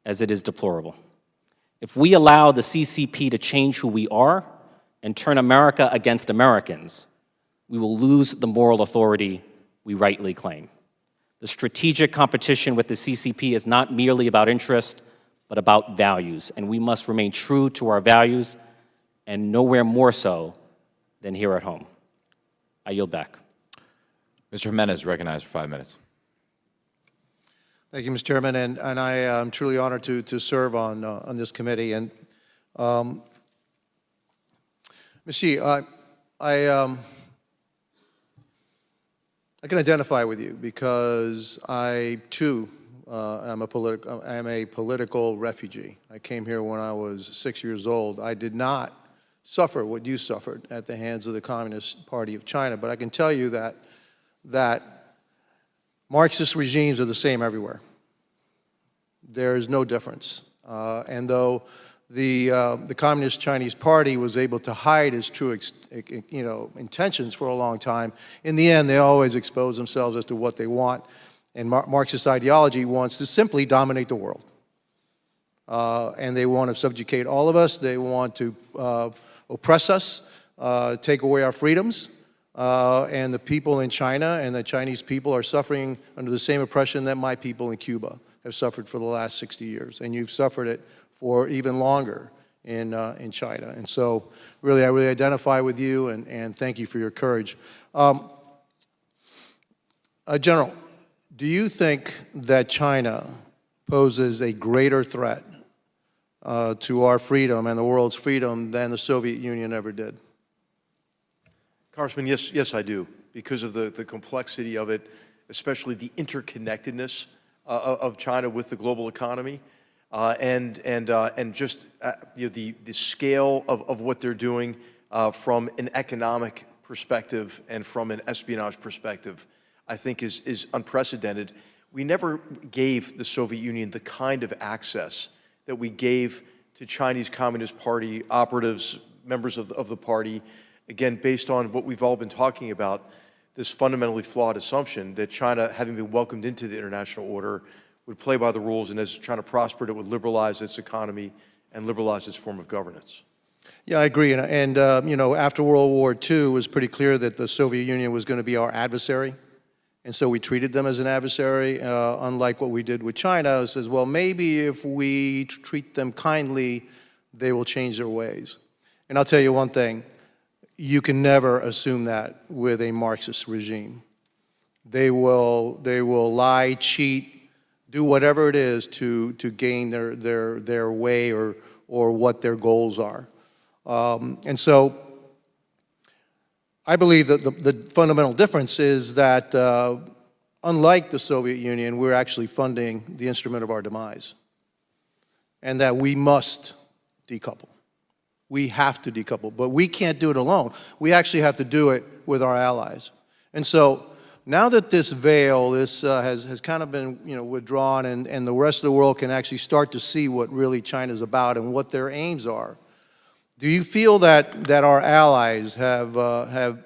as it is deplorable. If we allow the CCP to change who we are and turn America against Americans, we will lose the moral authority we rightly claim. The strategic competition with the CCP is not merely about interest, but about values, and we must remain true to our values, and nowhere more so than here at home. I yield back. Mr. Jimenez, recognized for 5 minutes. Thank you, Mr. Chairman, and I am truly honored to serve on this committee. And Ms. Xi, I can identify with you because I too am a political refugee. I came here when I was 6 years old. I did not suffer what you suffered at the hands of the Communist Party of China, but I can tell you that Marxist regimes are the same everywhere. There is no difference. And though the Communist Chinese Party was able to hide its true intentions for a long time, in the end, they always expose themselves as to what they want. And Marxist ideology wants to simply dominate the world. And they want to subjugate all of us. They want to oppress us, take away our freedoms. And the people in China and the Chinese people are suffering under the same oppression that my people in Cuba have suffered for the last 60 years. And you've suffered it for even longer in China. And so really, I really identify with you and thank you for your courage. General, do you think that China poses a greater threat to our freedom and the world's freedom than the Soviet Union ever did? Congressman, yes, I do, because of the complexity of it, especially the interconnectedness of China with the global economy, and just the scale of what they're doing from an economic perspective and from an espionage perspective, I think is unprecedented. We never gave the Soviet Union the kind of access that we gave to Chinese Communist Party operatives, members of the party, again, based on what we've all been talking about, this fundamentally flawed assumption that China, having been welcomed into the international order, would play by the rules, and as China prospered, it would liberalize its economy and liberalize its form of governance. Yeah, I agree. And you know, after World War II, it was pretty clear that the Soviet Union was going to be our adversary. And so we treated them as an adversary, unlike what we did with China. It says, well, maybe if we treat them kindly, they will change their ways. And I'll tell you one thing, you can never assume that with a Marxist regime. They will lie, cheat, do whatever it is to gain their way or what their goals are. And so I believe that the fundamental difference is that unlike the Soviet Union, we're actually funding the instrument of our demise, and that we must decouple. We have to decouple, but we can't do it alone. We actually have to do it with our allies. And so now that this veil has kind of been withdrawn, and the rest of the world can actually start to see what really China's about and what their aims are, do you feel that our allies have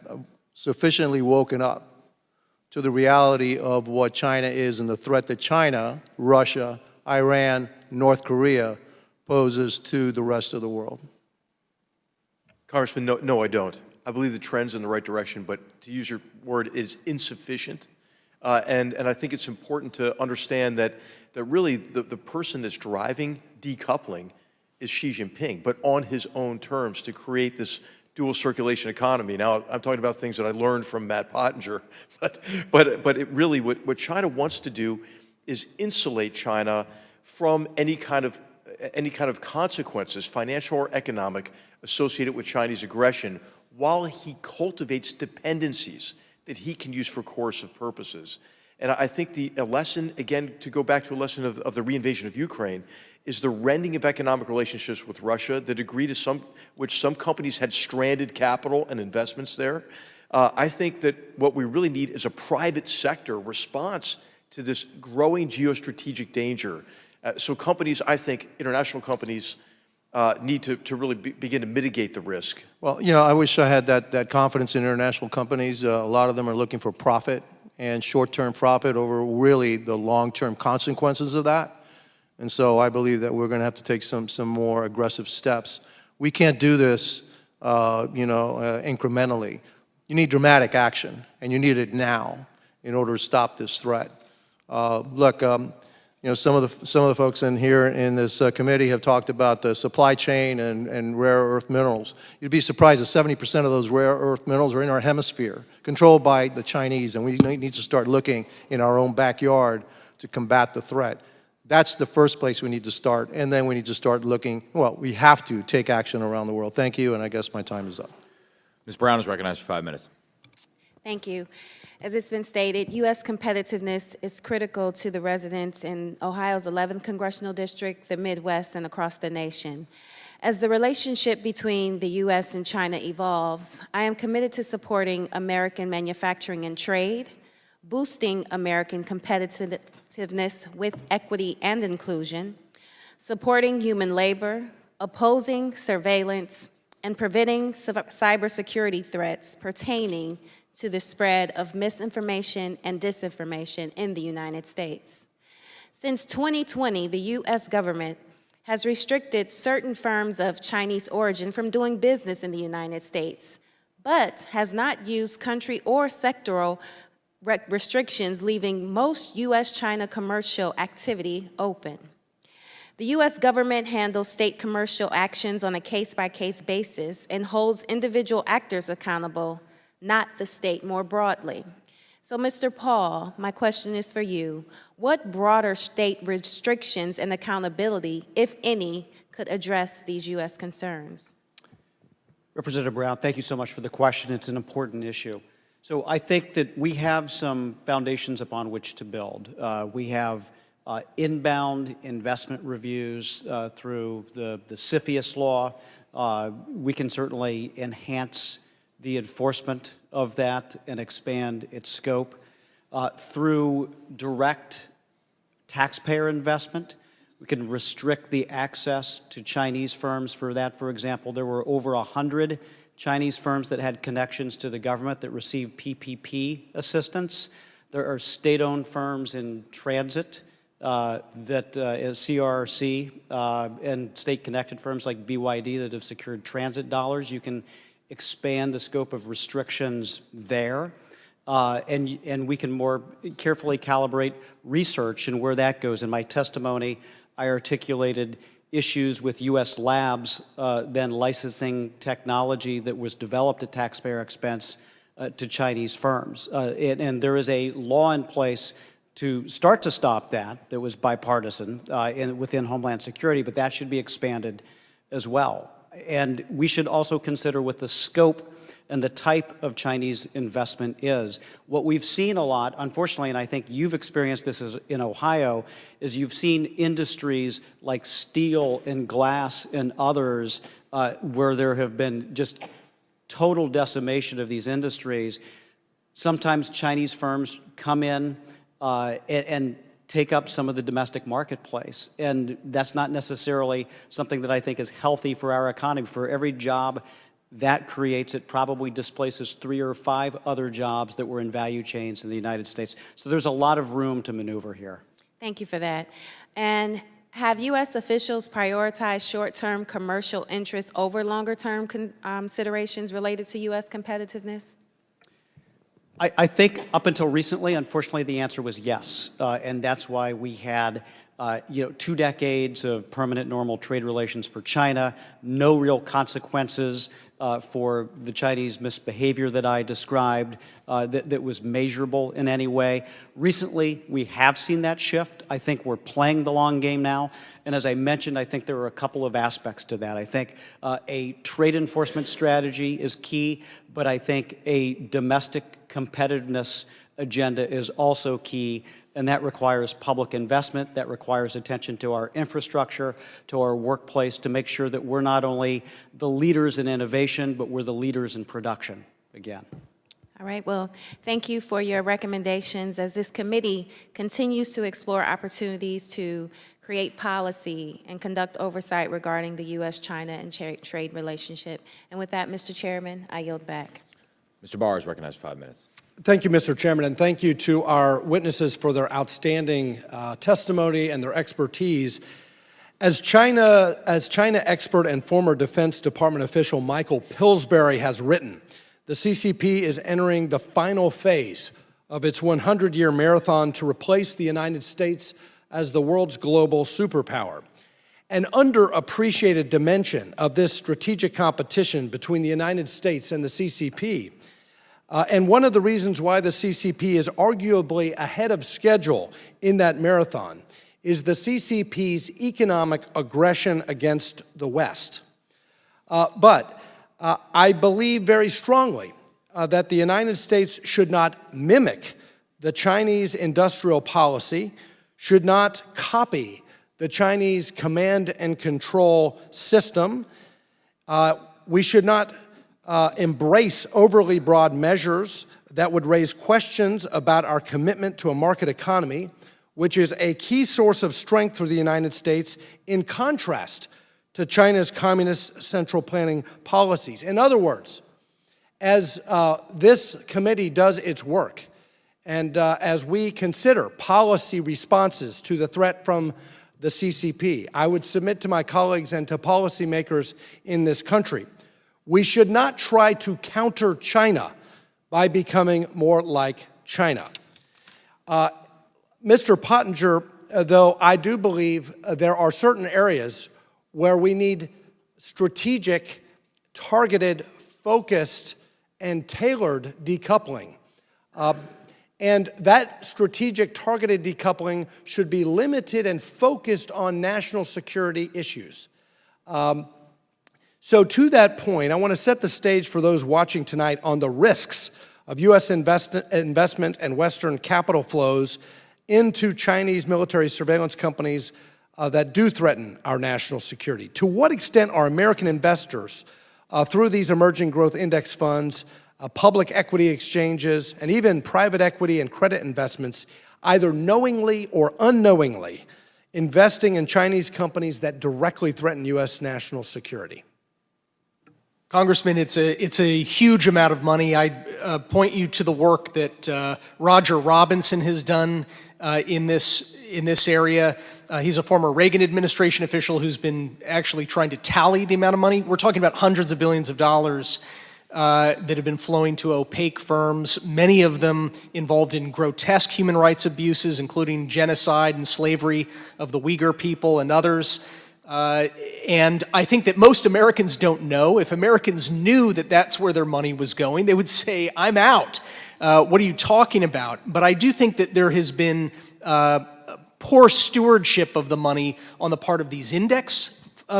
sufficiently woken up to the reality of what China is and the threat that China, Russia, Iran, North Korea poses to the rest of the world? Congressman, no, I don't. I believe the trend's in the right direction, but to use your word, is insufficient. And I think it's important to understand that really the person that's driving decoupling is Xi Jinping, but on his own terms to create this dual circulation economy. Now, I'm talking about things that I learned from Matt Pottinger, but it really, what China wants to do is insulate China from any kind of consequences, financial or economic, associated with Chinese aggression, while he cultivates dependencies that he can use for coercive purposes. And I think a lesson, again, to go back to a lesson of the reinvasion of Ukraine, is the rending of economic relationships with Russia, the degree to which some companies had stranded capital and investments there. I think that what we really need is a private sector response to this growing geostrategic danger. So companies, I think, international companies, need to really begin to mitigate the risk. Well, I wish I had that confidence in international companies. A lot of them are looking for profit and short-term profit over really the long-term consequences of that. And so I believe that we're going to have to take some more aggressive steps. We can't do this, incrementally. You need dramatic action, and you need it now in order to stop this threat. Look, some of the folks in here in this committee have talked about the supply chain and rare earth minerals. You'd be surprised that 70% of those rare earth minerals are in our hemisphere, controlled by the Chinese, and we need to start looking in our own backyard to combat the threat. That's the first place we need to start, and then we need to start looking, well, we have to take action around the world. Thank you, and I guess my time is up. Ms. Brown is recognized for 5 minutes. Thank you. As it's been stated, U.S. competitiveness is critical to the residents in Ohio's 11th Congressional District, the Midwest, and across the nation. As the relationship between the U.S. and China evolves, I am committed to supporting American manufacturing and trade, boosting American competitiveness with equity and inclusion, supporting human labor, opposing surveillance, and preventing cybersecurity threats pertaining to the spread of misinformation and disinformation in the United States. Since 2020, the U.S. government has restricted certain firms of Chinese origin from doing business in the United States, but has not used country or sectoral restrictions, leaving most U.S.-China commercial activity open. The U.S. government handles state commercial actions on a case-by-case basis and holds individual actors accountable, not the state more broadly. So, Mr. Paul, my question is for you. What broader state restrictions and accountability, if any, could address these U.S. concerns? Representative Brown, thank you so much for the question. It's an important issue. So I think that we have some foundations upon which to build. We have inbound investment reviews through the CFIUS law. We can certainly enhance the enforcement of that and expand its scope. Through direct taxpayer investment, we can restrict the access to Chinese firms for that. For example, there were over 100 Chinese firms that had connections to the government that received PPP assistance. There are state-owned firms in transit that is CRC and state-connected firms like BYD that have secured transit dollars. You can expand the scope of restrictions there. And we can more carefully calibrate research and where that goes. In my testimony, I articulated issues with U.S. labs then licensing technology that was developed at taxpayer expense to Chinese firms. And there is a law in place to start to stop that was bipartisan within Homeland Security, but that should be expanded as well. And we should also consider what the scope and the type of Chinese investment is. What we've seen a lot, unfortunately, and I think you've experienced this in Ohio, is you've seen industries like steel and glass and others where there have been just total decimation of these industries. Sometimes Chinese firms come in and take up some of the domestic marketplace. And that's not necessarily something that I think is healthy for our economy. For every job that creates, it probably displaces 3 or 5 other jobs that were in value chains in the United States. So there's a lot of room to maneuver here. Thank you for that. And have U.S. officials prioritized short-term commercial interests over longer-term considerations related to U.S. competitiveness? I think up until recently, unfortunately, the answer was yes. And that's why we had 2 decades of permanent normal trade relations for China, no real consequences for the Chinese misbehavior that I described that was measurable in any way. Recently, we have seen that shift. I think we're playing the long game now. And as I mentioned, I think there are a couple of aspects to that. I think a trade enforcement strategy is key, but I think a domestic competitiveness agenda is also key. And that requires public investment, that requires attention to our infrastructure, to our workplace, to make sure that we're not only the leaders in innovation, but we're the leaders in production, again. All right, well, thank you for your recommendations as this committee continues to explore opportunities to create policy and conduct oversight regarding the U.S.-China and trade relationship. And with that, Mr. Chairman, I yield back. Mr. Barr is recognized for 5 minutes. Thank you, Mr. Chairman, and thank you to our witnesses for their outstanding testimony and their expertise. As China expert and former Defense Department official Michael Pillsbury has written, the CCP is entering the final phase of its 100-year marathon to replace the United States as the world's global superpower. An underappreciated dimension of this strategic competition between the United States and the CCP, and one of the reasons why the CCP is arguably ahead of schedule in that marathon, is the CCP's economic aggression against the West. But I believe very strongly that the United States should not mimic the Chinese industrial policy, should not copy the Chinese command and control system. We should not embrace overly broad measures that would raise questions about our commitment to a market economy, which is a key source of strength for the United States in contrast to China's communist central planning policies. In other words, as this committee does its work, and as we consider policy responses to the threat from the CCP, I would submit to my colleagues and to policymakers in this country, we should not try to counter China by becoming more like China. Mr. Pottinger, though, I do believe there are certain areas where we need strategic, targeted, focused, and tailored decoupling. And that strategic, targeted decoupling should be limited and focused on national security issues. So to that point, I want to set the stage for those watching tonight on the risks of U.S. investment and Western capital flows into Chinese military surveillance companies that do threaten our national security. To what extent are American investors, through these emerging growth index funds, public equity exchanges, and even private equity and credit investments, either knowingly or unknowingly, investing in Chinese companies that directly threaten U.S. national security? Congressman, it's a huge amount of money. I point you to the work that Roger Robinson has done in this area. He's a former Reagan administration official who's been actually trying to tally the amount of money. We're talking about hundreds of billions of dollars that have been flowing to opaque firms, many of them involved in grotesque human rights abuses, including genocide and slavery of the Uyghur people and others. And I think that most Americans don't know. If Americans knew that that's where their money was going, they would say, I'm out. What are you talking about? But I do think that there has been poor stewardship of the money on the part of these index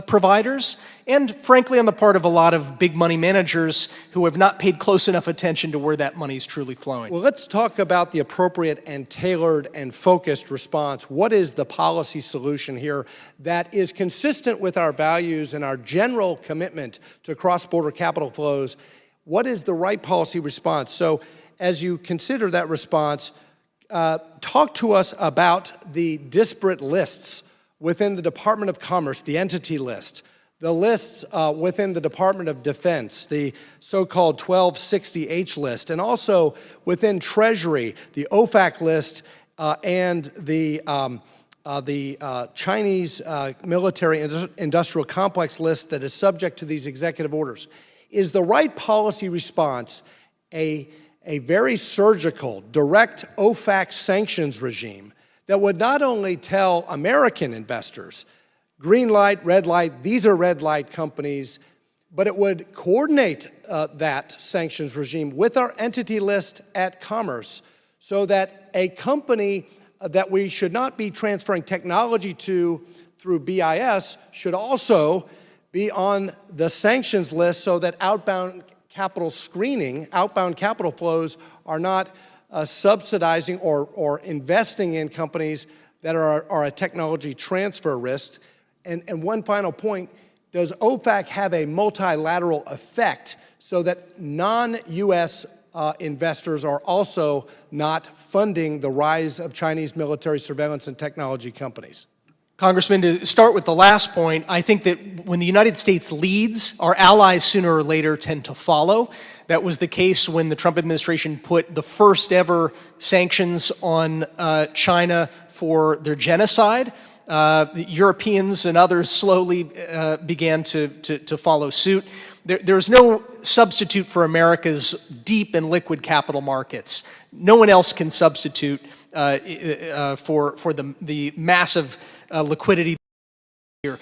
providers, and frankly on the part of a lot of big money managers who have not paid close enough attention to where that money is truly flowing. Well, let's talk about the appropriate and tailored and focused response. What is the policy solution here that is consistent with our values and our general commitment to cross-border capital flows? What is the right policy response? So as you consider that response, talk to us about the disparate lists within the Department of Commerce, the entity list, the lists within the Department of Defense, the so-called 1260H list, and also within Treasury, the OFAC list and the Chinese military industrial complex list that is subject to these executive orders. Is the right policy response a very surgical, direct OFAC sanctions regime that would not only tell American investors, green light, red light, these are red light companies, but it would coordinate that sanctions regime with our entity list at Commerce so that a company that we should not be transferring technology to through BIS should also be on the sanctions list so that outbound capital screening, outbound capital flows are not subsidizing or investing in companies that are a technology transfer risk. And one final point, does OFAC have a multilateral effect so that non-US investors are also not funding the rise of Chinese military surveillance and technology companies? Congressman, to start with the last point, I think that when the United States leads, our allies sooner or later tend to follow. That was the case when the Trump administration put the first ever sanctions on China for their genocide. The Europeans and others slowly began to follow suit. There's no substitute for America's deep and liquid capital markets. No one else can substitute for the massive liquidity here.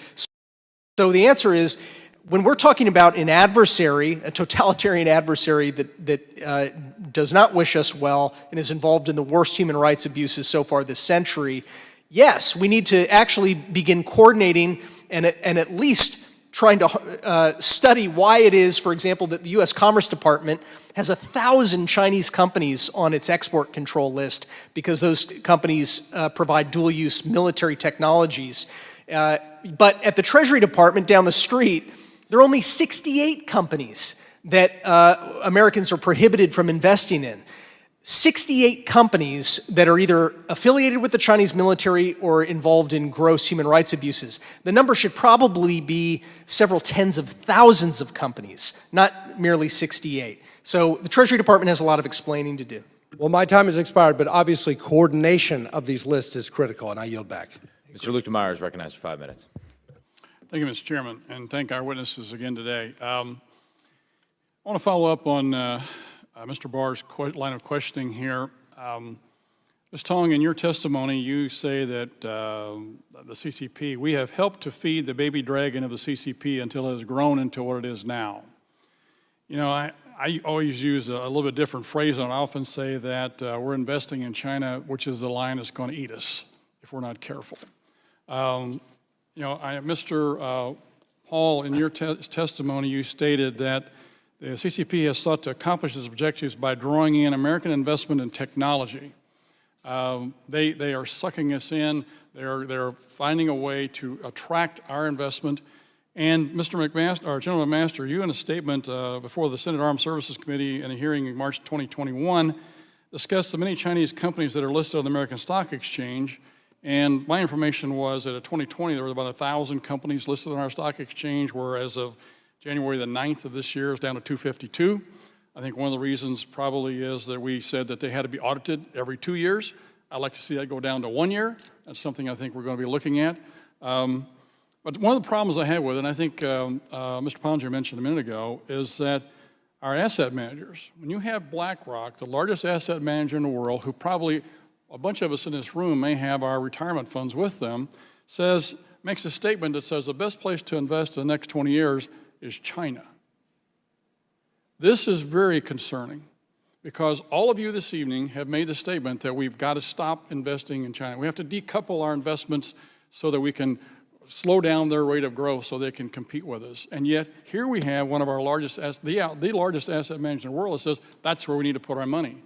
So the answer is, when we're talking about an adversary, a totalitarian adversary that does not wish us well and is involved in the worst human rights abuses so far this century, yes, we need to actually begin coordinating and at least trying to study why it is, for example, that the U.S. Commerce Department has 1,000 Chinese companies on its export control list because those companies provide dual-use military technologies. But at the Treasury Department down the street, there are only 68 companies that Americans are prohibited from investing in. 68 companies that are either affiliated with the Chinese military or involved in gross human rights abuses. The number should probably be several tens of thousands of companies, not merely 68. So the Treasury Department has a lot of explaining to do. Well, my time has expired, but obviously coordination of these lists is critical, and I yield back. Mr. Luetkemeyer is recognized for 5 minutes. Thank you, Mr. Chairman, and thank our witnesses again today. I want to follow up on Mr. Barr's line of questioning here. Ms. Tong, in your testimony, you say that the CCP, we have helped to feed the baby dragon of the CCP until it has grown into what it is now. You know, I always use a little bit different phrase, and I often say that we're investing in China, which is the lion that's going to eat us if we're not careful. You know, Mr. Paul, in your testimony, you stated that the CCP has sought to accomplish its objectives by drawing in American investment in technology. They are sucking us in. They're finding a way to attract our investment. And Mr. McMaster, or General McMaster, you in a statement before the Senate Armed Services Committee in a hearing in March 2021 discussed the many Chinese companies that are listed on the American Stock Exchange. And my information was that in 2020, there were about 1,000 companies listed on our stock exchange, whereas of January the 9th of this year is down to 252. I think one of the reasons probably is that we said that they had to be audited every 2 years. I'd like to see that go down to 1 year. That's something I think we're going to be looking at. But one of the problems I have with it, and I think Mr. Pottinger mentioned a minute ago, is that our asset managers, when you have BlackRock, the largest asset manager in the world, who probably a bunch of us in this room may have our retirement funds with them, makes a statement that says the best place to invest in the next 20 years is China. This is very concerning because all of you this evening have made the statement that we've got to stop investing in China. We have to decouple our investments so that we can slow down their rate of growth so they can compete with us. And yet, here we have one of our largest, the largest asset manager in the world that says that's where we need to put our money.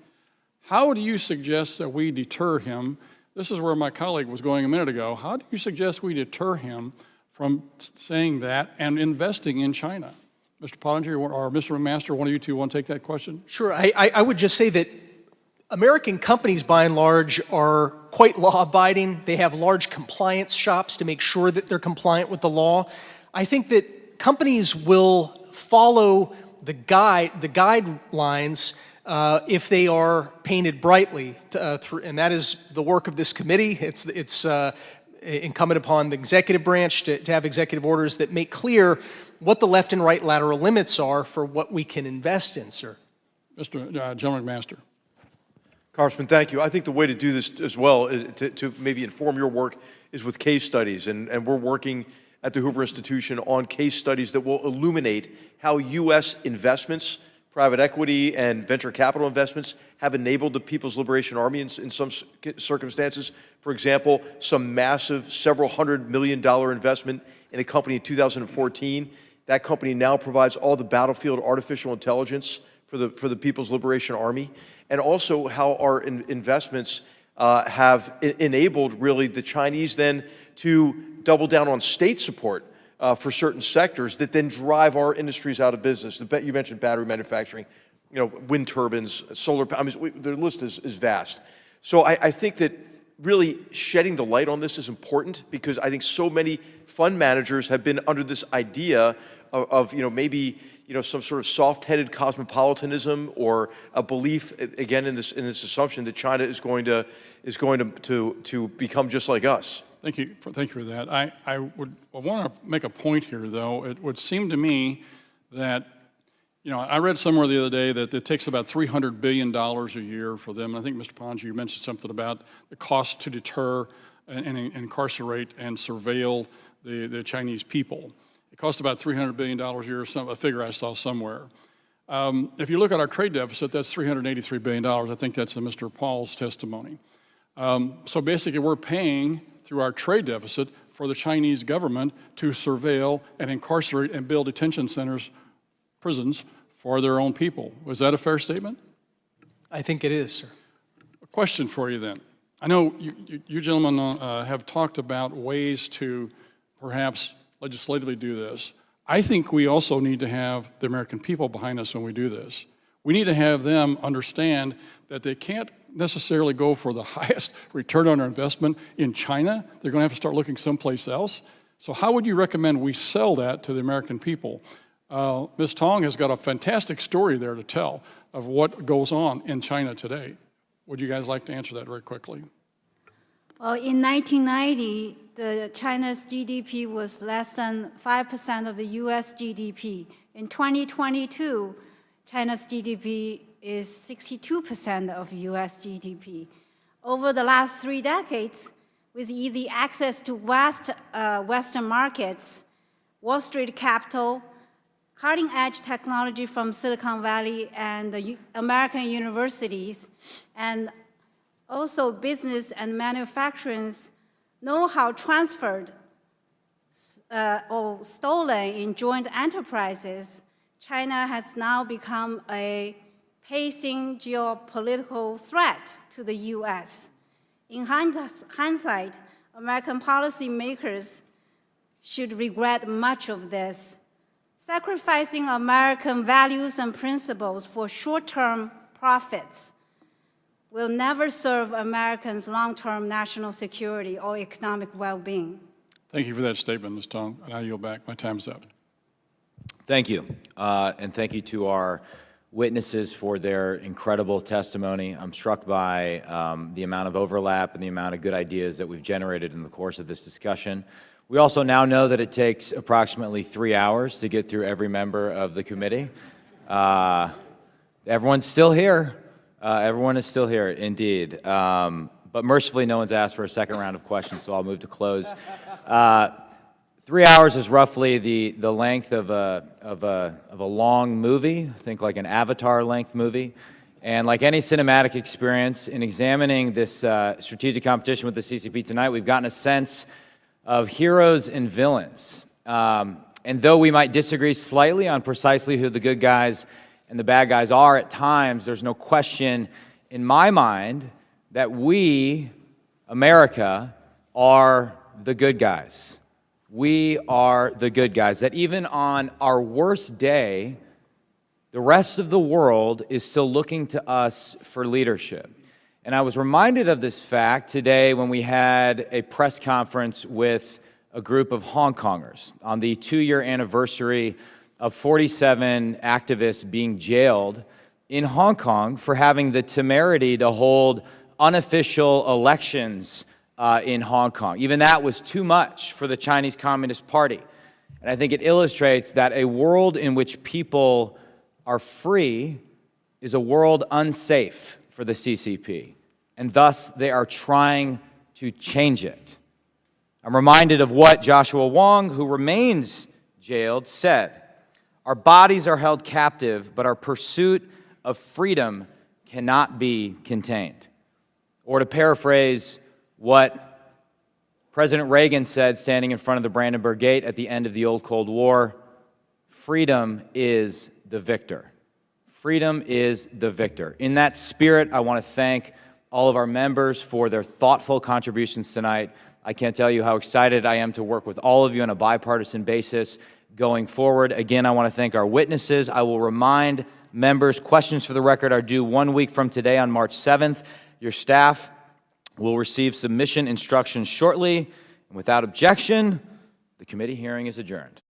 How do you suggest that we deter him? This is where my colleague was going a minute ago. How do you suggest we deter him from saying that and investing in China? Mr. Pottinger or Mr. McMaster, one of you two want to take that question? Sure. I would just say that American companies, by and large, are quite law-abiding. They have large compliance shops to make sure that they're compliant with the law. I think that companies will follow the guidelines if they are painted brightly, and that is the work of this committee. It's incumbent upon the executive branch to have executive orders that make clear what the left and right lateral limits are for what we can invest in, sir. Mr. General McMaster. Congressman, thank you. I think the way to do this as well is to maybe inform your work is with case studies, and we're working at the Hoover Institution on case studies that will illuminate how U.S. investments, private equity and venture capital investments have enabled the People's Liberation Army in some circumstances. For example, some massive several $100 million investment in a company in 2014. That company now provides all the battlefield artificial intelligence for the People's Liberation Army, and also how our investments have enabled really the Chinese then to double down on state support for certain sectors that then drive our industries out of business. You mentioned battery manufacturing, wind turbines, solar. I mean, the list is vast. So I think that really shedding the light on this is important because I think so many fund managers have been under this idea of maybe some sort of soft-headed cosmopolitanism or a belief again in this assumption that China is going to become just like us. Thank you for that. I want to make a point here, though. It would seem to me that, I read somewhere the other day that it takes about $300 billion a year for them. I think, Mr. Pottinger, you mentioned something about the cost to deter and incarcerate and surveil the Chinese people. It costs about $300 billion a year, a figure I saw somewhere. If you look at our trade deficit, that's $383 billion. I think that's in Mr. Paul's testimony. So basically, we're paying through our trade deficit for the Chinese government to surveil and incarcerate and build detention centers, prisons, for their own people. Was that a fair statement? I think it is, sir. A question for you then. I know you gentlemen have talked about ways to perhaps legislatively do this. I think we also need to have the American people behind us when we do this. We need to have them understand that they can't necessarily go for the highest return on their investment in China. They're going to have to start looking someplace else. So how would you recommend we sell that to the American people? Ms. Tong has got a fantastic story there to tell of what goes on in China today. Would you guys like to answer that very quickly? Well, in 1990, China's GDP was less than 5% of the US GDP. In 2022, China's GDP is 62% of US GDP. Over the last 3 decades, with easy access to Western markets, Wall Street capital, cutting-edge technology from Silicon Valley and the American universities, and also business and manufacturing's know-how transferred or stolen in joint enterprises, China has now become a pacing geopolitical threat to the US. In hindsight, American policymakers should regret much of this. Sacrificing American values and principles for short-term profits will never serve Americans' long-term national security or economic well-being. Thank you for that statement, Ms. Tong. And I yield back. My time's up. Thank you. And thank you to our witnesses for their incredible testimony. I'm struck by the amount of overlap and the amount of good ideas that we've generated in the course of this discussion. We also now know that it takes approximately 3 hours to get through every member of the committee. Everyone's still here. Everyone is still here, indeed. But mercifully, no one's asked for a second round of questions, so I'll move to close. 3 hours is roughly the length of a long movie, think like an Avatar-length movie. And like any cinematic experience, in examining this strategic competition with the CCP tonight, we've gotten a sense of heroes and villains. And though we might disagree slightly on precisely who the good guys and the bad guys are at times, there's no question in my mind that we, America, are the good guys. We are the good guys. That even on our worst day, the rest of the world is still looking to us for leadership. And I was reminded of this fact today when we had a press conference with a group of Hong Kongers on the 2-year anniversary of 47 activists being jailed in Hong Kong for having the temerity to hold unofficial elections in Hong Kong. Even that was too much for the Chinese Communist Party. And I think it illustrates that a world in which people are free is a world unsafe for the CCP. And thus, they are trying to change it. I'm reminded of what Joshua Wong, who remains jailed, said. Our bodies are held captive, but our pursuit of freedom cannot be contained. Or to paraphrase what President Reagan said standing in front of the Brandenburg Gate at the end of the old Cold War, freedom is the victor. Freedom is the victor. In that spirit, I want to thank all of our members for their thoughtful contributions tonight. I can't tell you how excited I am to work with all of you on a bipartisan basis going forward. Again, I want to thank our witnesses. I will remind members, questions for the record are due 1 week from today on March 7th. Your staff will receive submission instructions shortly. And without objection, the committee hearing is adjourned.